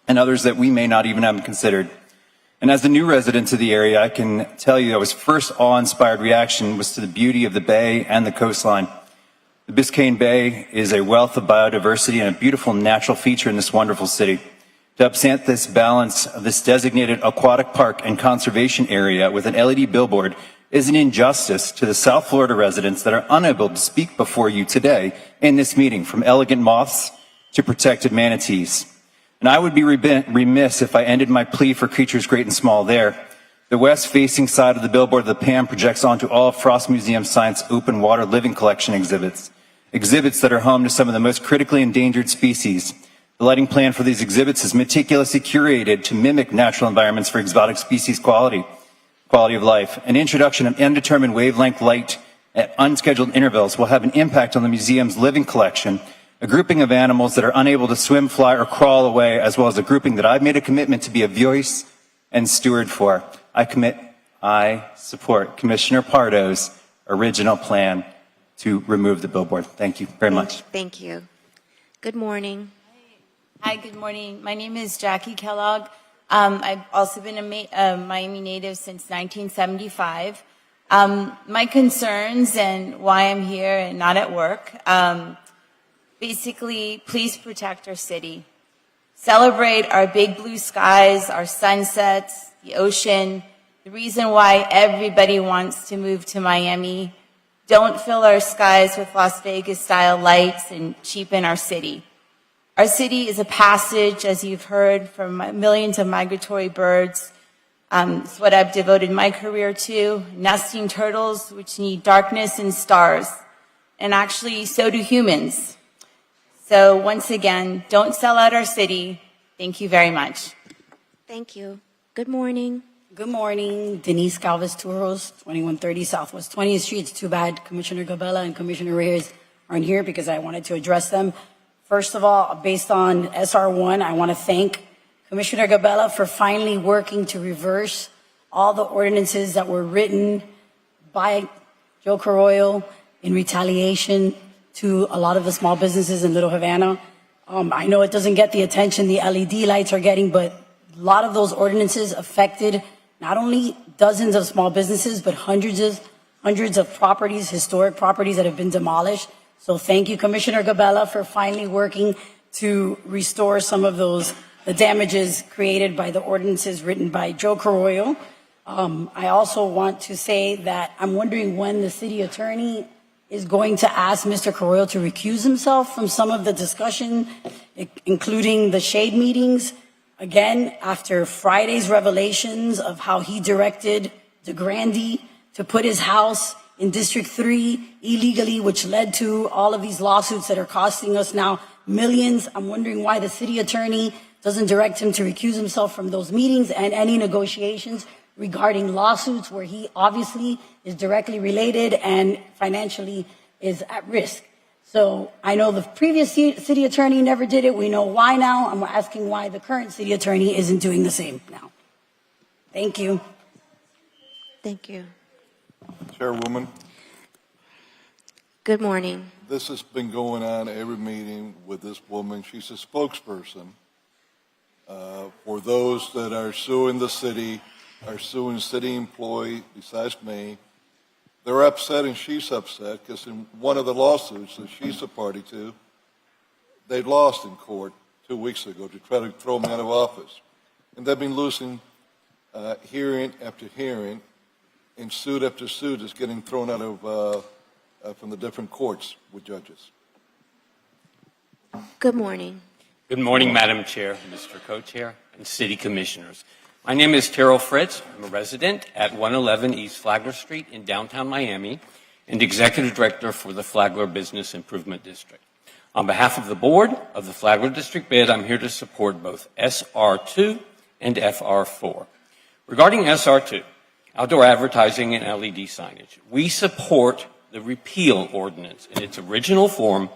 and others that we may not even have considered. And as the new resident of the area, I can tell you our first awe-inspired reaction was to the beauty of the bay and the coastline. The Biscayne Bay is a wealth of biodiversity and a beautiful natural feature in this wonderful city. To upset this balance of this designated aquatic park and conservation area with an LED billboard is an injustice to the South Florida residents that are unable to speak before you today in this meeting, from elegant moths to protected manatees. And I would be remiss if I ended my plea for creatures great and small there. The west-facing side of the billboard of the PAM projects onto all of Frost Museum Science open water living collection exhibits that are home to some of the most critically endangered species. The lighting plan for these exhibits is meticulously curated to mimic natural environments for exotic species quality of life. An introduction of undetermined wavelength light at unscheduled intervals will have an impact on the museum's living collection, a grouping of animals that are unable to swim, fly, or crawl away, as well as a grouping that I've made a commitment to be a voice and steward for. I support Commissioner Pardo's original plan to remove the billboard. Thank you very much. Thank you. Good morning. Hi, good morning. My name is Jackie Kellogg. I've also been a Miami native since 1975. My concerns and why I'm here and not at work, basically, please protect our city. Celebrate our big blue skies, our sunsets, the ocean, the reason why everybody wants to move to Miami. Don't fill our skies with Las Vegas-style lights and cheapen our city. Our city is a passage, as you've heard, for millions of migratory birds. It's what I've devoted my career to, nesting turtles, which need darkness and stars. And actually, so do humans. So once again, don't sell out our city. Thank you very much. Thank you. Good morning. Good morning, Denise Galvez Turos, 2130 Southwest 20th Street. It's too bad Commissioner Gabella and Commissioner Reyes aren't here because I wanted to address them. First of all, based on SR1, I want to thank Commissioner Gabella for finally working to reverse all the ordinances that were written by Joe Carroyo in retaliation to a lot of the small businesses in Little Havana. I know it doesn't get the attention the LED lights are getting, but a lot of those ordinances affected not only dozens of small businesses, but hundreds of properties, historic properties that have been demolished. So thank you, Commissioner Gabella, for finally working to restore some of the damages created by the ordinances written by Joe Carroyo. I also want to say that I'm wondering when the city attorney is going to ask Mr. Carroyo to recuse himself from some of the discussion, including the shade meetings. Again, after Friday's revelations of how he directed DeGrande to put his house in District 3 illegally, which led to all of these lawsuits that are costing us now millions. I'm wondering why the city attorney doesn't direct him to recuse himself from those meetings and any negotiations regarding lawsuits where he obviously is directly related and financially is at risk. So I know the previous city attorney never did it. We know why now. I'm asking why the current city attorney isn't doing the same now. Thank you. Thank you. Chairwoman, Good morning. this has been going on every meeting with this woman. She's a spokesperson for those that are suing the city, are suing city employees besides me. They're upset and she's upset because in one of the lawsuits that she's a party to, they lost in court 2 weeks ago to try to throw me out of office. And they've been losing hearing after hearing, and suit after suit is getting thrown out of from the different courts with judges. Good morning. Good morning, Madam Chair, Mr. Co-Chair, and City Commissioners. My name is Terrell Fritz. I'm a resident at 111 East Flagler Street in downtown Miami and Executive Director for the Flagler Business Improvement District. On behalf of the Board of the Flagler District Bid, I'm here to support both SR2 and FR4. Regarding SR2, outdoor advertising and LED signage, we support the repeal ordinance in its original form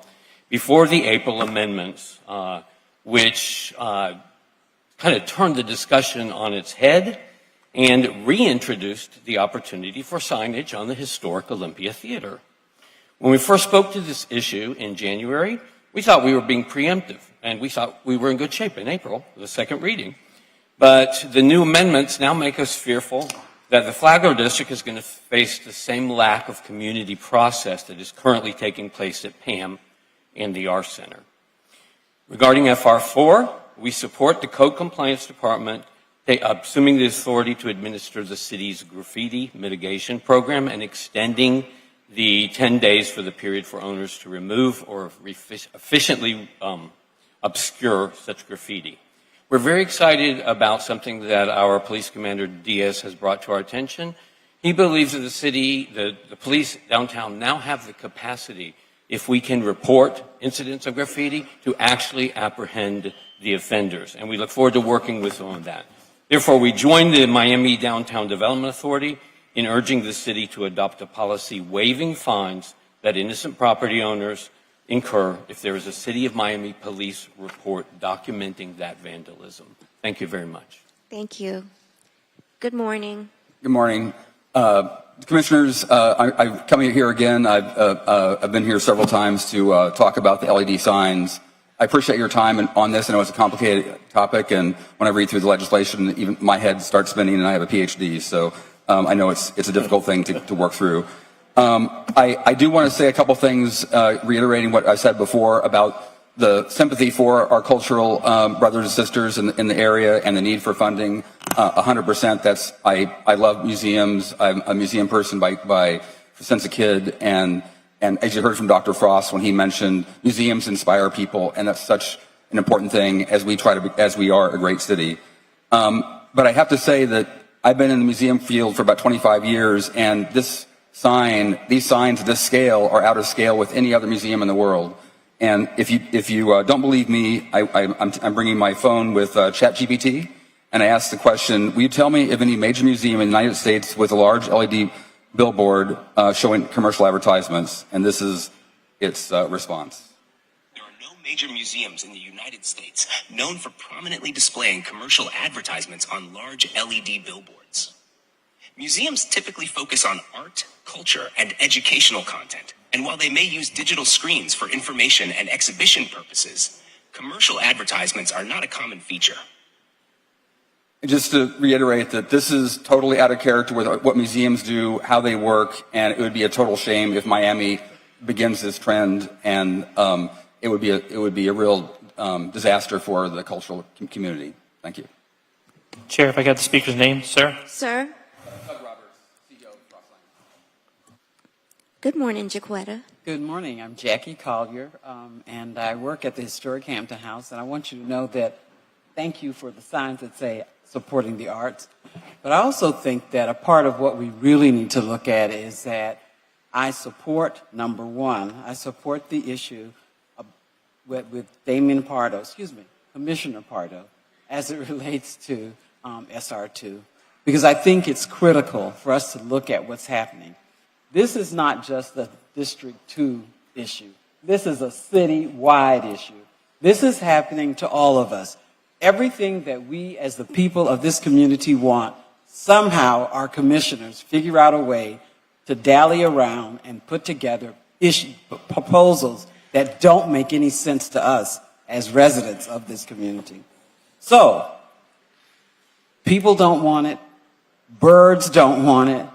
before the April amendments, which kind of turned the discussion on its head and reintroduced the opportunity for signage on the historic Olympia Theater. When we first spoke to this issue in January, we thought we were being preemptive, and we thought we were in good shape in April, the second reading. But the new amendments now make us fearful that the Flagler District is going to face the same lack of community process that is currently taking place at PAM and the R Center. Regarding FR4, we support the Code Compliance Department assuming the authority to administer the city's graffiti mitigation program and extending the 10 days for the period for owners to remove or efficiently obscure such graffiti. We're very excited about something that our Police Commander Diaz has brought to our attention. He believes that the police downtown now have the capacity, if we can report incidents of graffiti, to actually apprehend the offenders. And we look forward to working with them on that. Therefore, we join the Miami Downtown Development Authority in urging the city to adopt a policy waiving fines that innocent property owners incur if there is a City of Miami police report documenting that vandalism. Thank you very much. Thank you. Good morning. Good morning. Commissioners, I'm coming here again. I've been here several times to talk about the LED signs. I appreciate your time on this. I know it's a complicated topic, and when I read through the legislation, even my head starts spinning, and I have a PhD, so I know it's a difficult thing to work through. I do want to say a couple things, reiterating what I said before about the sympathy for our cultural brothers and sisters in the area and the need for funding. 100%. I love museums. I'm a museum person since a kid, and as you heard from Dr. Frost when he mentioned museums inspire people, and that's such an important thing as we are a great city. But I have to say that I've been in the museum field for about 25 years, and these signs at this scale are out of scale with any other museum in the world. And if you don't believe me, I'm bringing my phone with ChatGPT, and I asked the question, will you tell me if any major museum in the United States with a large LED billboard showing commercial advertisements? And this is its response. There are no major museums in the United States known for prominently displaying commercial advertisements on large LED billboards. Museums typically focus on art, culture, and educational content. And while they may use digital screens for information and exhibition purposes, commercial advertisements are not a common feature. Just to reiterate that this is totally out of character with what museums do, how they work, and it would be a total shame if Miami begins this trend, and it would be a real disaster for the cultural community. Thank you. Chair, if I got the speaker's name, sir. Sir. Good morning, Jaquetta. Good morning. I'm Jackie Collier, and I work at the Historic Hampton House, and I want you to know that thank you for the signs that say supporting the arts. But I also think that a part of what we really need to look at is that I support, number one, I support the issue with Damian Pardo, Commissioner Pardo, as it relates to SR2, because I think it's critical for us to look at what's happening. This is not just a District 2 issue. This is a city-wide issue. This is happening to all of us. Everything that we as the people of this community want, somehow our commissioners figure out a way to dally around and put together proposals that don't make any sense to us as residents of this community. So, people don't want it, birds don't want it,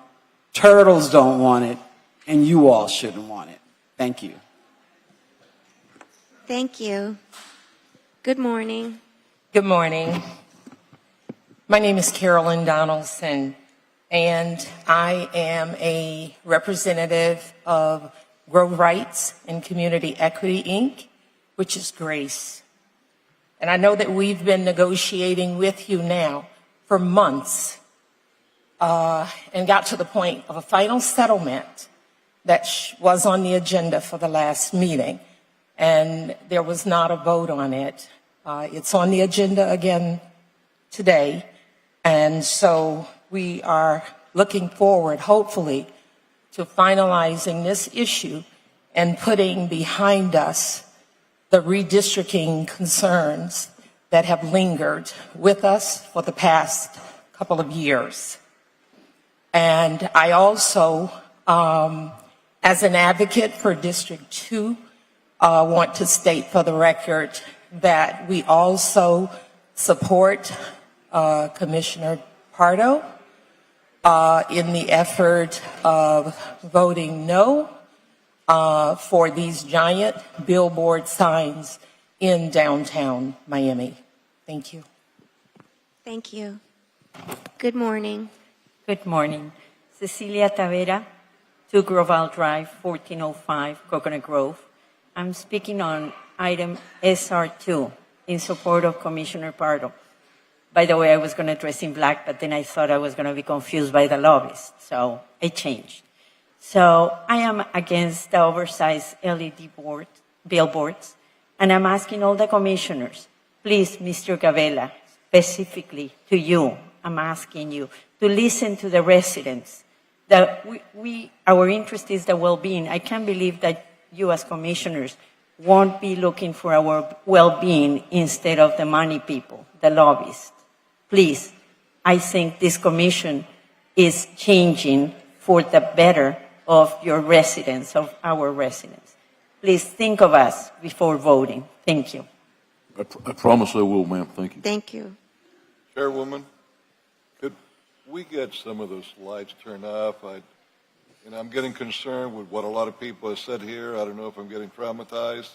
turtles don't want it, and you all shouldn't want it. Thank you. Thank you. Good morning. Good morning. My name is Carolyn Donaldson, and I am a representative of Grow Rights and Community Equity, Inc., which is GRACE. And I know that we've been negotiating with you now for months and got to the point of a final settlement that was on the agenda for the last meeting. And there was not a vote on it. It's on the agenda again today. And so we are looking forward, hopefully, to finalizing this issue and putting behind us the redistricting concerns that have lingered with us for the past couple of years. And I also, as an advocate for District 2, want to state for the record that we also support Commissioner Pardo in the effort of voting no for these giant billboard signs in downtown Miami. Thank you. Thank you. Good morning. Good morning. Cecilia Tavera, 2 Groval Drive, 1405, Coconut Grove. I'm speaking on item SR2 in support of Commissioner Pardo. By the way, I was going to dress in black, but then I thought I was going to be confused by the lobbyists, so I changed. So I am against the oversized LED billboards, and I'm asking all the commissioners, please, Mr. Gavela, specifically to you, I'm asking you to listen to the residents. That our interest is the well-being. I can't believe that you as commissioners won't be looking for our well-being instead of the money people, the lobbyists. Please, I think this commission is changing for the better of your residents, of our residents. Please think of us before voting. Thank you. I promise I will, ma'am. Thank you. Thank you. Chairwoman, could we get some of those lights turned off? I'm getting concerned with what a lot of people have said here. I don't know if I'm getting traumatized,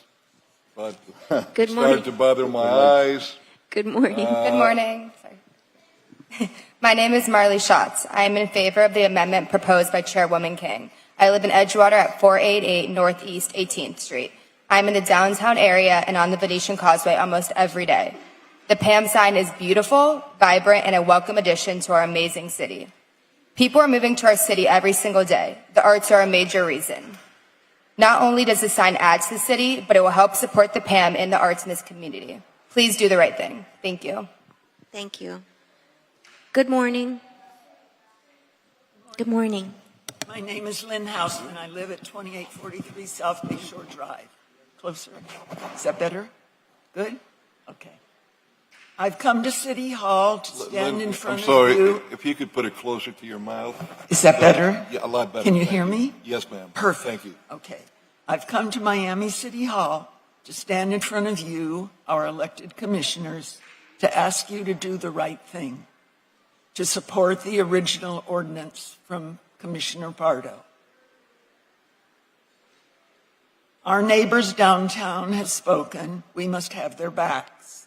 but Good it's morning. starting to bother my eyes. Good morning. Good morning. Sorry. My name is Marley Schatz. I am in favor of the amendment proposed by Chairwoman King. I live in Edgewater at 488 Northeast 18th Street. I'm in the downtown area and on the Venetian Causeway almost every day. The PAM sign is beautiful, vibrant, and a welcome addition to our amazing city. People are moving to our city every single day. The arts are a major reason. Not only does the sign add to the city, but it will help support the PAM and the arts in this community. Please do the right thing. Thank you. Thank you. Good morning. Good morning. My name is Lynn Houseman. I live at 2843 South Bayshore Drive. Closer. Is that better? Good? Okay. I've come to City Hall to stand in front I'm sorry, of you. if you could put it closer to your mouth. Is that better? Yeah, a lot better. Can you Thank hear me? Yes, ma'am. Perfect. Thank you. Okay. I've come to Miami City Hall to stand in front of you, our elected commissioners, to ask you to do the right thing, to support the original ordinance from Commissioner Pardo. Our neighbors downtown have spoken. We must have their backs.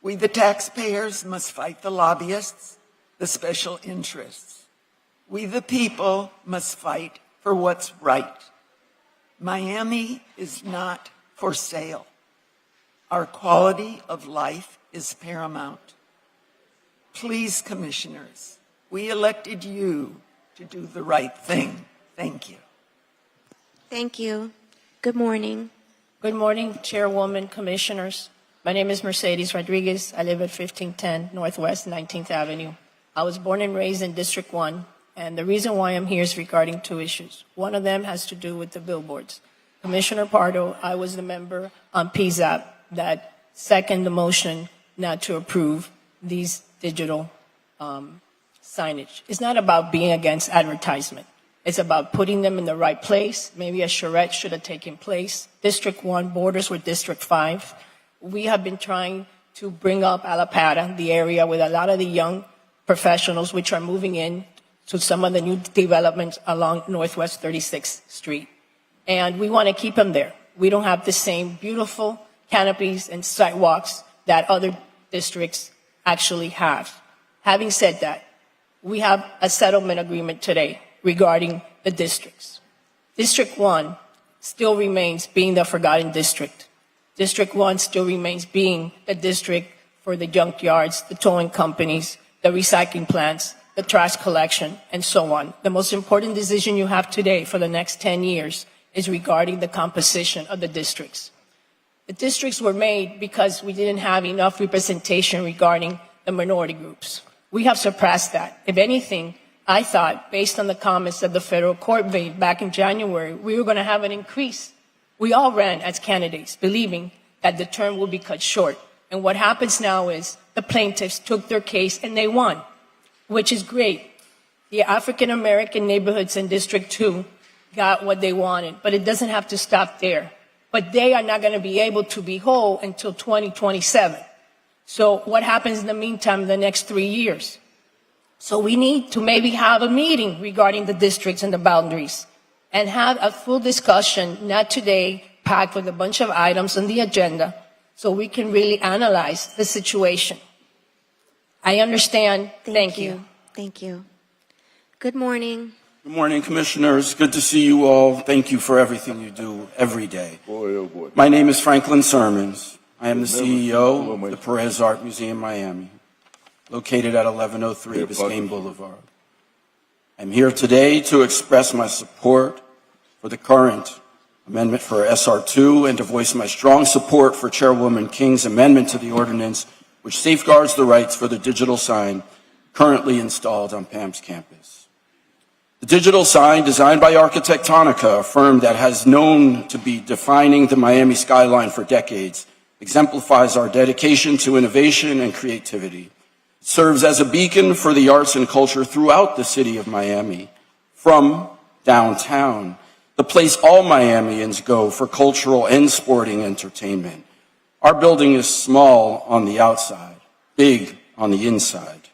We, the taxpayers, must fight the lobbyists, the special interests. We, the people, must fight for what's right. Miami is not for sale. Our quality of life is paramount. Please, commissioners, we elected you to do the right thing. Thank you. Thank you. Good morning. Good morning, Chairwoman, Commissioners. My name is Mercedes Rodriguez. I live at 1510 Northwest 19th Avenue. I was born and raised in District 1, and the reason why I'm here is regarding two issues. One of them has to do with the billboards. Commissioner Pardo, I was the member on PZAP that seconded the motion not to approve these digital signage. It's not about being against advertisement. It's about putting them in the right place. Maybe a charrette should have taken place. District 1 borders with District 5. We have been trying to bring up Alapata, the area with a lot of the young professionals which are moving in to some of the new developments along Northwest 36th Street. And we want to keep them there. We don't have the same beautiful canopies and sidewalks that other districts actually have. Having said that, we have a settlement agreement today regarding the districts. District 1 still remains being the forgotten district. District 1 still remains being the district for the junkyards, the towing companies, the recycling plants, the trash collection, and so on. The most important decision you have today for the next 10 years is regarding the composition of the districts. The districts were made because we didn't have enough representation regarding the minority groups. We have surpassed that. If anything, I thought, based on the comments that the federal court made back in January, we were going to have an increase. We all ran as candidates, believing that the term would be cut short. And what happens now is the plaintiffs took their case and they won, which is great. The African American neighborhoods in District 2 got what they wanted, but it doesn't have to stop there. But they are not going to be able to be whole until 2027. So what happens in the meantime in the next 3 years? So we need to maybe have a meeting regarding the districts and the boundaries and have a full discussion, not today, packed with a bunch of items on the agenda, so we can really analyze the situation. I understand. Thank you. Thank you. Good morning. Good morning, Commissioners. Good to see you all. Thank you for everything you do every day. Boy, oh boy. My name is Franklin Sermons. I am the CEO of the Perez Art Museum, Miami, located at 1103 Biscayne Boulevard. I'm here today to express my support for the current amendment for SR2 and to voice my strong support for Chairwoman King's amendment to the ordinance, which safeguards the rights for the digital sign currently installed on PAM's campus. The digital sign, designed by Architectonica, a firm that has known to be defining the Miami skyline for decades, exemplifies our dedication to innovation and creativity. It serves as a beacon for the arts and culture throughout the city of Miami, from downtown, the place all Miamians go for cultural and sporting entertainment. Our building is small on the outside, big on the inside,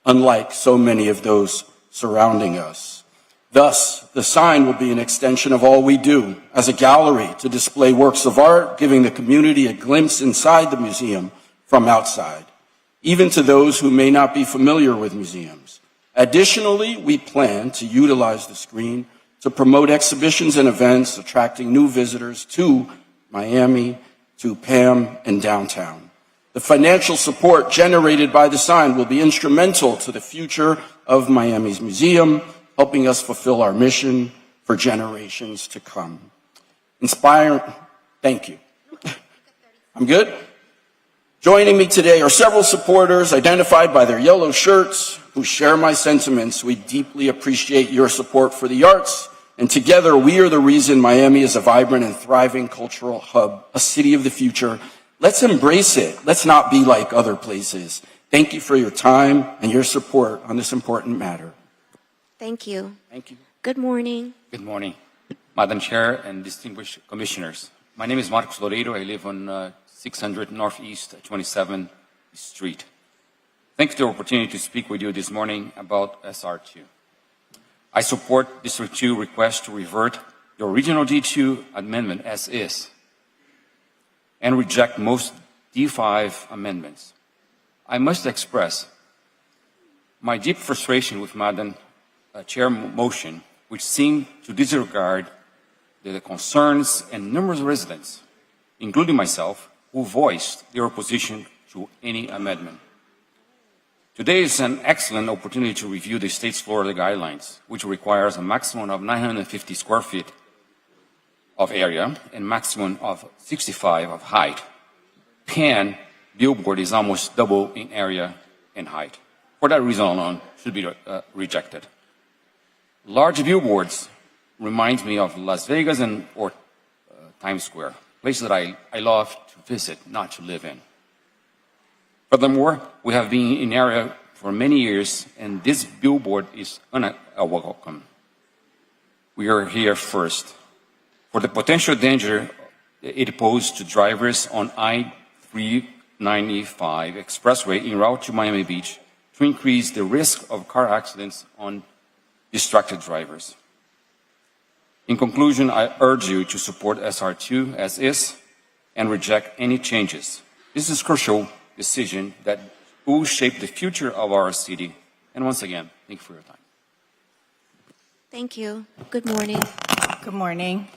unlike so many of those surrounding us. Thus, the sign will be an extension of all we do as a gallery to display works of art, giving the community a glimpse inside the museum from outside, even to those who may not be familiar with museums. Additionally, we plan to utilize the screen to promote exhibitions and events, attracting new visitors to Miami, to PAM, and downtown. The financial support generated by the sign will be instrumental to the future of Miami's museum, helping us fulfill our mission for generations to come. Inspiring, thank you. I'm good? Joining me today are several supporters identified by their yellow shirts who share my sentiments. We deeply appreciate your support for the arts, and together we are the reason Miami is a vibrant and thriving cultural hub, a city of the future. Let's embrace it. Let's not be like other places. Thank you for your time and your support on this important matter. Thank you. Thank you. Good morning. Good morning, Madam Chair and distinguished commissioners. My name is Marcos Loreiro. I live on 600 Northeast 27th Street. Thank you for the opportunity to speak with you this morning about SR2. I support District 2 request to revert the original D2 amendment as is and reject most D5 amendments. I must express my deep frustration with Madam Chair motion, which seemed to disregard the concerns and numerous residents, including myself, who voiced their opposition to any amendment. Today is an excellent opportunity to review the state's Florida guidelines, which requires a maximum of 950 square feet of area and maximum of 65 of height. PAM billboard is almost double in area and height. For that reason alone, should be rejected. Large billboards reminds me of Las Vegas or Times Square, places that I love to visit, not to live in. Furthermore, we have been in area for many years, and this billboard is unwelcome. We are here first for the potential danger it poses to drivers on I-395 expressway en route to Miami Beach to increase the risk of car accidents on distracted drivers. In conclusion, I urge you to support SR2 as is and reject any changes. This is a crucial decision that will shape the future of our city. And once again, thank you for your time. Thank you. Good morning. Good morning.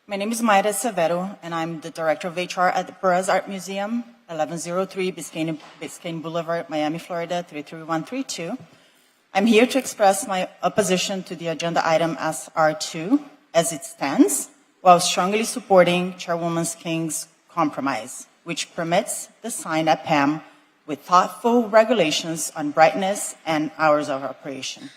My name is Mayra Severo, and I'm the Director of HR at the Perez Art Museum, 1103 Biscayne Boulevard, Miami, Florida, 33132. I'm here to express my opposition to the agenda item SR2 as it stands, while strongly supporting Chairwoman King's compromise, which permits the sign at PAM with thoughtful regulations on brightness and hours of operation.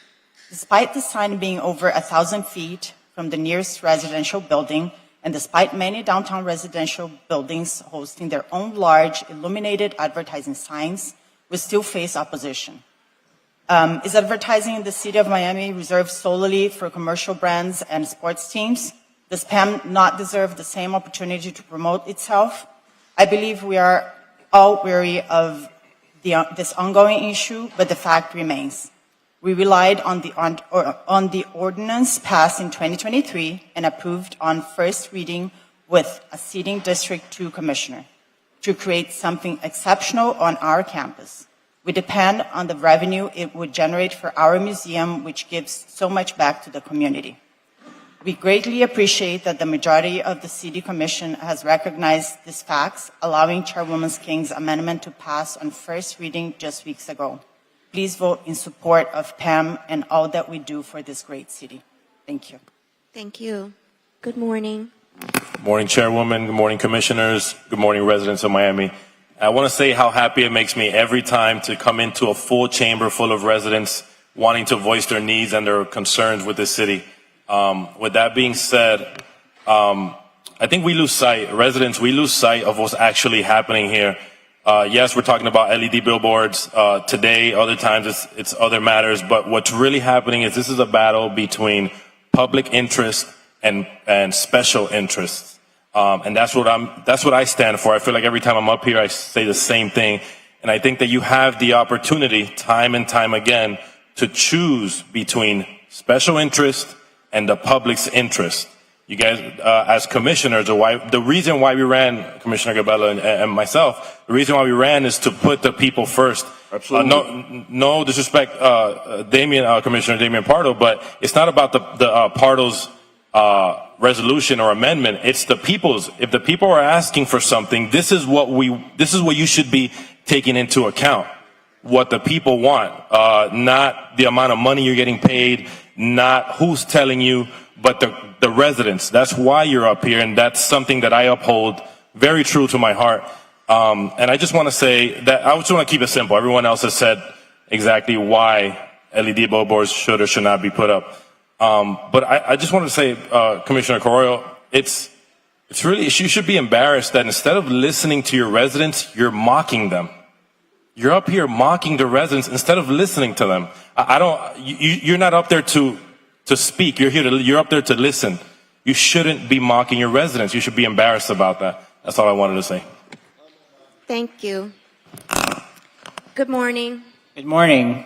Despite the sign being over 1,000 feet from the nearest residential building, and despite many downtown residential buildings hosting their own large illuminated advertising signs, we still face opposition. Is advertising in the city of Miami reserved solely for commercial brands and sports teams? Does PAM not deserve the same opportunity to promote itself? I believe we are all weary of this ongoing issue, but the fact remains. We relied on the ordinance passed in 2023 and approved on first reading with a seating District 2 commissioner to create something exceptional on our campus. We depend on the revenue it would generate for our museum, which gives so much back to the community. We greatly appreciate that the majority of the City Commission has recognized these facts, allowing Chairwoman King's amendment to pass on first reading just weeks ago. Please vote in support of PAM and all that we do for this great city. Thank you. Thank you. Good morning. Good morning, Chairwoman. Good morning, Commissioners. Good morning, residents of Miami. I want to say how happy it makes me every time to come into a full chamber full of residents wanting to voice their needs and their concerns with the city. With that being said, I think we lose sight, residents, we lose sight of what's actually happening here. Yes, we're talking about LED billboards today, other times it's other matters, but what's really happening is this is a battle between public interest and special interests. And that's what I stand for. I feel like every time I'm up here, I say the same thing. And I think that you have the opportunity time and time again to choose between special interest and the public's interest. You guys, as commissioners, the reason why we ran, Commissioner Gabella and myself, the reason why we ran is to put the people first. Absolutely. No disrespect, Commissioner Damian Pardo, but it's not about the Pardo's resolution or amendment. It's the people's. If the people are asking for something, this is what you should be taking into account. What the people want, not the amount of money you're getting paid, not who's telling you, but the residents. That's why you're up here, and that's something that I uphold very true to my heart. And I just want to say that I just want to keep it simple. Everyone else has said exactly why LED billboards should or should not be put up. But I just want to say, Commissioner Carollo, it's really, you should be embarrassed that instead of listening to your residents, you're mocking them. You're up here mocking the residents instead of listening to them. You're not up there to speak. You're up there to listen. You shouldn't be mocking your residents. You should be embarrassed about that. That's all I wanted to say. Thank you. Good morning. Good morning.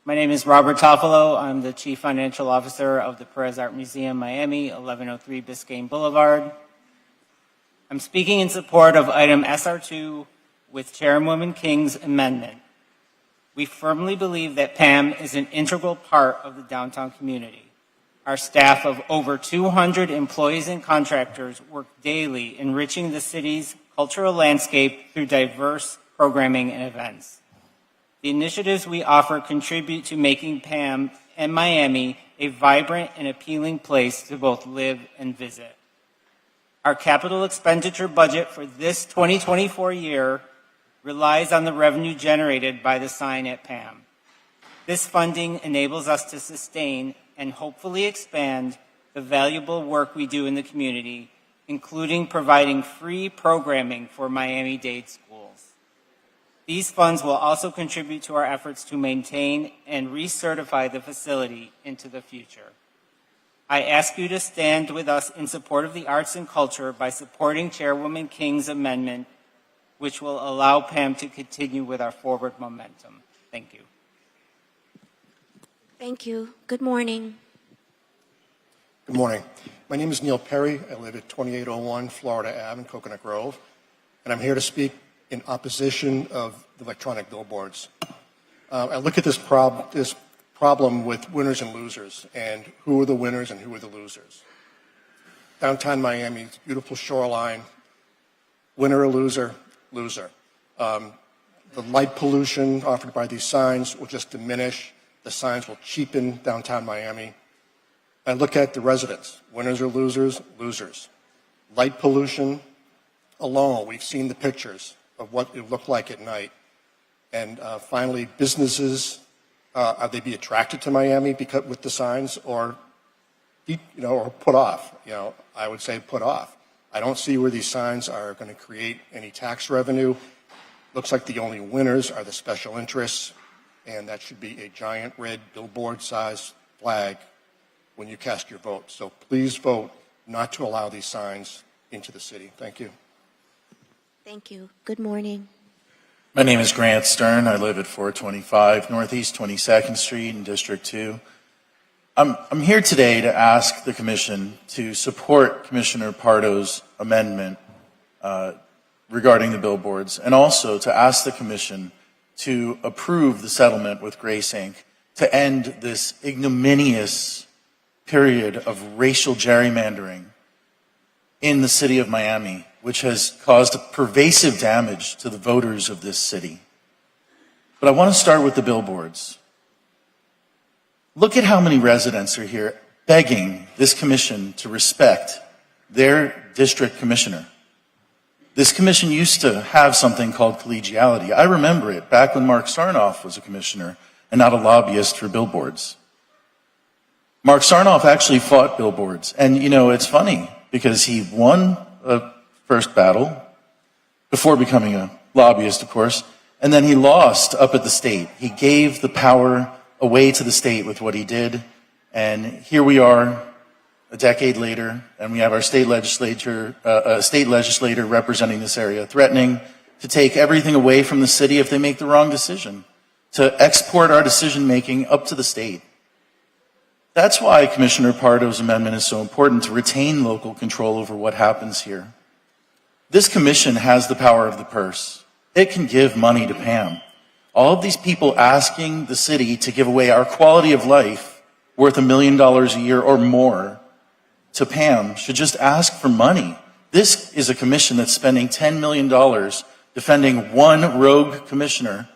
My name is Robert Toffolo. I'm the Chief Financial Officer of the Perez Art Museum, Miami, 1103 Biscayne Boulevard. I'm speaking in support of item SR2 with Chairwoman King's amendment. We firmly believe that PAM is an integral part of the downtown community. Our staff of over 200 employees and contractors work daily enriching the city's cultural landscape through diverse programming and events. The initiatives we offer contribute to making PAM and Miami a vibrant and appealing place to both live and visit. Our capital expenditure budget for this 2024 year relies on the revenue generated by the sign at PAM. This funding enables us to sustain and hopefully expand the valuable work we do in the community, including providing free programming for Miami-Dade schools. These funds will also contribute to our efforts to maintain and recertify the facility into the future. I ask you to stand with us in support of the arts and culture by supporting Chairwoman King's amendment, which will allow PAM to continue with our forward momentum. Thank you. Thank you. Good morning. Good morning. My name is Neil Perry. I live at 2801 Florida Ave in Coconut Grove, and I'm here to speak in opposition of the electronic billboards. I look at this problem with winners and losers, and who are the winners and who are the losers. Downtown Miami, beautiful shoreline, winner or loser, loser. The light pollution offered by these signs will just diminish. The signs will cheapen downtown Miami. I look at the residents, winners or losers, losers. Light pollution alone, we've seen the pictures of what it looked like at night. And finally, businesses, are they be attracted to Miami because with the signs, or or put off? I would say put off. I don't see where these signs are going to create any tax revenue. Looks like the only winners are the special interests, and that should be a giant red billboard-sized flag when you cast your vote. So please vote not to allow these signs into the city. Thank you. Thank you. Good morning. My name is Grant Stern. I live at 425 Northeast 22nd Street in District 2. I'm here today to ask the Commission to support Commissioner Pardo's amendment regarding the billboards, and also to ask the Commission to approve the settlement with Grace Inc. to end this ignominious period of racial gerrymandering in the city of Miami, which has caused pervasive damage to the voters of this city. But I want to start with the billboards. Look at how many residents are here begging this commission to respect their district commissioner. This commission used to have something called collegiality. I remember it back when Mark Sarnoff was a commissioner and not a lobbyist for billboards. Mark Sarnoff actually fought billboards. And, it's funny because he won a first battle before becoming a lobbyist, of course, and then he lost up at the state. He gave the power away to the state with what he did, and here we are a decade later, and we have our state legislator representing this area, threatening to take everything away from the city if they make the wrong decision, to export our decision-making up to the state. That's why Commissioner Pardo's amendment is so important, to retain local control over what happens here. This commission has the power of the purse. It can give money to PAM. All of these people asking the city to give away our quality of life worth $1 million a year or more to PAM should just ask for money. This is a commission that's spending $10 million defending one rogue commissioner.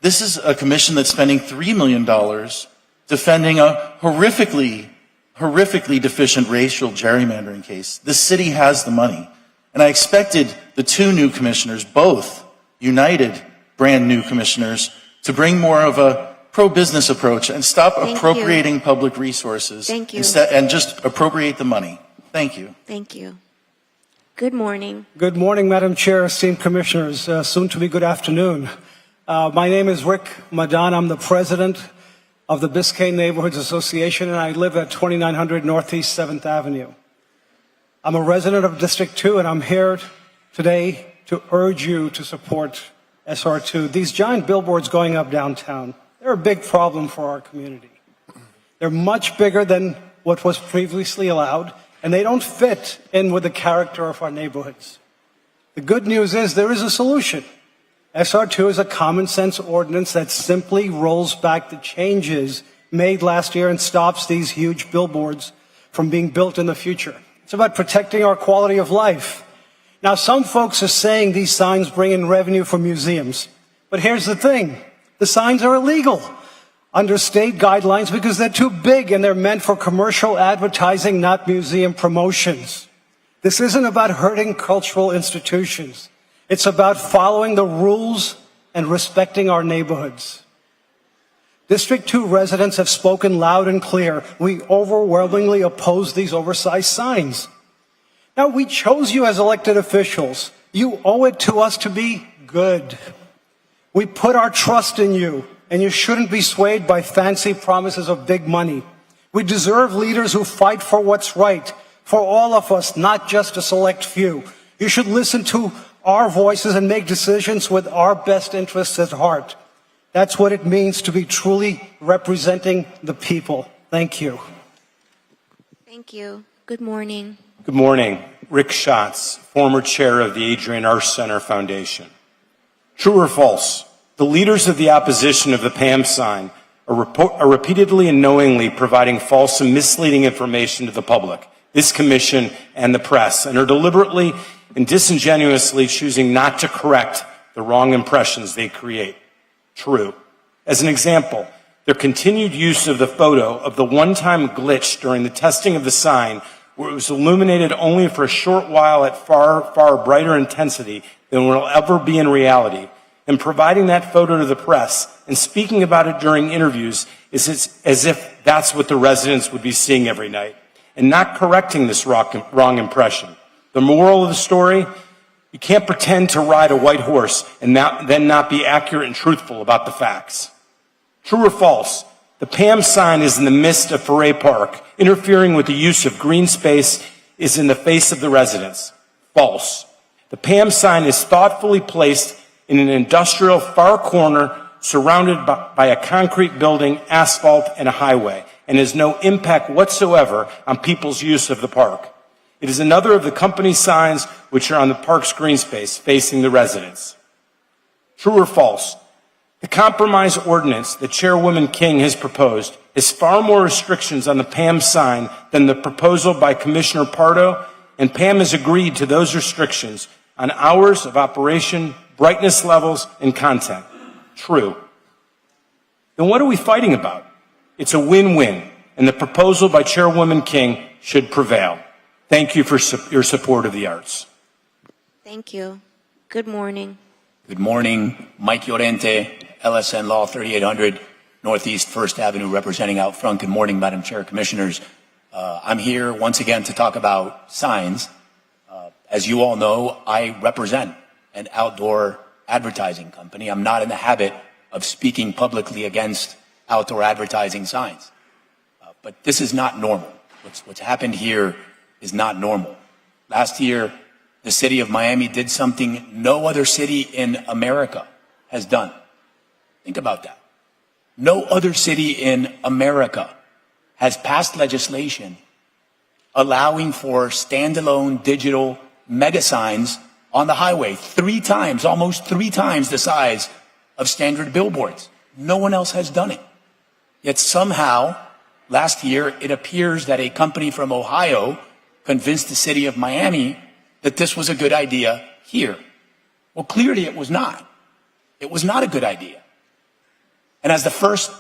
This is a commission that's spending $3 million defending a horrifically deficient racial gerrymandering case. This city has the money. And I expected the two new commissioners, both united brand new commissioners, to bring more of a pro-business approach and stop appropriating public resources instead, and just appropriate the money. Thank you. Thank you. Good morning. Good morning, Madam Chair, esteemed commissioners. Soon to be good afternoon. My name is Rick Madan. I'm the president of the Biscayne Neighborhoods Association, and I live at 2900 Northeast 7th Avenue. I'm a resident of District 2, and I'm here today to urge you to support SR2. These giant billboards going up downtown, they're a big problem for our community. They're much bigger than what was previously allowed, and they don't fit in with the character of our neighborhoods. The good news is there is a solution. SR2 is a common sense ordinance that simply rolls back the changes made last year and stops these huge billboards from being built in the future. It's about protecting our quality of life. Now, some folks are saying these signs bring in revenue for museums. But here's the thing. The signs are illegal under state guidelines because they're too big and they're meant for commercial advertising, not museum promotions. This isn't about hurting cultural institutions. It's about following the rules and respecting our neighborhoods. District 2 residents have spoken loud and clear. We overwhelmingly oppose these oversized signs. Now, we chose you as elected officials. You owe it to us to be good. We put our trust in you, and you shouldn't be swayed by fancy promises of big money. We deserve leaders who fight for what's right, for all of us, not just a select few. You should listen to our voices and make decisions with our best interests at heart. That's what it means to be truly representing the people. Thank you. Thank you. Good morning. Good morning. Rick Schatz, former chair of the Adrian Arce Center Foundation. True or false? The leaders of the opposition of the PAM sign are repeatedly and knowingly providing false and misleading information to the public, this commission, and the press, and are deliberately and disingenuously choosing not to correct the wrong impressions they create. True. As an example, their continued use of the photo of the one-time glitch during the testing of the sign, where it was illuminated only for a short while at far, far brighter intensity than will ever be in reality, and providing that photo to the press and speaking about it during interviews is as if that's what the residents would be seeing every night, and not correcting this wrong impression. The moral of the story: you can't pretend to ride a white horse and then not be accurate and truthful about the facts. True or false? The PAM sign is in the midst of Foray Park, interfering with the use of green space is in the face of the residents. False. The PAM sign is thoughtfully placed in an industrial far corner surrounded by a concrete building, asphalt, and a highway, and has no impact whatsoever on people's use of the park. It is another of the company signs which are on the park's green space facing the residents. True or false? The compromise ordinance that Chairwoman King has proposed has far more restrictions on the PAM sign than the proposal by Commissioner Pardo, and PAM has agreed to those restrictions on hours of operation, brightness levels, and content. True. Then what are we fighting about? It's a win-win, and the proposal by Chairwoman King should prevail. Thank you for your support of the arts. Thank you. Good morning. Good morning. Mike Llorente, LSN Law 3800, Northeast 1st Avenue, representing out front. Good morning, Madam Chair, Commissioners. I'm here once again to talk about signs. As you all know, I represent an outdoor advertising company. I'm not in the habit of speaking publicly against outdoor advertising signs. But this is not normal. What's happened here is not normal. Last year, the city of Miami did something no other city in America has done. Think about that. No other city in America has passed legislation allowing for standalone digital mega signs on the highway, 3 times, almost 3 times the size of standard billboards. No one else has done it. Yet somehow, last year, it appears that a company from Ohio convinced the city of Miami that this was a good idea here. Well, clearly it was not. It was not a good idea. And as the first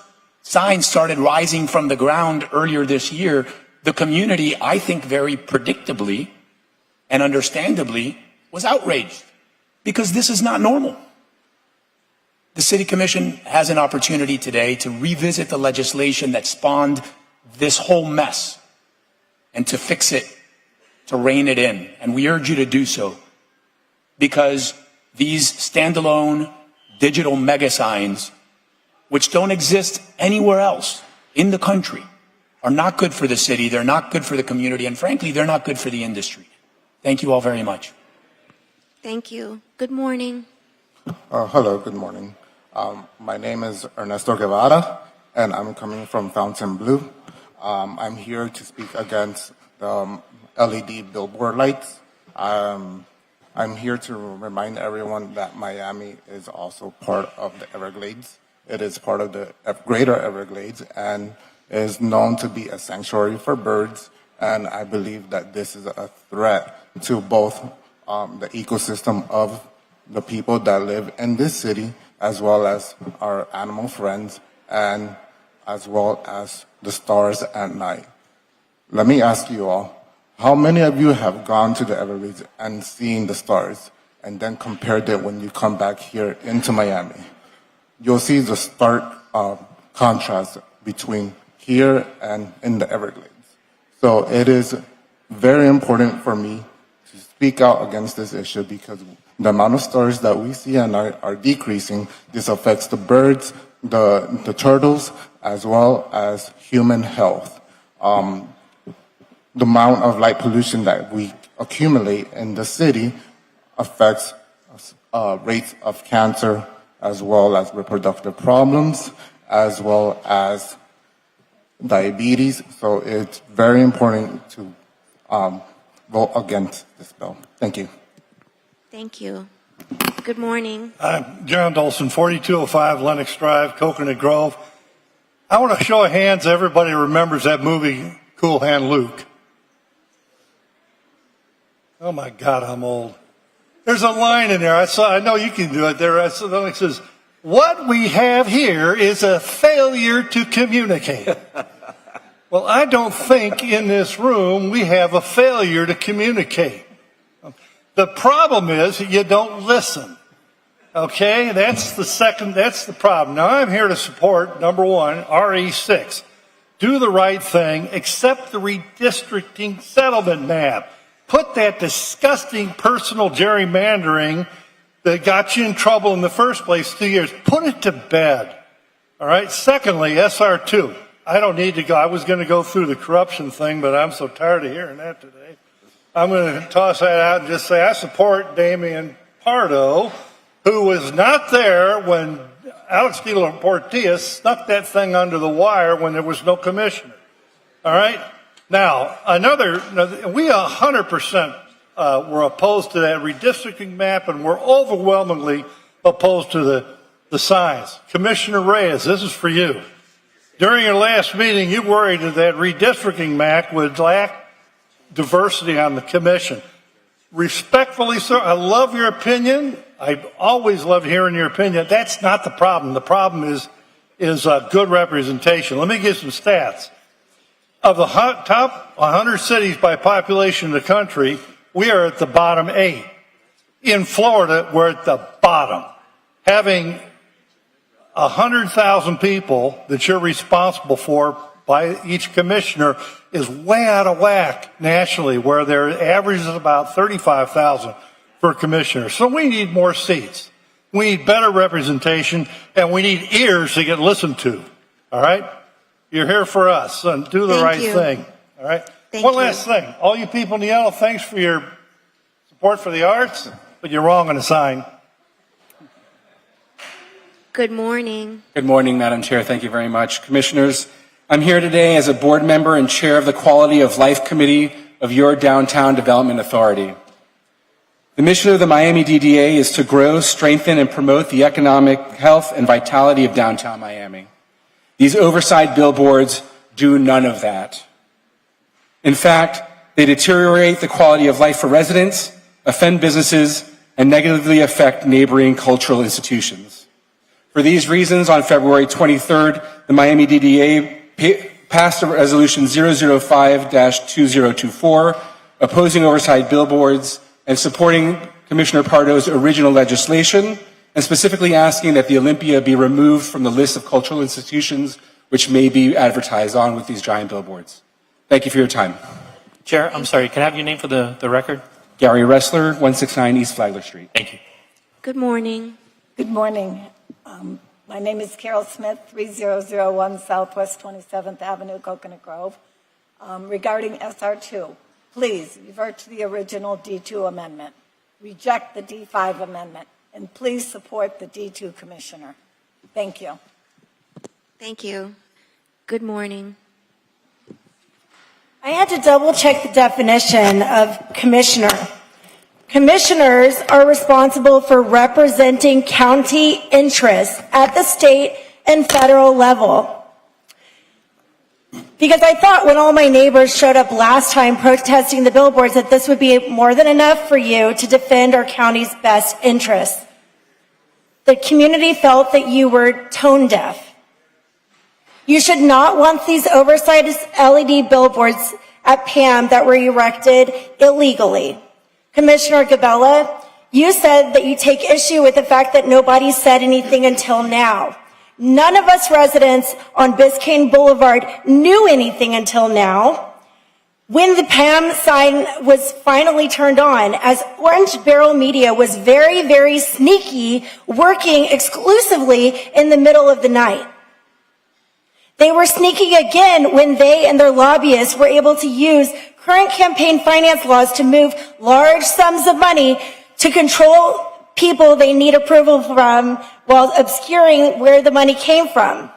signs started rising from the ground earlier this year, the community, I think very predictably and understandably, was outraged because this is not normal. The City Commission has an opportunity today to revisit the legislation that spawned this whole mess and to fix it, to rein it in. And we urge you to do so because these standalone digital mega signs, which don't exist anywhere else in the country, are not good for the city, they're not good for the community, and frankly, they're not good for the industry. Thank you all very much. Thank you. Good morning. Hello, good morning. My name is Ernesto Guevara, and I'm coming from Fontainebleau. I'm here to speak against the LED billboard lights. I'm here to remind everyone that Miami is also part of the Everglades. It is part of the greater Everglades and is known to be a sanctuary for birds. And I believe that this is a threat to both the ecosystem of the people that live in this city, as well as our animal friends, and as well as the stars at night. Let me ask you all, How many of you have gone to the Everglades and seen the stars and then compared it when you come back here into Miami? You'll see the stark contrast between here and in the Everglades. So it is very important for me to speak out against this issue because the amount of stars that we see and are decreasing, this affects the birds, the turtles, as well as human health. The amount of light pollution that we accumulate in the city affects rates of cancer, as well as reproductive problems, as well as diabetes. So it's very important to vote against this bill. Thank you. Thank you. Good morning. I'm John Dolson, 4205 Lennox Drive, Coconut Grove. I want to show of hands, everybody remembers that movie, Cool Hand Luke. Oh my God, I'm old. There's a line in there. I know you can do it. It says, "What we have here is a failure to communicate." Well, I don't think in this room we have a failure to communicate. The problem is you don't listen. Okay, that's the problem. Now I'm here to support, number one, RE6. Do the right thing, accept the redistricting settlement map. Put that disgusting personal gerrymandering that got you in trouble in the first place 2 years, put it to bed. All right, secondly, SR2. I don't need to go. I was going to go through the corruption thing, but I'm so tired of hearing that today. I'm going to toss that out and just say I support Damian Pardo, who was not there when Alex de la Portilla snuck that thing under the wire when there was no commissioner. All right? Now, we 100% were opposed to that redistricting map, and we're overwhelmingly opposed to the signs. Commissioner Reyes, this is for you. During your last meeting, you worried that redistricting map would lack diversity on the commission. Respectfully, sir, I love your opinion. I always love hearing your opinion. That's not the problem. The problem is good representation. Let me give some stats. Of the top 100 cities by population in the country, we are at the bottom 8. In Florida, we're at the bottom. Having 100,000 people that you're responsible for by each commissioner is way out of whack nationally, where their average is about 35,000 for commissioners. So we need more seats. We need better representation, and we need ears to get listened to. All right? You're here for us, and do the right thing. All right? One last thing. All you people in the yellow, thanks for your support for the arts, but you're wrong on the sign. Good morning. Good morning, Madam Chair. Thank you very much. Commissioners, I'm here today as a board member and chair of the Quality of Life Committee of your Downtown Development Authority. The mission of the Miami DDA is to grow, strengthen, and promote the economic health and vitality of downtown Miami. These oversight billboards do none of that. In fact, they deteriorate the quality of life for residents, offend businesses, and negatively affect neighboring cultural institutions. For these reasons, on February 23rd, the Miami DDA passed a resolution 005-2024 opposing oversight billboards and supporting Commissioner Pardo's original legislation, and specifically asking that the Olympia be removed from the list of cultural institutions which may be advertised on with these giant billboards. Thank you for your time. Chair, I'm sorry, can I have your name for the record? Gary Ressler, 169 East Flagler Street. Thank you. Good morning. Good morning. My name is Carol Smith, 3001 Southwest 27th Avenue, Coconut Grove. Regarding SR2, please revert to the original D2 amendment. Reject the D5 amendment. And please support the D2 commissioner. Thank you. Thank you. Good morning. I had to double check the definition of commissioner. Commissioners are responsible for representing county interests at the state and federal level. Because I thought when all my neighbors showed up last time protesting the billboards that this would be more than enough for you to defend our county's best interests. The community felt that you were tone deaf. You should not want these oversized LED billboards at PAM that were erected illegally. Commissioner Gabella, you said that you take issue with the fact that nobody said anything until now. None of us residents on Biscayne Boulevard knew anything until now. When the PAM sign was finally turned on, as Orange Barrel Media was very, very sneaky, working exclusively in the middle of the night. They were sneaking again when they and their lobbyists were able to use current campaign finance laws to move large sums of money to control people they need approval from while obscuring where the money came from.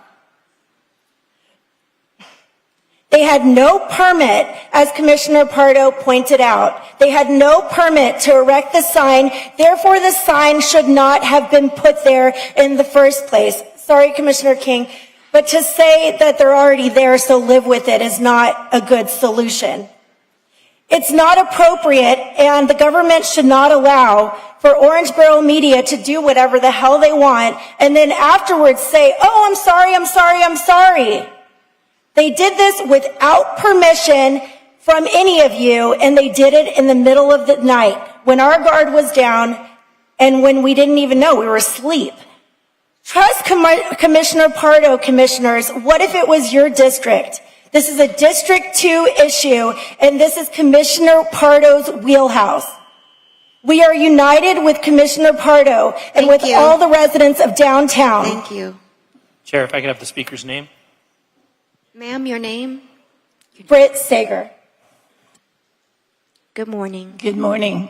They had no permit, as Commissioner Pardo pointed out. They had no permit to erect the sign, therefore the sign should not have been put there in the first place. Sorry, Commissioner King, but to say that they're already there, so live with it, is not a good solution. It's not appropriate, and the government should not allow for Orange Barrel Media to do whatever the hell they want, and then afterwards say, oh, I'm sorry, I'm sorry, I'm sorry. They did this without permission from any of you, and they did it in the middle of the night when our guard was down and when we didn't even know, we were asleep. Trust Commissioner Pardo, commissioners. What if it was your district? This is a District 2 issue, and this is Commissioner Pardo's wheelhouse. We are united with Commissioner Pardo and with all the residents of downtown. Thank you. Chair, if I could have the speaker's name. Ma'am, your name? Britt Sager. Good morning. Good morning.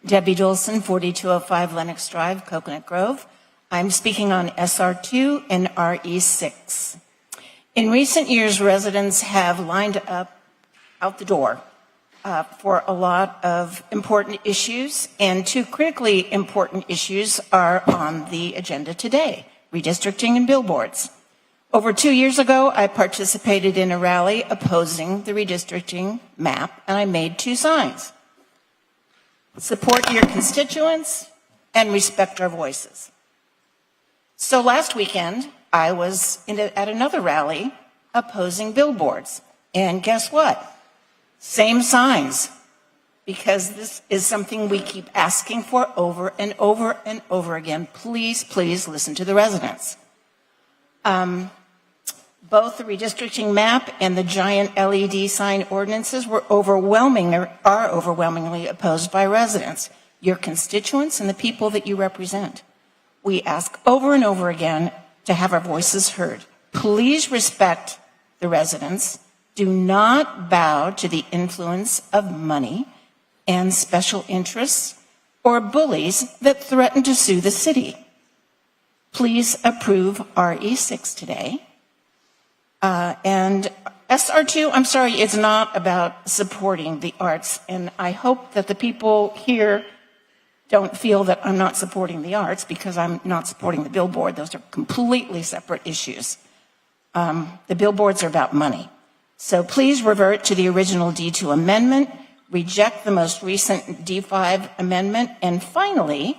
Debbie Dolson, 4205 Lenox Drive, Coconut Grove. I'm speaking on SR2 and RE6. In recent years, residents have lined up out the door for a lot of important issues, and two critically important issues are on the agenda today: redistricting and billboards. Over 2 years ago, I participated in a rally opposing the redistricting map, and I made two signs: support your constituents and respect our voices. So last weekend, I was at another rally opposing billboards. And guess what? Same signs. Because this is something we keep asking for over and over and over again. Please, please listen to the residents. Both the redistricting map and the giant LED sign ordinances are overwhelmingly opposed by residents, your constituents, and the people that you represent. We ask over and over again to have our voices heard. Please respect the residents. Do not bow to the influence of money and special interests or bullies that threaten to sue the city. Please approve RE6 today. And SR2, I'm sorry, it's not about supporting the arts. And I hope that the people here don't feel that I'm not supporting the arts because I'm not supporting the billboard. Those are completely separate issues. The billboards are about money. So please revert to the original D2 amendment, reject the most recent D5 amendment, and finally,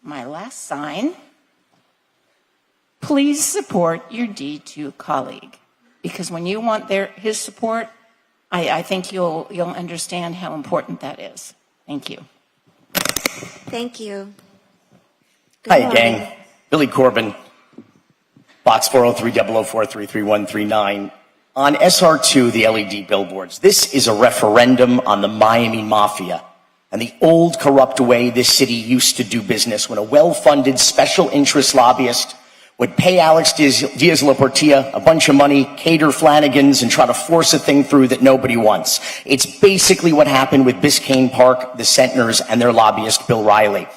my last sign, please support your D2 colleague. Because when you want his support, I think you'll understand how important that is. Thank you. Thank you. Good Hi, morning. gang. Billy Corbin, Box 403-004-33139. On SR2, the LED billboards, this is a referendum on the Miami Mafia and the old corrupt way this city used to do business when a well-funded special interest lobbyist would pay Alex Diaz-La Portilla a bunch of money, cater Flanagan's, and try to force a thing through that nobody wants. It's basically what happened with Biscayne Park, the Centners, and their lobbyist, Bill Riley.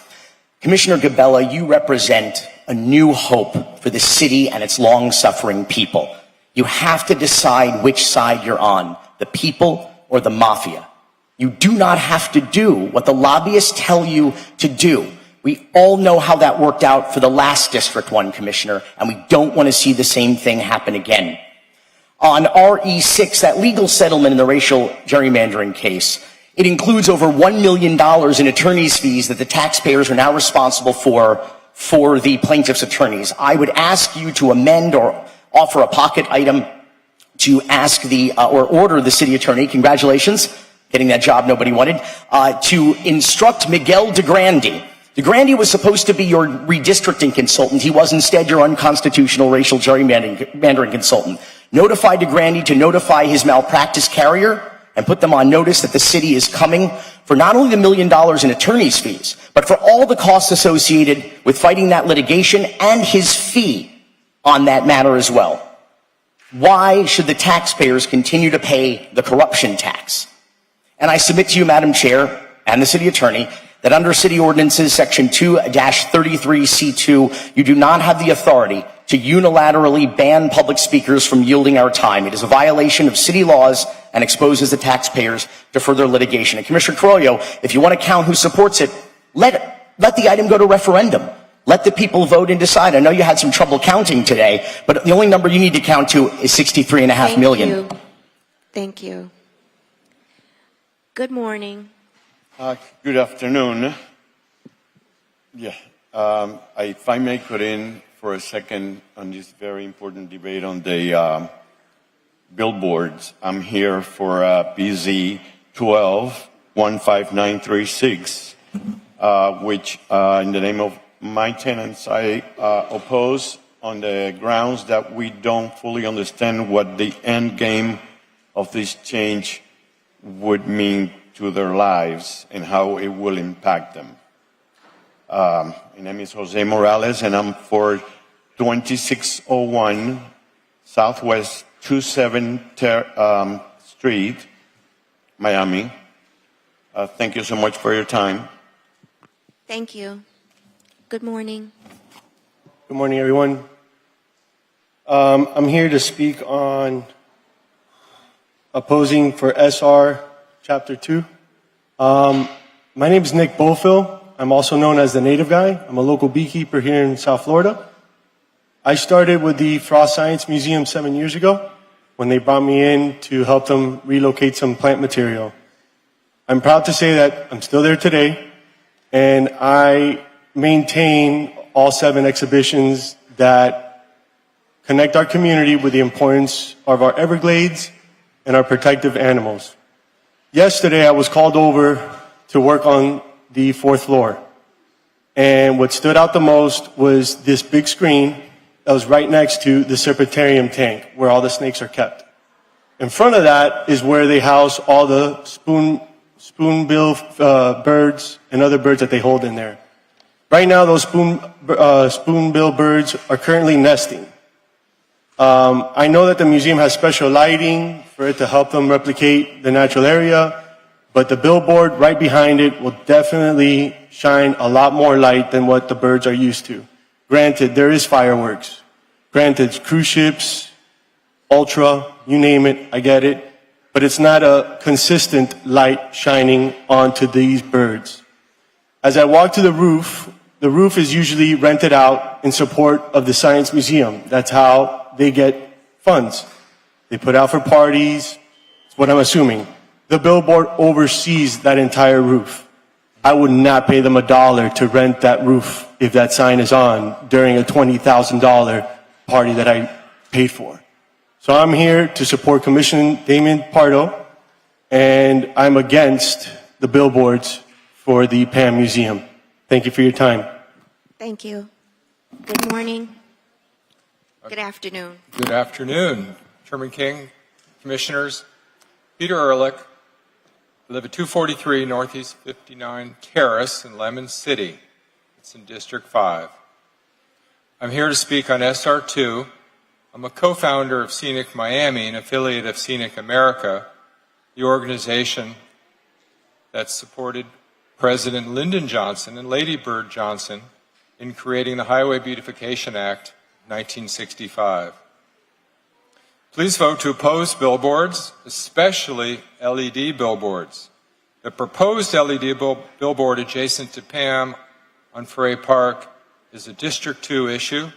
Commissioner Gabella, you represent a new hope for the city and its long-suffering people. You have to decide which side you're on, the people or the mafia. You do not have to do what the lobbyists tell you to do. We all know how that worked out for the last District 1 commissioner, and we don't want to see the same thing happen again. On RE6, that legal settlement in the racial gerrymandering case, it includes over $1 million in attorney's fees that the taxpayers are now responsible for the plaintiff's attorneys. I would ask you to amend or offer a pocket item to ask or order the city attorney, congratulations, getting that job nobody wanted, to instruct Miguel DeGrande. DeGrande was supposed to be your redistricting consultant. He was instead your unconstitutional racial gerrymandering consultant. Notify DeGrande to notify his malpractice carrier and put them on notice that the city is coming for not only the $1 million in attorney's fees, but for all the costs associated with fighting that litigation and his fee on that matter as well. Why should the taxpayers continue to pay the corruption tax? And I submit to you, Madam Chair, and the city attorney, that under city ordinances section 2-33C2, you do not have the authority to unilaterally ban public speakers from yielding our time. It is a violation of city laws and exposes the taxpayers to further litigation. And Commissioner Carollo, if you want to count who supports it, let the item go to referendum. Let the people vote and decide. I know you had some trouble counting today, but the only number you need to count to is 63.5 million. Thank you. Good morning. Good afternoon. Yeah, if I may cut in for a second on this very important debate on the billboards. I'm here for BZ 15936, which in the name of my tenants I oppose on the grounds that we don't fully understand what the end game of this change would mean to their lives and how it will impact them. My name is Jose Morales, and I'm for 2601 Southwest 27th Street, Miami. Thank you so much for your time. Thank you. Good morning. Good morning, everyone. I'm here to speak on opposing for SR Chapter 2. My name is Nick Bofill. I'm also known as the Native Guy. I'm a local beekeeper here in South Florida. I started with the Frost Science Museum 7 years ago when they brought me in to help them relocate some plant material. I'm proud to say that I'm still there today, and I maintain all 7 exhibitions that connect our community with the importance of our Everglades and our protective animals. Yesterday, I was called over to work on the 4th floor. And what stood out the most was this big screen that was right next to the serpentarium tank where all the snakes are kept. In front of that is where they house all the spoonbill birds and other birds that they hold in there. Right now, those spoonbill birds are currently nesting. I know that the museum has special lighting for it to help them replicate the natural area, but the billboard right behind it will definitely shine a lot more light than what the birds are used to. Granted, there is fireworks. Granted, cruise ships, ultra, you name it, I get it, but it's not a consistent light shining onto these birds. As I walk to the roof is usually rented out in support of the Science Museum. That's how they get funds. They put out for parties, that's what I'm assuming. The billboard oversees that entire roof. I would not pay them $1 to rent that roof if that sign is on during a $20,000 party that I paid for. So I'm here to support Commissioner Damian Pardo, and I'm against the billboards for the PAM Museum. Thank you for your time. Thank you. Good morning. Good afternoon. Good afternoon, Chairman King, Commissioners. Peter Ehrlich. I live at 243 Northeast 59 Terrace in Lemon City. It's in District 5. I'm here to speak on SR2. I'm a co-founder of Scenic Miami, an affiliate of Scenic America, the organization that supported President Lyndon Johnson and Lady Bird Johnson in creating the Highway Beautification Act 1965. Please vote to oppose billboards, especially LED billboards. The proposed LED billboard adjacent to PAM on Ferry Park is a District 2 issue.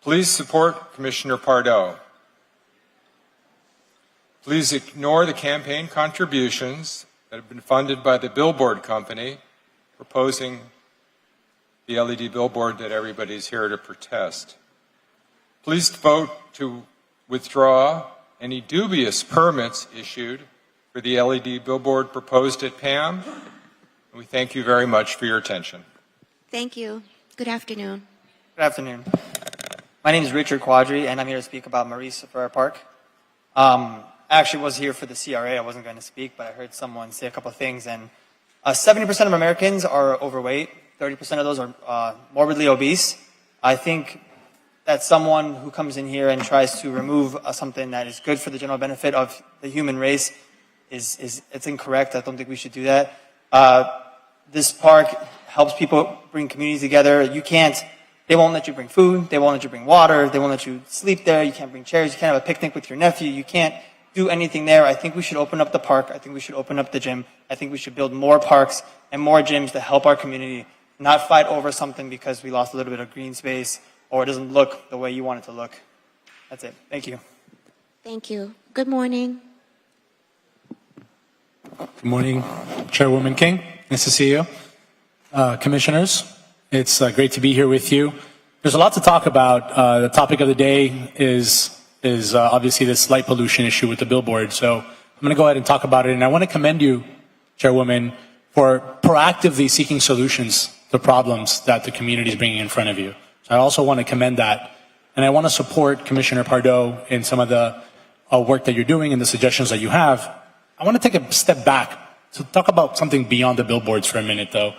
Please support Commissioner Pardo. Please ignore the campaign contributions that have been funded by the billboard company proposing the LED billboard that everybody's here to protest. Please vote to withdraw any dubious permits issued for the LED billboard proposed at PAM. We thank you very much for your attention. Thank you. Good afternoon. Good afternoon. My name is Richard Quadri, and I'm here to speak about Maurice Ferrer Park. I actually was here for the CRA. I wasn't going to speak, but I heard someone say a couple of things. And 70% of Americans are overweight. 30% of those are morbidly obese. I think that someone who comes in here and tries to remove something that is good for the general benefit of the human race it's incorrect. I don't think we should do that. This park helps people bring communities together. They won't let you bring food. They won't let you bring water. They won't let you sleep there. You can't bring chairs. You can't have a picnic with your nephew. You can't do anything there. I think we should open up the park. I think we should open up the gym. I think we should build more parks and more gyms to help our community, not fight over something because we lost a little bit of green space or it doesn't look the way you want it to look. That's it. Thank you. Thank you. Good morning. Good morning, Chairwoman King. Nice to see you. Commissioners, it's great to be here with you. There's a lot to talk about. The topic of the day is obviously this light pollution issue with the billboard. So I'm going to go ahead and talk about it. And I want to commend you, Chairwoman, for proactively seeking solutions to problems that the community is bringing in front of you. So I also want to commend that. And I want to support Commissioner Pardo in some of the work that you're doing and the suggestions that you have. I want to take a step back to talk about something beyond the billboards for a minute, though,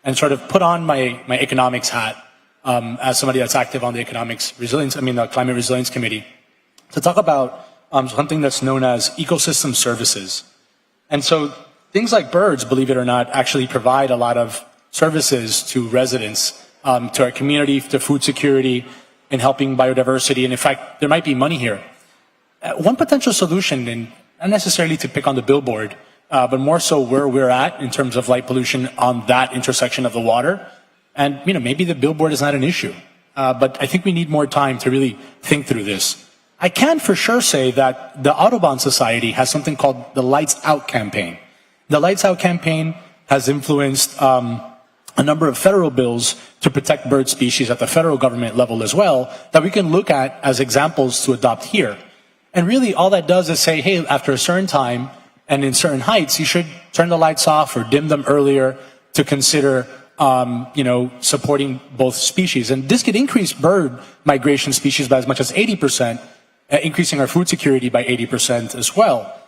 and sort of put on my economics hat as somebody that's active on the the Climate Resilience Committee, to talk about something that's known as ecosystem services. And so things like birds, believe it or not, actually provide a lot of services to residents, to our community, to food security, and helping biodiversity. And in fact, there might be money here. One potential solution, and not necessarily to pick on the billboard, but more so where we're at in terms of light pollution on that intersection of the water. And, maybe the billboard is not an issue. But I think we need more time to really think through this. I can for sure say that the Audubon Society has something called the Lights Out campaign. The Lights Out campaign has influenced a number of federal bills to protect bird species at the federal government level as well, that we can look at as examples to adopt here. And really all that does is say, hey, after a certain time and in certain heights, you should turn the lights off or dim them earlier to consider supporting both species. And this could increase bird migration species by as much as 80%, increasing our food security by 80% as well.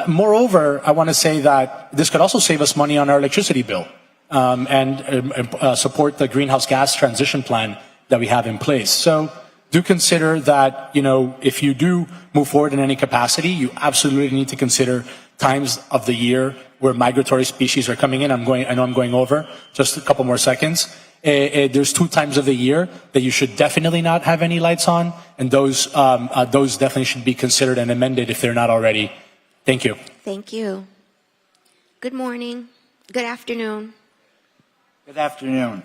Moreover, I want to say that this could also save us money on our electricity bill and support the greenhouse gas transition plan that we have in place. So do consider that, if you do move forward in any capacity, you absolutely need to consider times of the year where migratory species are coming in. I know I'm going over just a couple more seconds. There's 2 times of the year that you should definitely not have any lights on, and those definitely should be considered and amended if they're not already. Thank you. Thank you. Good morning. Good afternoon. Good afternoon.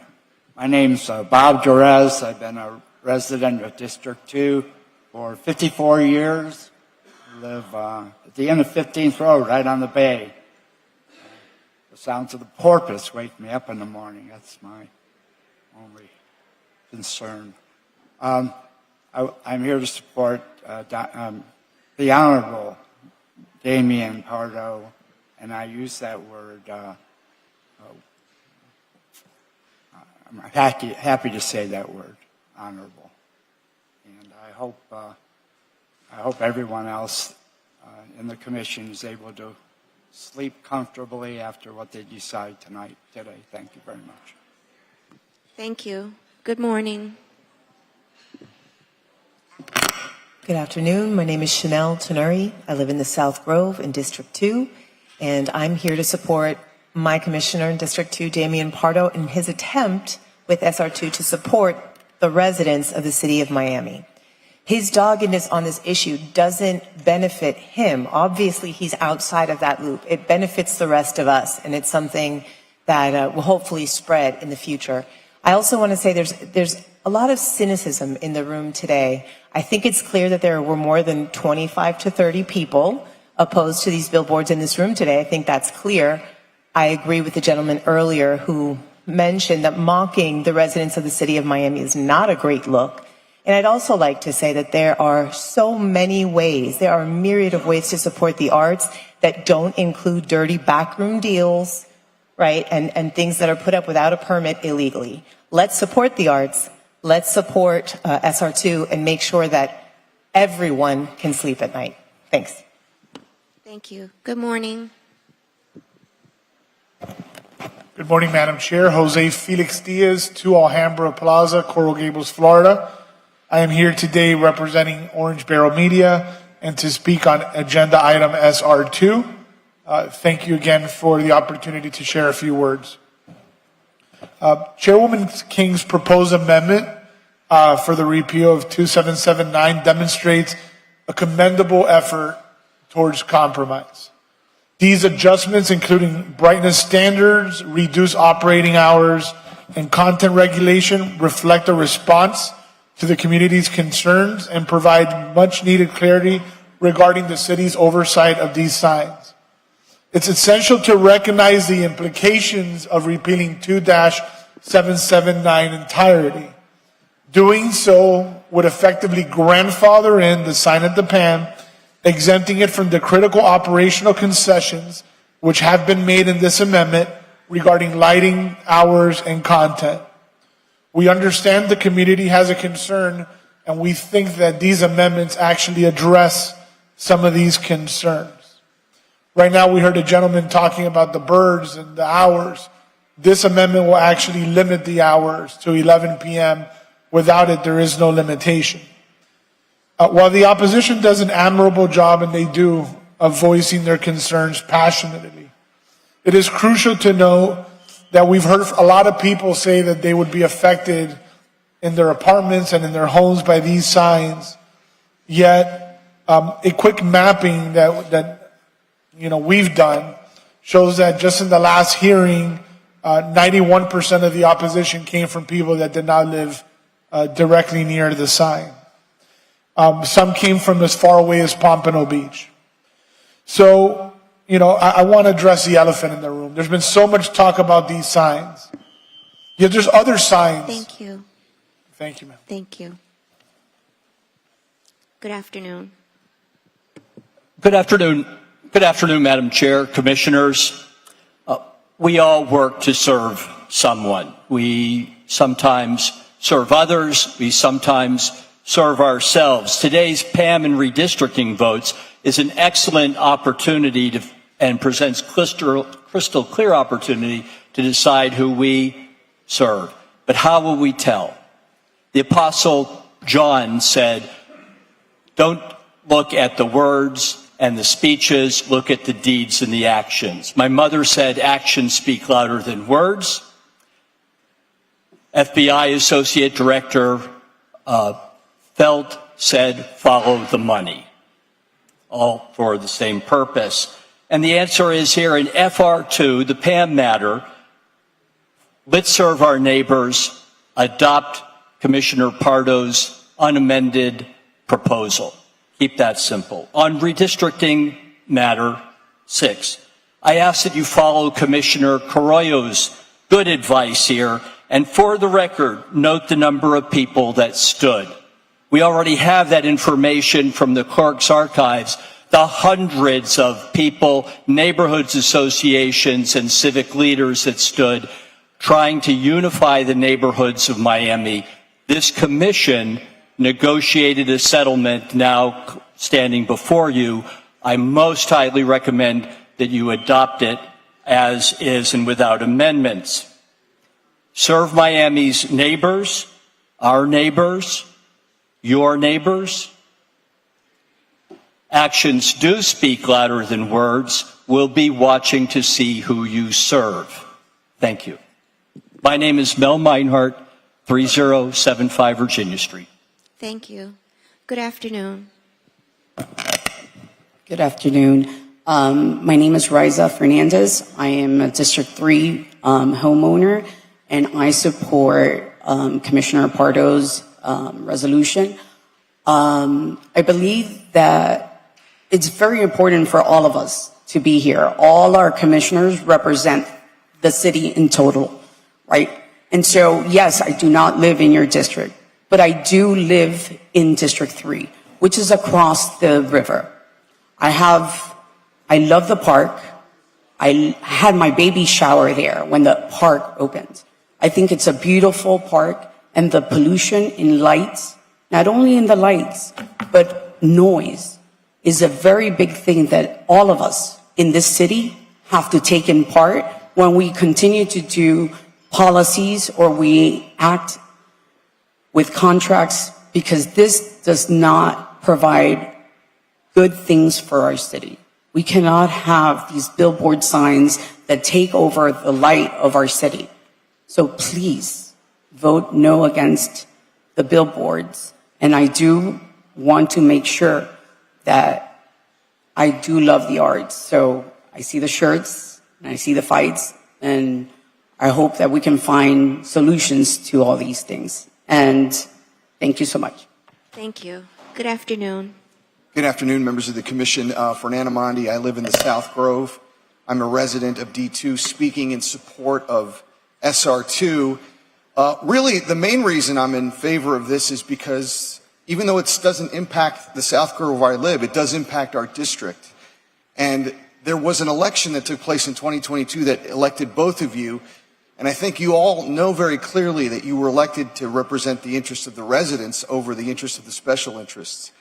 My name's Bob Jerez. I've been a resident of District 2 for 54 years. I live at the end of 15th Road, right on the bay. The sounds of the porpoise wake me up in the morning. That's my only concern. I'm here to support the Honorable Damian Pardo, and I use that word. I'm happy to say that word, honorable. And I hope everyone else in the commission is able to sleep comfortably after what they decide today. Thank you very much. Thank you. Good morning. Good afternoon. My name is Chanel Tenuri. I live in the South Grove in District 2, and I'm here to support my commissioner in District 2, Damian Pardo, in his attempt with SR2 to support the residents of the city of Miami. His doggedness on this issue doesn't benefit him. Obviously, he's outside of that loop. It benefits the rest of us, and it's something that will hopefully spread in the future. I also want to say there's a lot of cynicism in the room today. I think it's clear that there were more than 25 to 30 people opposed to these billboards in this room today. I think that's clear. I agree with the gentleman earlier who mentioned that mocking the residents of the city of Miami is not a great look. And I'd also like to say that there are so many ways, there are a myriad of ways to support the arts that don't include dirty backroom deals, right, and things that are put up without a permit illegally. Let's support the arts. Let's support SR2 and make sure that everyone can sleep at night. Thanks. Thank you. Good morning. Good morning, Madam Chair. Jose Felix Diaz, 2 Alhambra Plaza, Coral Gables, Florida. I am here today representing Orange Barrel Media and to speak on agenda item SR2. Thank you again for the opportunity to share a few words. Chairwoman King's proposed amendment for the repeal of 2779 demonstrates a commendable effort towards compromise. These adjustments, including brightness standards, reduced operating hours, and content regulation, reflect a response to the community's concerns and provide much needed clarity regarding the city's oversight of these signs. It's essential to recognize the implications of repealing 2-779 entirety. Doing so would effectively grandfather in the sign at the PAM, exempting it from the critical operational concessions which have been made in this amendment regarding lighting, hours, and content. We understand the community has a concern, and we think that these amendments actually address some of these concerns. Right now, we heard a gentleman talking about the birds and the hours. This amendment will actually limit the hours to 11 p.m. Without it, there is no limitation. While the opposition does an admirable job, and they do, of voicing their concerns passionately, it is crucial to note that we've heard a lot of people say that they would be affected in their apartments and in their homes by these signs. Yet, a quick mapping that we've done shows that just in the last hearing, 91% of the opposition came from people that did not live directly near the sign. Some came from as far away as Pompano Beach. So, I want to address the elephant in the room. There's been so much talk about these signs. Yet there's other signs. Thank you. Thank you, ma'am. Thank you. Good afternoon. Good afternoon. Good afternoon, Madam Chair, Commissioners. We all work to serve someone. We sometimes serve others. We sometimes serve ourselves. Today's PAM and redistricting votes is an excellent opportunity and presents crystal clear opportunity to decide who we serve. But how will we tell? The Apostle John said, don't look at the words and the speeches, look at the deeds and the actions. My mother said, actions speak louder than words. FBI Associate Director Felt said, follow the money. All for the same purpose. And the answer is here in FR2, the PAM matter, let's serve our neighbors, adopt Commissioner Pardo's unamended proposal. Keep that simple. On redistricting matter 6, I ask that you follow Commissioner Carollo's good advice here, and for the record, note the number of people that stood. We already have that information from the clerk's archives, the hundreds of people, neighborhoods associations, and civic leaders that stood trying to unify the neighborhoods of Miami. This commission negotiated a settlement now standing before you. I most highly recommend that you adopt it as is and without amendments. Serve Miami's neighbors, our neighbors, your neighbors. Actions do speak louder than words. We'll be watching to see who you serve. Thank you. My name is Mel Meinhardt, 3075 Virginia Street. Thank you. Good afternoon. Good afternoon. My name is Riza Fernandez. I am a District 3 homeowner, and I support Commissioner Pardo's resolution. I believe that it's very important for all of us to be here. All our commissioners represent the city in total, right? And so, yes, I do not live in your district, but I do live in District 3, which is across the river. I love the park. I had my baby shower there when the park opened. I think it's a beautiful park, and the pollution in lights, not only in the lights, but noise, is a very big thing that all of us in this city have to take in part when we continue to do policies or we act with contracts, because this does not provide good things for our city. We cannot have these billboard signs that take over the light of our city. So please vote no against the billboards. And I do want to make sure that I do love the arts. So I see the shirts and I see the fights, and I hope that we can find solutions to all these things. And thank you so much. Thank you. Good afternoon. Good afternoon, members of the Commission. Fernando Mondi, I live in the South Grove. I'm a resident of D2, speaking in support of SR2. Really, the main reason I'm in favor of this is because even though it doesn't impact the South Grove where I live, it does impact our district. And there was an election that took place in 2022 that elected both of you. And I think you all know very clearly that you were elected to represent the interests of the residents over the interests of the special interests.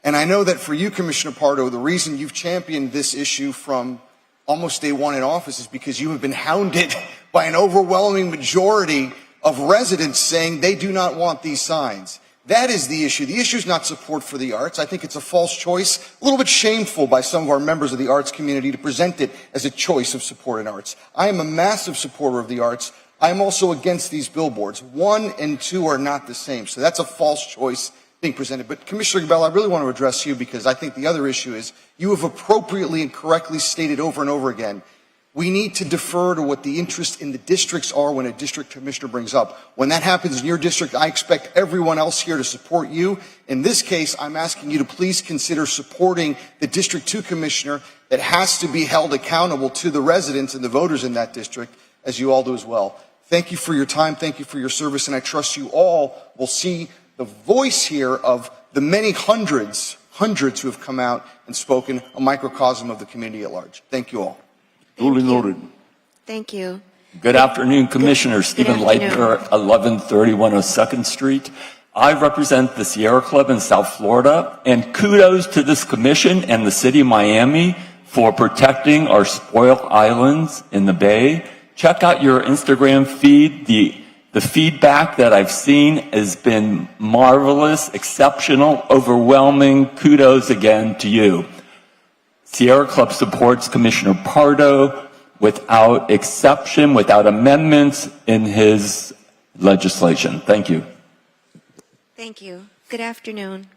And I know that for you, Commissioner Pardo, the reason you've championed this issue from almost day one in office is because you have been hounded by an overwhelming majority of residents saying they do not want these signs. That is the issue. The issue is not support for the arts. I think it's a false choice, a little bit shameful by some of our members of the arts community to present it as a choice of support in arts. I am a massive supporter of the arts. I am also against these billboards. 1 and 2 are not the same. So that's a false choice being presented. But Commissioner Gabel, I really want to address you because I think the other issue is you have appropriately and correctly stated over and over again, we need to defer to what the interests in the districts are when a district commissioner brings up. When that happens in your district, I expect everyone else here to support you. In this case, I'm asking you to please consider supporting the District 2 commissioner that has to be held accountable to the residents and the voters in that district, as you all do as well. Thank you for your time. Thank you for your service. And I trust you all will see the voice here of the many hundreds who have come out and spoken, a microcosm of the community at large. Thank you all. Duly noted. Thank you. Good afternoon, Commissioner. Stephen Leitner, 1130 102nd Street. I represent the Sierra Club in South Florida, and kudos to this commission and the city of Miami for protecting our spoiled islands in the Bay. Check out your Instagram feed. The feedback that I've seen has been marvelous, exceptional, overwhelming. Kudos again to you. Sierra Club supports Commissioner Pardo without exception, without amendments in his legislation. Thank you. Thank you. Good afternoon.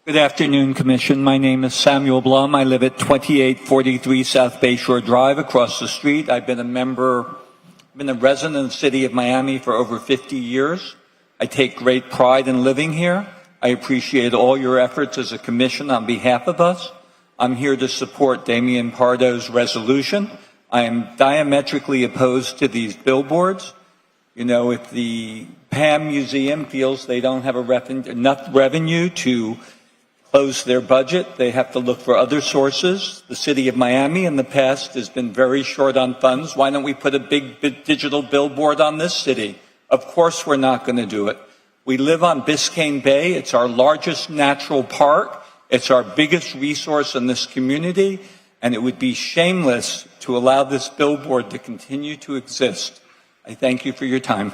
Good afternoon, Commission. My name is Samuel Blum. I live at 2843 South Bayshore Drive across the street. I've been a resident of the city of Miami for over 50 years. I take great pride in living here. I appreciate all your efforts as a commission on behalf of us. I'm here to support Damian Pardo's resolution. I am diametrically opposed to these billboards. You know, if the PAM Museum feels they don't have enough revenue to close their budget, they have to look for other sources. The city of Miami in the past has been very short on funds. Why don't we put a big digital billboard on this city? Of course we're not going to do it. We live on Biscayne Bay. It's our largest natural park. It's our biggest resource in this community, and it would be shameless to allow this billboard to continue to exist. I thank you for your time.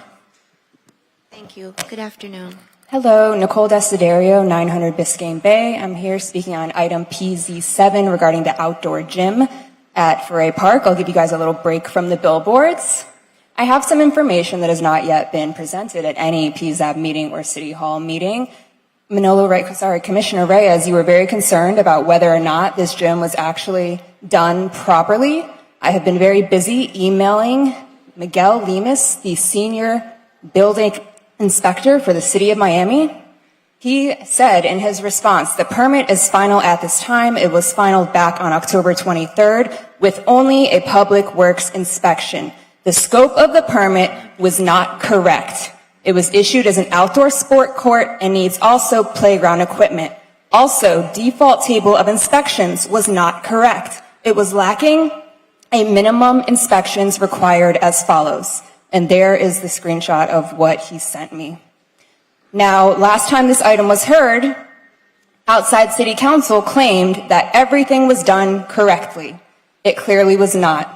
Thank you. Good afternoon. Hello, Nicole Desiderio, 900 Biscayne Bay. I'm here speaking on item PZ7 regarding the outdoor gym at Foray Park. I'll give you guys a little break from the billboards. I have some information that has not yet been presented at any PZAB meeting or City Hall meeting. Commissioner Reyes, you were very concerned about whether or not this gym was actually done properly. I have been very busy emailing Miguel Lemus, the senior building inspector for the city of Miami. He said in his response, the permit is final at this time. It was final back on October 23rd with only a public works inspection. The scope of the permit was not correct. It was issued as an outdoor sport court and needs also playground equipment. Also, default table of inspections was not correct. It was lacking a minimum inspections required as follows. And there is the screenshot of what he sent me. Now, last time this item was heard, outside city council claimed that everything was done correctly. It clearly was not.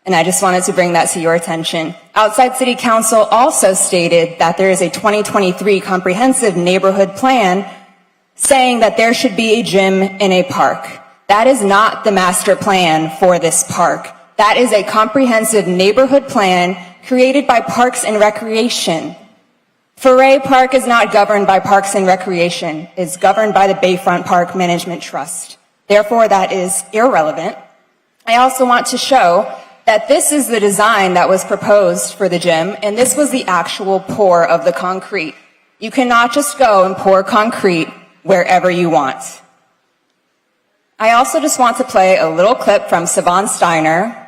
And I just wanted to bring that to your attention. Outside city council also stated that there is a 2023 comprehensive neighborhood plan saying that there should be a gym in a park. That is not the master plan for this park. That is a comprehensive neighborhood plan created by Parks and Recreation. Foray Park is not governed by Parks and Recreation. It's governed by the Bayfront Park Management Trust. Therefore, that is irrelevant. I also want to show that this is the design that was proposed for the gym, and this was the actual pour of the concrete. You cannot just go and pour concrete wherever you want. I also just want to play a little clip from Siobhan Steiner,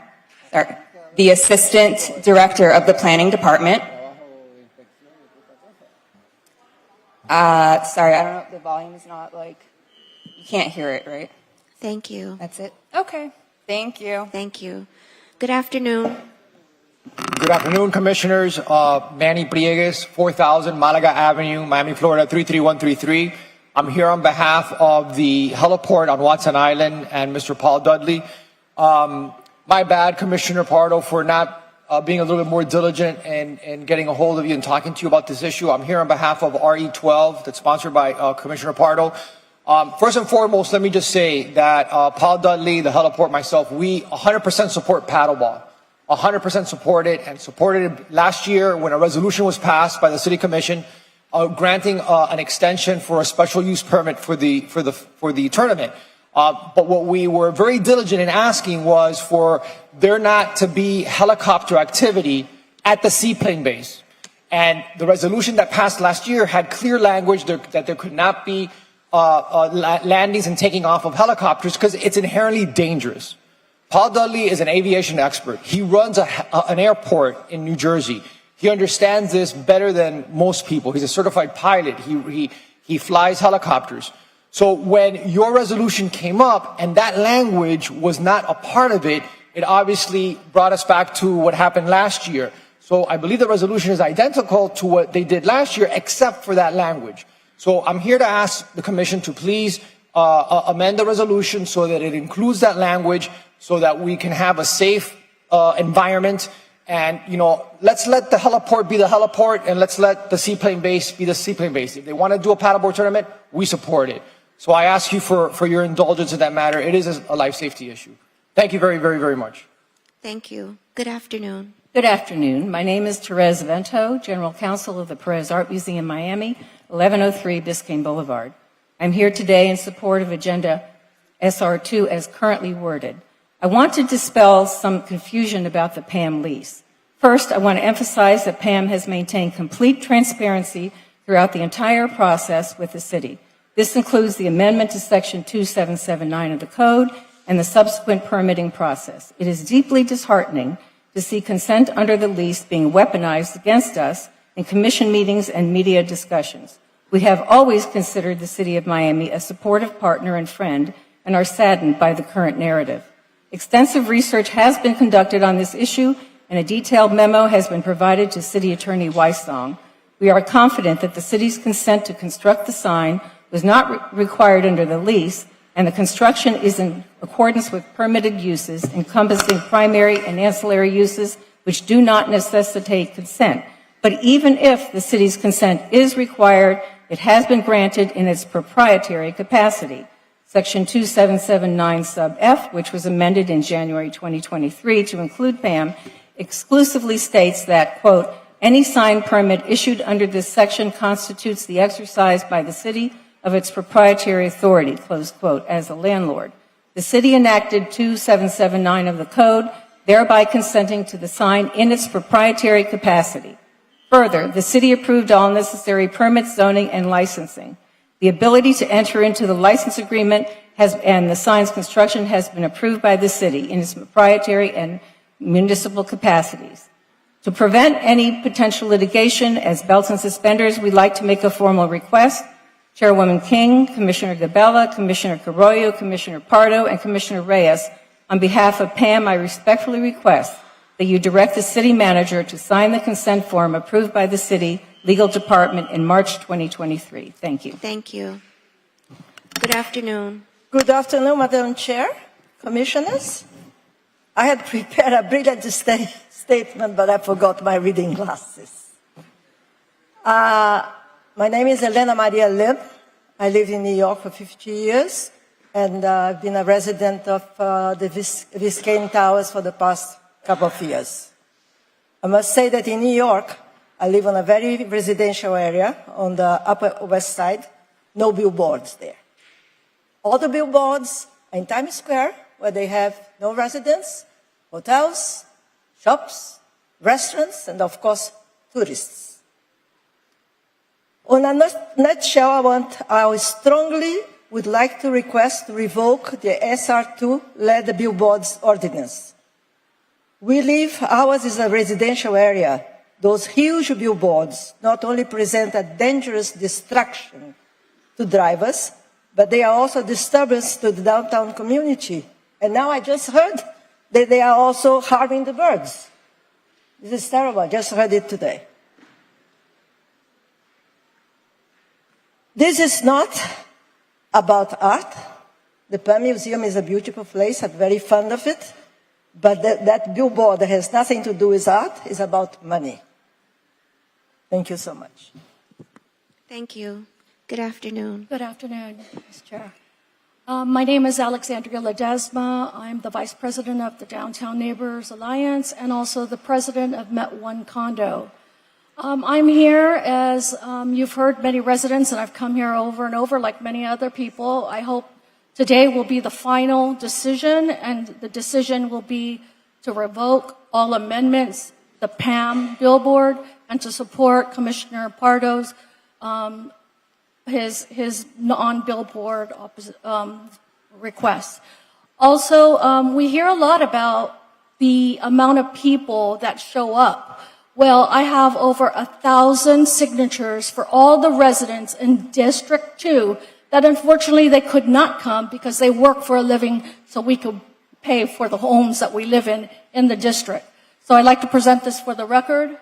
the Assistant Director of the Planning Department. Sorry, I don't know, the volume is not like, you can't hear it, right? Thank you. That's it? Okay, thank you. Thank you. Good afternoon. Good afternoon, Commissioners. Manny Briegas, 4000 Malaga Avenue, Miami, Florida, 33133. I'm here on behalf of the heliport on Watson Island and Mr. Paul Dudley. My bad, Commissioner Pardo, for not being a little bit more diligent and getting a hold of you and talking to you about this issue. I'm here on behalf of RE12 that's sponsored by Commissioner Pardo. First and foremost, let me just say that Paul Dudley, the heliport, myself, we 100% support paddleball. 100% support it and supported it last year when a resolution was passed by the City Commission granting an extension for a special use permit for the tournament. But what we were very diligent in asking was for there not to be helicopter activity at the seaplane base. And the resolution that passed last year had clear language that there could not be landings and taking off of helicopters because it's inherently dangerous. Paul Dudley is an aviation expert. He runs an airport in New Jersey. He understands this better than most people. He's a certified pilot. He flies helicopters. So when your resolution came up and that language was not a part of it, it obviously brought us back to what happened last year. So I believe the resolution is identical to what they did last year, except for that language. So I'm here to ask the Commission to please amend the resolution so that it includes that language so that we can have a safe environment. And, you know, let's let the heliport be the heliport and let's let the seaplane base be the seaplane base. If they want to do a paddleboard tournament, we support it. So I ask you for your indulgence in that matter. It is a life safety issue. Thank you very, very, very much. Thank you. Good afternoon. Good afternoon. My name is Therese Vento, General Counsel of the Perez Art Museum, Miami, 1103 Biscayne Boulevard. I'm here today in support of Agenda SR2 as currently worded. I want to dispel some confusion about the PAM lease. First, I want to emphasize that PAM has maintained complete transparency throughout the entire process with the city. This includes the amendment to Section 2779 of the Code and the subsequent permitting process. It is deeply disheartening to see consent under the lease being weaponized against us in commission meetings and media discussions. We have always considered the City of Miami a supportive partner and friend and are saddened by the current narrative. Extensive research has been conducted on this issue and a detailed memo has been provided to City Attorney Weissong. We are confident that the city's consent to construct the sign was not required under the lease, and the construction is in accordance with permitted uses encompassing primary and ancillary uses which do not necessitate consent. But even if the city's consent is required, it has been granted in its proprietary capacity. Section 2779 sub F, which was amended in January 2023 to include PAM, exclusively states that, quote, any sign permit issued under this section constitutes the exercise by the city of its proprietary authority, close quote, as a landlord. The city enacted 2779 of the Code, thereby consenting to the sign in its proprietary capacity. Further, the city approved all necessary permits, zoning, and licensing. The ability to enter into the license agreement and the sign's construction has been approved by the city in its proprietary and municipal capacities. To prevent any potential litigation as belts and suspenders, we'd like to make a formal request. Chairwoman King, Commissioner DeBella, Commissioner Carollo, Commissioner Pardo, and Commissioner Reyes, on behalf of Pam, I respectfully request that you direct the city manager to sign the consent form approved by the city legal department in March 2023. Thank you. Thank you. Good afternoon. Good afternoon, Madam Chair, Commissioners. I had prepared a brilliant statement, but I forgot my reading glasses. My name is Elena Maria Lim. I lived in New York for 50 years, and I've been a resident of the Biscayne Towers for the past couple of years. I must say that in New York, I live in a very residential area on the Upper West Side, no billboards there. All the billboards are in Times Square, where they have no residents, hotels, shops, restaurants, and of course, tourists. In a nutshell, I strongly would like to request to revoke the SR2 LED billboards ordinance. Ours is a residential area. Those huge billboards not only present a dangerous distraction to drivers, but they are also a disturbance to the downtown community. And now I just heard that they are also harming the birds. This is terrible. I just heard it today. This is not about art. The Pan Museum is a beautiful place. I'm very fond of it. But that billboard has nothing to do with art. It's about money. Thank you so much. Thank you. Good afternoon. Good afternoon, Ms. Chair. My name is Alexandria Ledesma. I'm the Vice President of the Downtown Neighbors Alliance and also the President of Met One Condo. I'm here as you've heard many residents, and I've come here over and over like many other people. I hope today will be the final decision, and the decision will be to revoke all amendments, the PAM billboard, and to support Commissioner Pardo's his non-billboard requests. Also, we hear a lot about the amount of people that show up. Well, I have over 1,000 signatures for all the residents in District 2 that unfortunately they could not come because they work for a living so we could pay for the homes that we live in the district. So I'd like to present this for the record.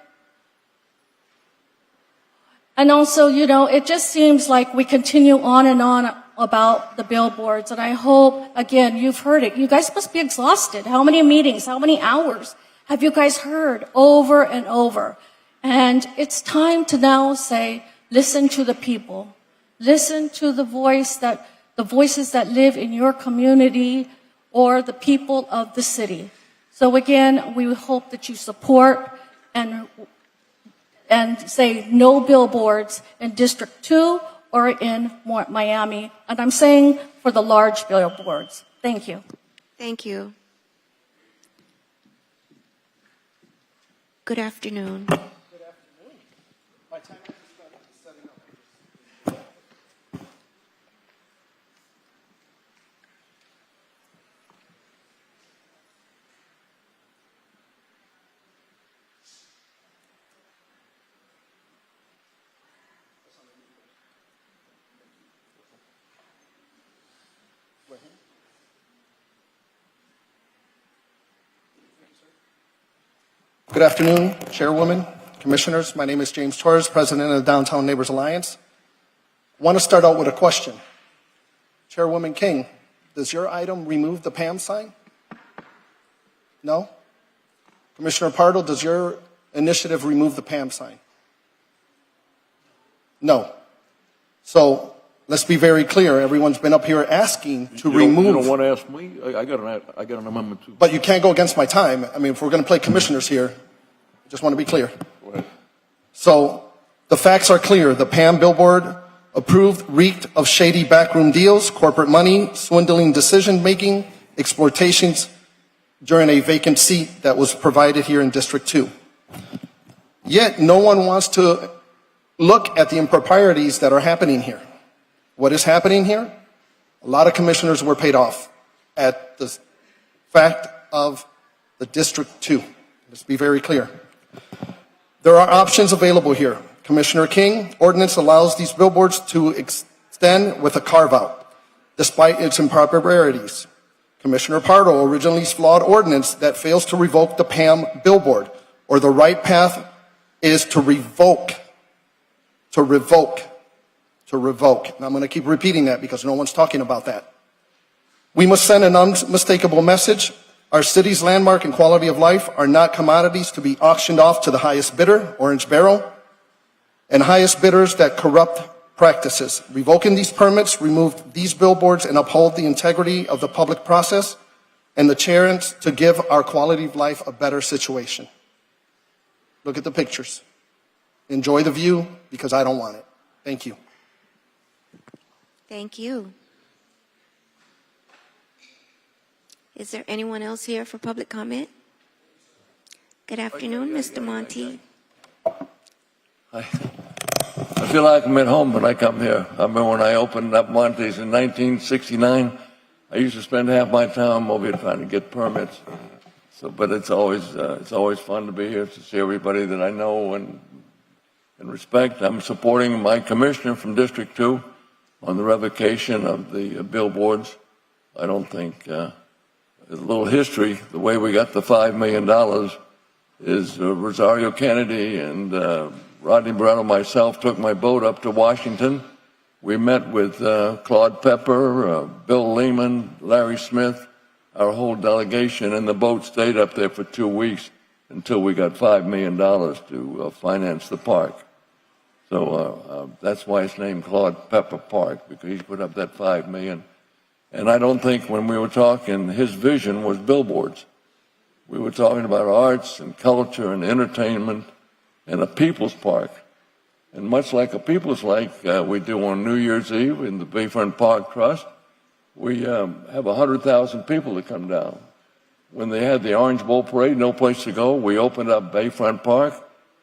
And also, you know, it just seems like we continue on and on about the billboards. And I hope, again, you've heard it. You guys must be exhausted. How many meetings, how many hours have you guys heard over and over? And it's time to now say, listen to the people. Listen to the voices that live in your community or the people of the city. So again, we hope that you support and say no billboards in District 2 or in Miami. And I'm saying for the large billboards. Thank you. Thank you. Good afternoon. Good afternoon, Chairwoman, Commissioners. My name is James Torres, President of the Downtown Neighbors Alliance. I want to start out with a question. Chairwoman King, does your item remove the PAM sign? No? Commissioner Pardo, does your initiative remove the PAM sign? No. So let's be very clear. Everyone's been up here asking to remove. You don't want to ask me? I got an amendment too. But you can't go against my time. I mean, if we're going to play commissioners here, I just want to be clear. Go ahead. So the facts are clear. The PAM billboard approved reeked of shady backroom deals, corporate money, swindling decision-making, exploitations during a vacant seat that was provided here in District 2. Yet no one wants to look at the improprieties that are happening here. What is happening here? A lot of commissioners were paid off at the fact of the District 2. Let's be very clear. There are options available here. Commissioner King, ordinance allows these billboards to extend with a carve-out, despite its improprieties. Commissioner Pardo, originally flawed ordinance that fails to revoke the PAM billboard, or the right path is to revoke. To revoke. To revoke. And I'm going to keep repeating that because no one's talking about that. We must send an unmistakable message. Our city's landmark and quality of life are not commodities to be auctioned off to the highest bidder, Orange Barrel, and highest bidders that corrupt practices. Revoking these permits, remove these billboards, and uphold the integrity of the public process and the chance to give our quality of life a better situation. Look at the pictures. Enjoy the view because I don't want it. Thank you. Thank you. Is there anyone else here for public comment? Good afternoon, Mr. Monty. I feel like I'm at home when I come here. I remember when I opened up Monty's in 1969, I used to spend half my time over here trying to get permits. So, but it's always fun to be here to see everybody that I know and respect. I'm supporting my commissioner from District 2 on the revocation of the billboards. I don't think, a little history, the way we got the $5 million is Rosario Kennedy and Rodney Brown and myself took my boat up to Washington. We met with Claude Pepper, Bill Lehman, Larry Smith, our whole delegation, and the boat stayed up there for 2 weeks until we got $5 million to finance the park. So that's why it's named Claude Pepper Park, because he put up that $5 million. And I don't think when we were talking, his vision was billboards. We were talking about arts and culture and entertainment and a people's park. And much like a people's like we do on New Year's Eve in the Bayfront Park Trust, we have 100,000 people that come down. When they had the Orange Bowl Parade, no place to go, we opened up Bayfront Park,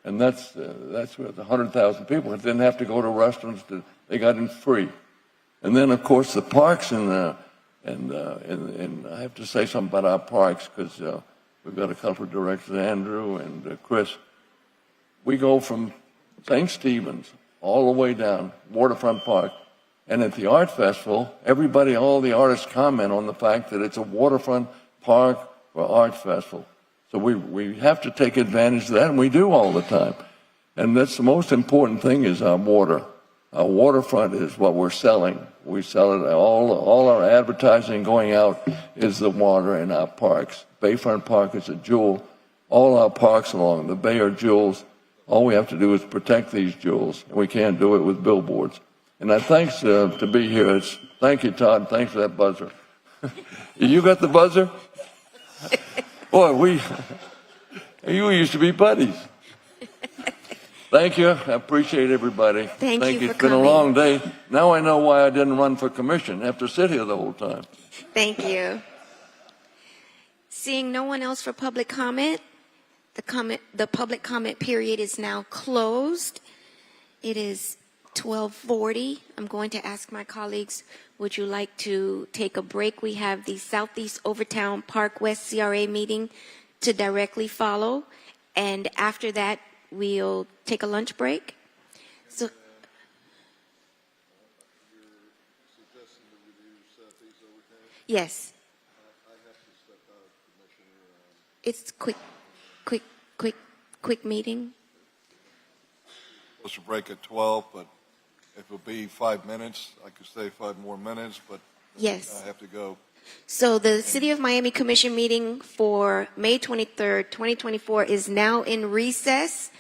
and that's where the 100,000 people didn't have to go to restaurants. They got in free. And then, of course, the parks and I have to say something about our parks because we've got a couple of directors, Andrew and Chris. We go from St. Stephen's all the way down Waterfront Park. And at the art festival, all the artists comment on the fact that it's a waterfront park for art festival. So we have to take advantage of that, and we do all the time. And that's the most important thing is our water. Our waterfront is what we're selling. We sell it, all our advertising going out is the water in our parks. Bayfront Park is a jewel. All our parks along the bay are jewels. All we have to do is protect these jewels, and we can't do it with billboards. And thanks to be here. Thank you, Todd. Thanks for that buzzer. You got the buzzer? Boy, you used to be buddies. Thank you. I appreciate everybody. Thank you for It's been a long day. Now I know why I didn't run for commission. I have to sit here the whole time. Thank you. Seeing no one else for public comment, the public comment period is now closed. It is 12:40. I'm going to ask my colleagues, would you like to take a break? We have the Southeast Overtown Park West CRA meeting to directly follow. And after that, we'll take a lunch break. So, yes. It's quick meeting. Supposed to break at 12, but if it'll be 5 minutes, I could stay 5 more minutes, but yes. I have to go. So the City of Miami Commission meeting for May 23rd, 2024 is now in recess,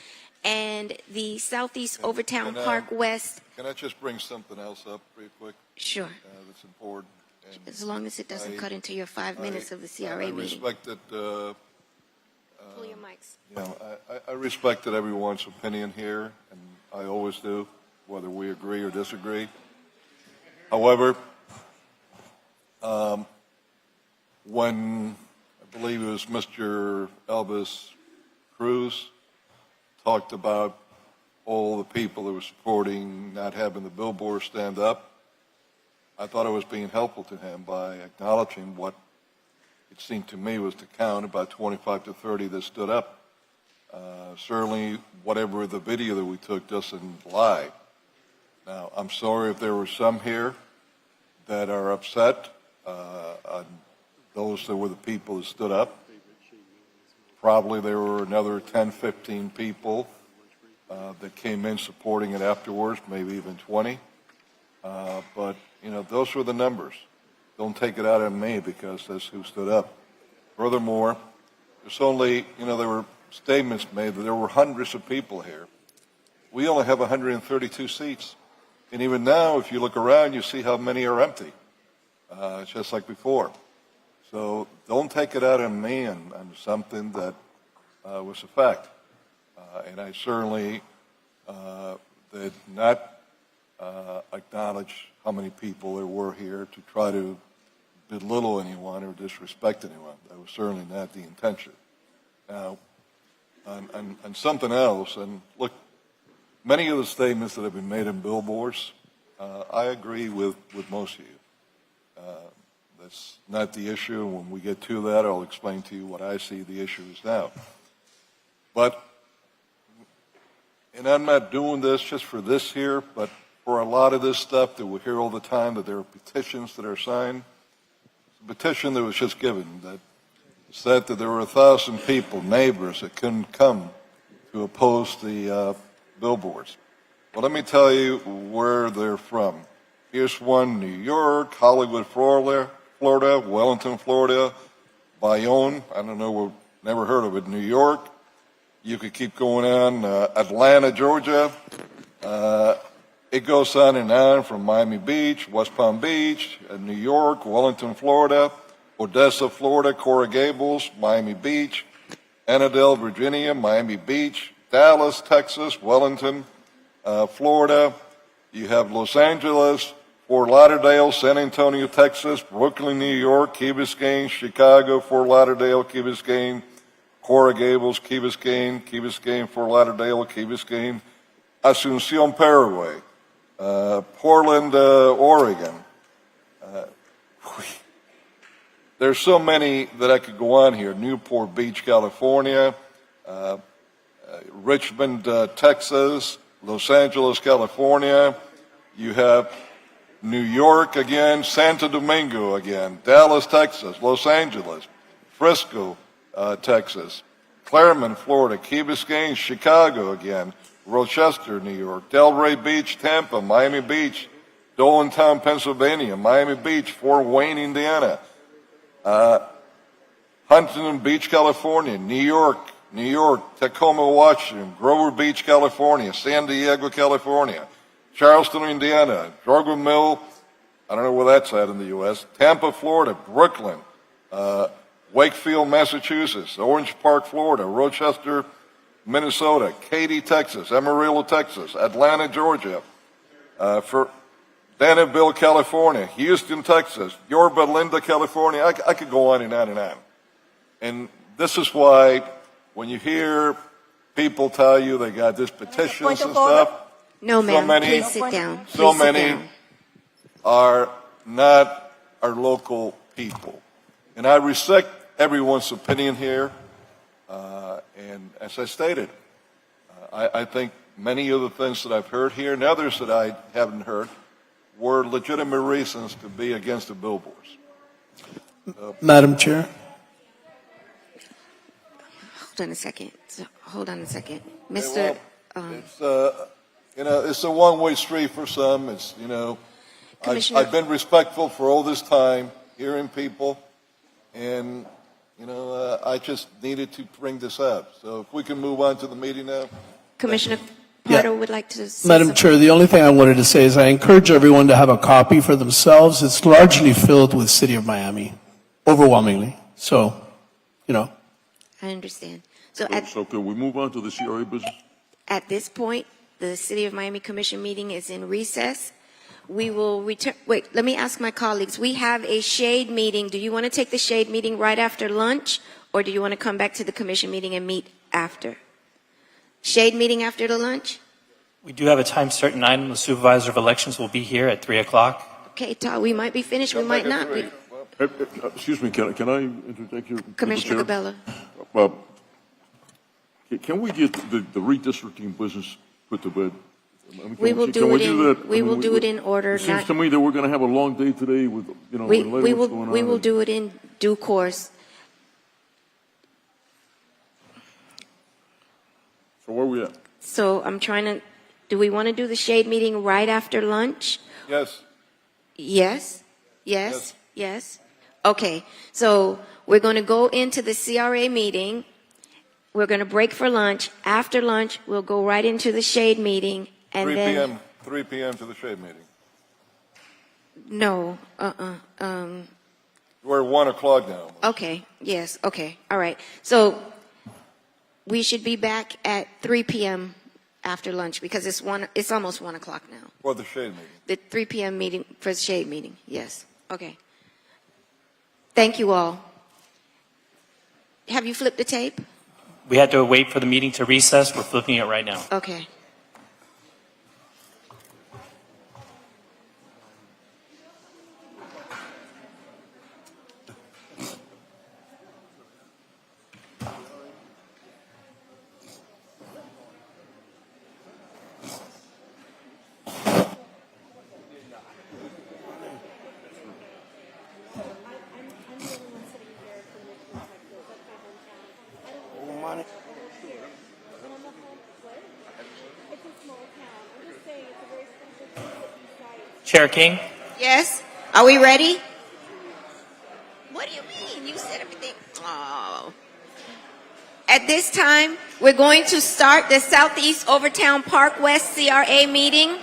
and the Southeast Overtown Park West. Can I just bring something else up real quick? Sure. That's important. And as long as it doesn't cut into your 5 minutes of the CRA meeting. I respect that. Pull your mics. You know, I respect that everyone's opinion here, and I always do, whether we agree or disagree. However, when I believe it was Mr. Elvis Cruz talked about all the people that were supporting not having the billboard stand up, I thought I was being helpful to him by acknowledging what it seemed to me was to count about 25 to 30 that stood up. Certainly, whatever the video that we took doesn't lie. Now, I'm sorry if there were some here that are upset. Those that were the people that stood up. Probably there were another 10, 15 people that came in supporting it afterwards, maybe even 20. But, those were the numbers. Don't take it out on me because that's who stood up. Furthermore, there's only, there were statements made that there were hundreds of people here. We only have 132 seats. And even now, if you look around, you see how many are empty, just like before. So don't take it out on me and something that was a fact. And I certainly did not acknowledge how many people there were here to try to belittle anyone or disrespect anyone. That was certainly not the intention. Now, on something else, and look, many of the statements that have been made in billboards, I agree with most of you. That's not the issue. When we get to that, I'll explain to you what I see the issue is now. But, and I'm not doing this just for this here, but for a lot of this stuff that we hear all the time, that there are petitions that are signed. A petition that was just given that said that there were 1,000 people, neighbors, that couldn't come to oppose the billboards. Well, let me tell you where they're from. Here's one: New York, Hollywood, Florida, Wellington, Florida, Bayonne, I don't know, never heard of it, New York. You could keep going on, Atlanta, Georgia. It goes on and on from Miami Beach, West Palm Beach, New York, Wellington, Florida, Odessa, Florida, Coral Gables, Miami Beach, Annandale, Virginia, Miami Beach, Dallas, Texas, Wellington, Florida. You have Los Angeles, Fort Lauderdale, San Antonio, Texas, Brooklyn, New York, Key Biscayne, Chicago, Fort Lauderdale, Key Biscayne, Coral Gables, Key Biscayne, Fort Lauderdale, Key Biscayne, Asunción, Paraguay, Portland, Oregon. There's so many that I could go on here. Newport Beach, California, Richmond, Texas, Los Angeles, California. You have New York again, Santo Domingo again, Dallas, Texas, Los Angeles, Frisco, Texas, Claremont, Florida, Key Biscayne, Chicago again, Rochester, New York, Delray Beach, Tampa, Miami Beach, Dolantown, Pennsylvania, Miami Beach, Fort Wayne, Indiana, Huntington Beach, California, New York, Tacoma, Washington, Grover Beach, California, San Diego, California, Charleston, Indiana, Drogo Mill, I don't know where that's at in the U.S., Tampa, Florida, Brooklyn, Wakefield, Massachusetts, Orange Park, Florida, Rochester, Minnesota, Katy, Texas, Amarillo, Texas, Atlanta, Georgia, for Danville, California, Houston, Texas, Yorba Linda, California. I could go on and on and on. And this is why when you hear people tell you they got this petitions and stuff, No, ma'am. Please sit down. Please sit down. Are not our local people. And I respect everyone's opinion here. And as I stated, I think many of the things that I've heard here and others that I haven't heard were legitimate reasons to be against the billboards. Madam Chair. Hold on a second. Mr. It's a one-way street for some. It's, I've been respectful for all this time, hearing people, and, I just needed to bring this up. So if we can move on to the meeting now. Commissioner Pardo would like to say Madam something. Chair, the only thing I wanted to say is I encourage everyone to have a copy for themselves. It's largely filled with City of Miami, overwhelmingly. So, I understand. So can we move on to the CRA business? At this point, the City of Miami Commission meeting is in recess. We will return. Wait, let me ask my colleagues. We have a shade meeting. Do you want to take the shade meeting right after lunch, or do you want to come back to the commission meeting and meet after? Shade meeting after the lunch? We do have a time certain item. The supervisor of elections will be here at 3 o'clock. Okay, Todd, we might be finished. We might not be. Excuse me, can I interject here? Commissioner Cabela. Can we get the redistricting business put to bed? I mean, We will can do we it in, that? we I mean, will do it in order. It seems Not, to me that we're going to have a long day today with, you know, we in light of what's going on. will do it in due course. So where we at? So I'm trying to, do we want to do the shade meeting right after lunch? Yes. Yes? Yes? Yes? Okay, so we're going to go into the CRA meeting. We're going to break for lunch. After lunch, we'll go right into the shade meeting. And 3 then, p.m. 3 p.m. to the shade meeting. No, We're at 1 o'clock now. okay, yes, okay, all right. So we should be back at 3 p.m. after lunch because it's almost 1 o'clock now. For the shade meeting. The 3 p.m. meeting for the shade meeting, yes, okay. Thank you all. Have you flipped the tape? We had to wait for the meeting to recess. We're flipping it right now. Okay. Chair King? Yes? Are we ready? What do you mean? You said everything. Oh. At this time, we're going to start the Southeast Overtown Park West CRA meeting.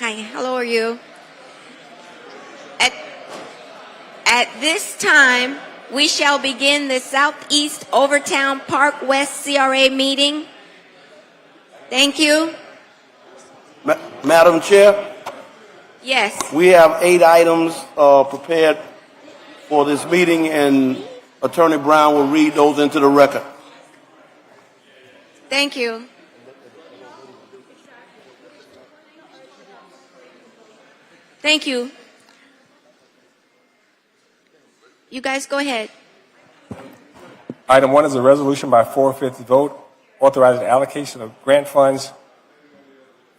Hi, how are you? At this time, we shall begin the Southeast Overtown Park West CRA meeting. Thank you. Madam Chair, Yes. we have 8 items prepared for this meeting, and Attorney Brown will read those into the record. Thank you. Thank you. You guys go ahead. Item 1 is a resolution by 4/5 vote authorizing allocation of grant funds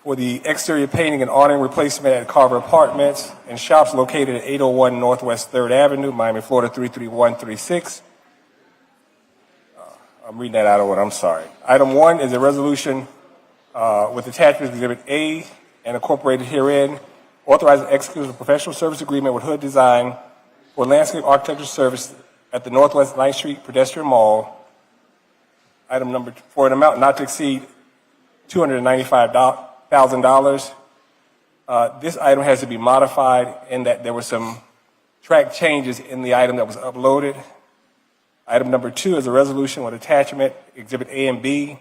for the exterior painting and awning replacement at Carver Apartments and shops located at 801 Northwest 3rd Avenue, Miami, Florida 33136. I'm reading that out of order, I'm sorry. Item 1 is a resolution with attachments Exhibit A and incorporated herein, authorizing execution of a professional service agreement with Hood Design for landscape architecture service at the Northwest 9th Street Pedestrian Mall. Item number for an amount not to exceed $295,000. This item has to be modified in that there were some track changes in the item that was uploaded. Item number 2 is a resolution with attachment Exhibit A and B,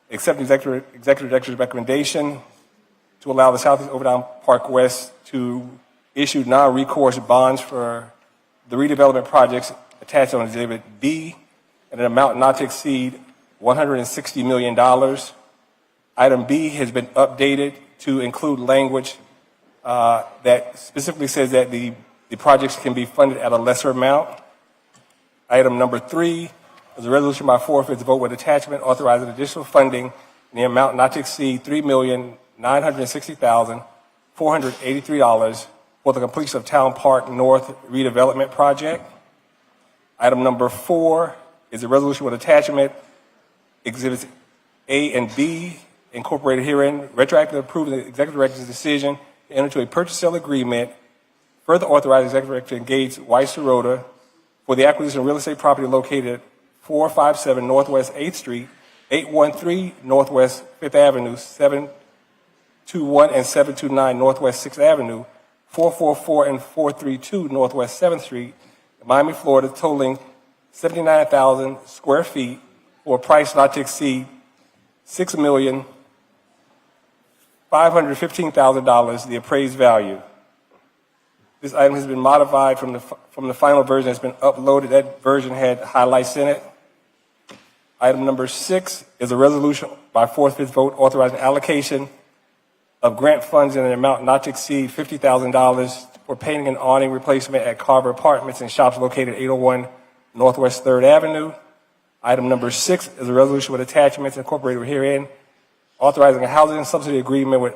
accepting executive director's recommendation to allow the Southeast Overtown Park West to issue non-recourse bonds for the redevelopment projects attached on Exhibit B at an amount not to exceed $160 million. Item B has been updated to include language that specifically says that the projects can be funded at a lesser amount. Item number 3 is a resolution by 4/5 vote with attachment authorizing additional funding in the amount not to exceed $3,960,483 for the completion of Town Park North redevelopment project. Item number 4 is a resolution with attachment Exhibits A and B incorporated herein, retroactively approving the executive director's decision to enter into a purchase sale agreement, further authorizing the executive director to engage Weiss Sirota for the acquisition of real estate property located at 457 Northwest 8th Street, 813 Northwest 5th Avenue, 721 and 729 Northwest 6th Avenue, 444 and 432 Northwest 7th Street, Miami, Florida, totaling 79,000 square feet for a price not to exceed $6,515,000, the appraised value. This item has been modified from the final version that's been uploaded. That version had highlights in it. Item number 6 is a resolution by 4/5 vote authorizing allocation of grant funds in an amount not to exceed $50,000 for painting and awning replacement at Carver Apartments and shops located at 801 Northwest 3rd Avenue. Item number 6 is a resolution with attachments incorporated herein, authorizing a housing subsidy agreement with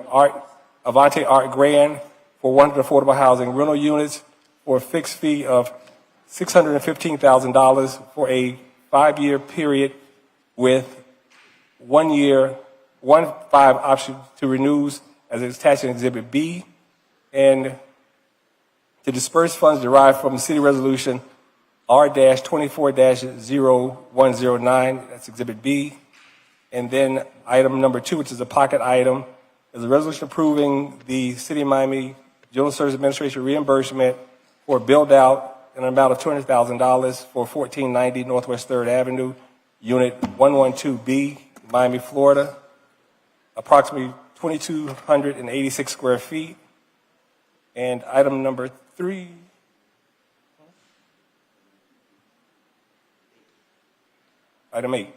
Avante Art Grand for 100 affordable housing rental units for a fixed fee of $615,000 for a 5-year period with 1 year, 1-5 option to renews as attached in Exhibit B, and to disperse funds derived from the city resolution R-24-0109, that's Exhibit B. And then item number 2, which is a pocket item, is a resolution approving the City of Miami General Service Administration reimbursement for build-out in an amount of $200,000 for 1490 Northwest 3rd Avenue, Unit 112B, Miami, Florida, approximately 2,286 square feet. And item number 3, item 8.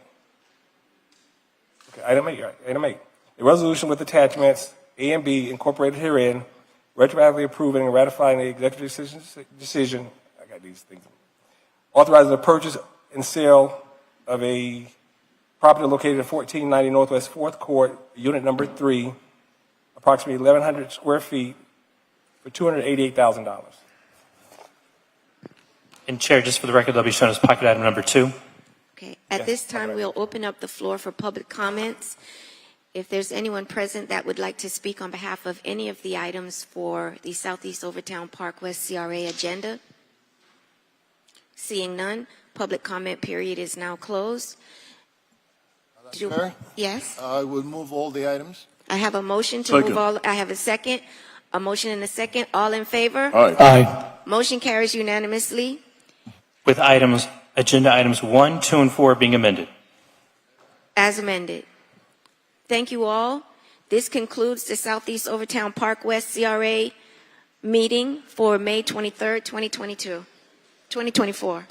Okay, item 8, right, item 8. A resolution with attachments A and B incorporated herein, retroactively approving and ratifying the executive decision, I got these things, authorizing the purchase and sale of a property located at 1490 Northwest 4th Court, unit number 3, approximately 1,100 square feet, for $288,000. And Chair, just for the record, that'll be shown as pocket item number 2. Okay. At this time, we'll open up the floor for public comments. If there's anyone present that would like to speak on behalf of any of the items for the Southeast Overtown Park West CRA agenda. Seeing none, public comment period is now closed. Chair? Yes? I would move all the items. I have a motion to Second. move all. I have a second. A motion and a second. All in favor? Aye. Aye. Motion carries unanimously. With agenda items 1, 2, and 4 being amended. As amended. Thank you all. This concludes the Southeast Overtown Park West CRA meeting for May 23rd, 2024.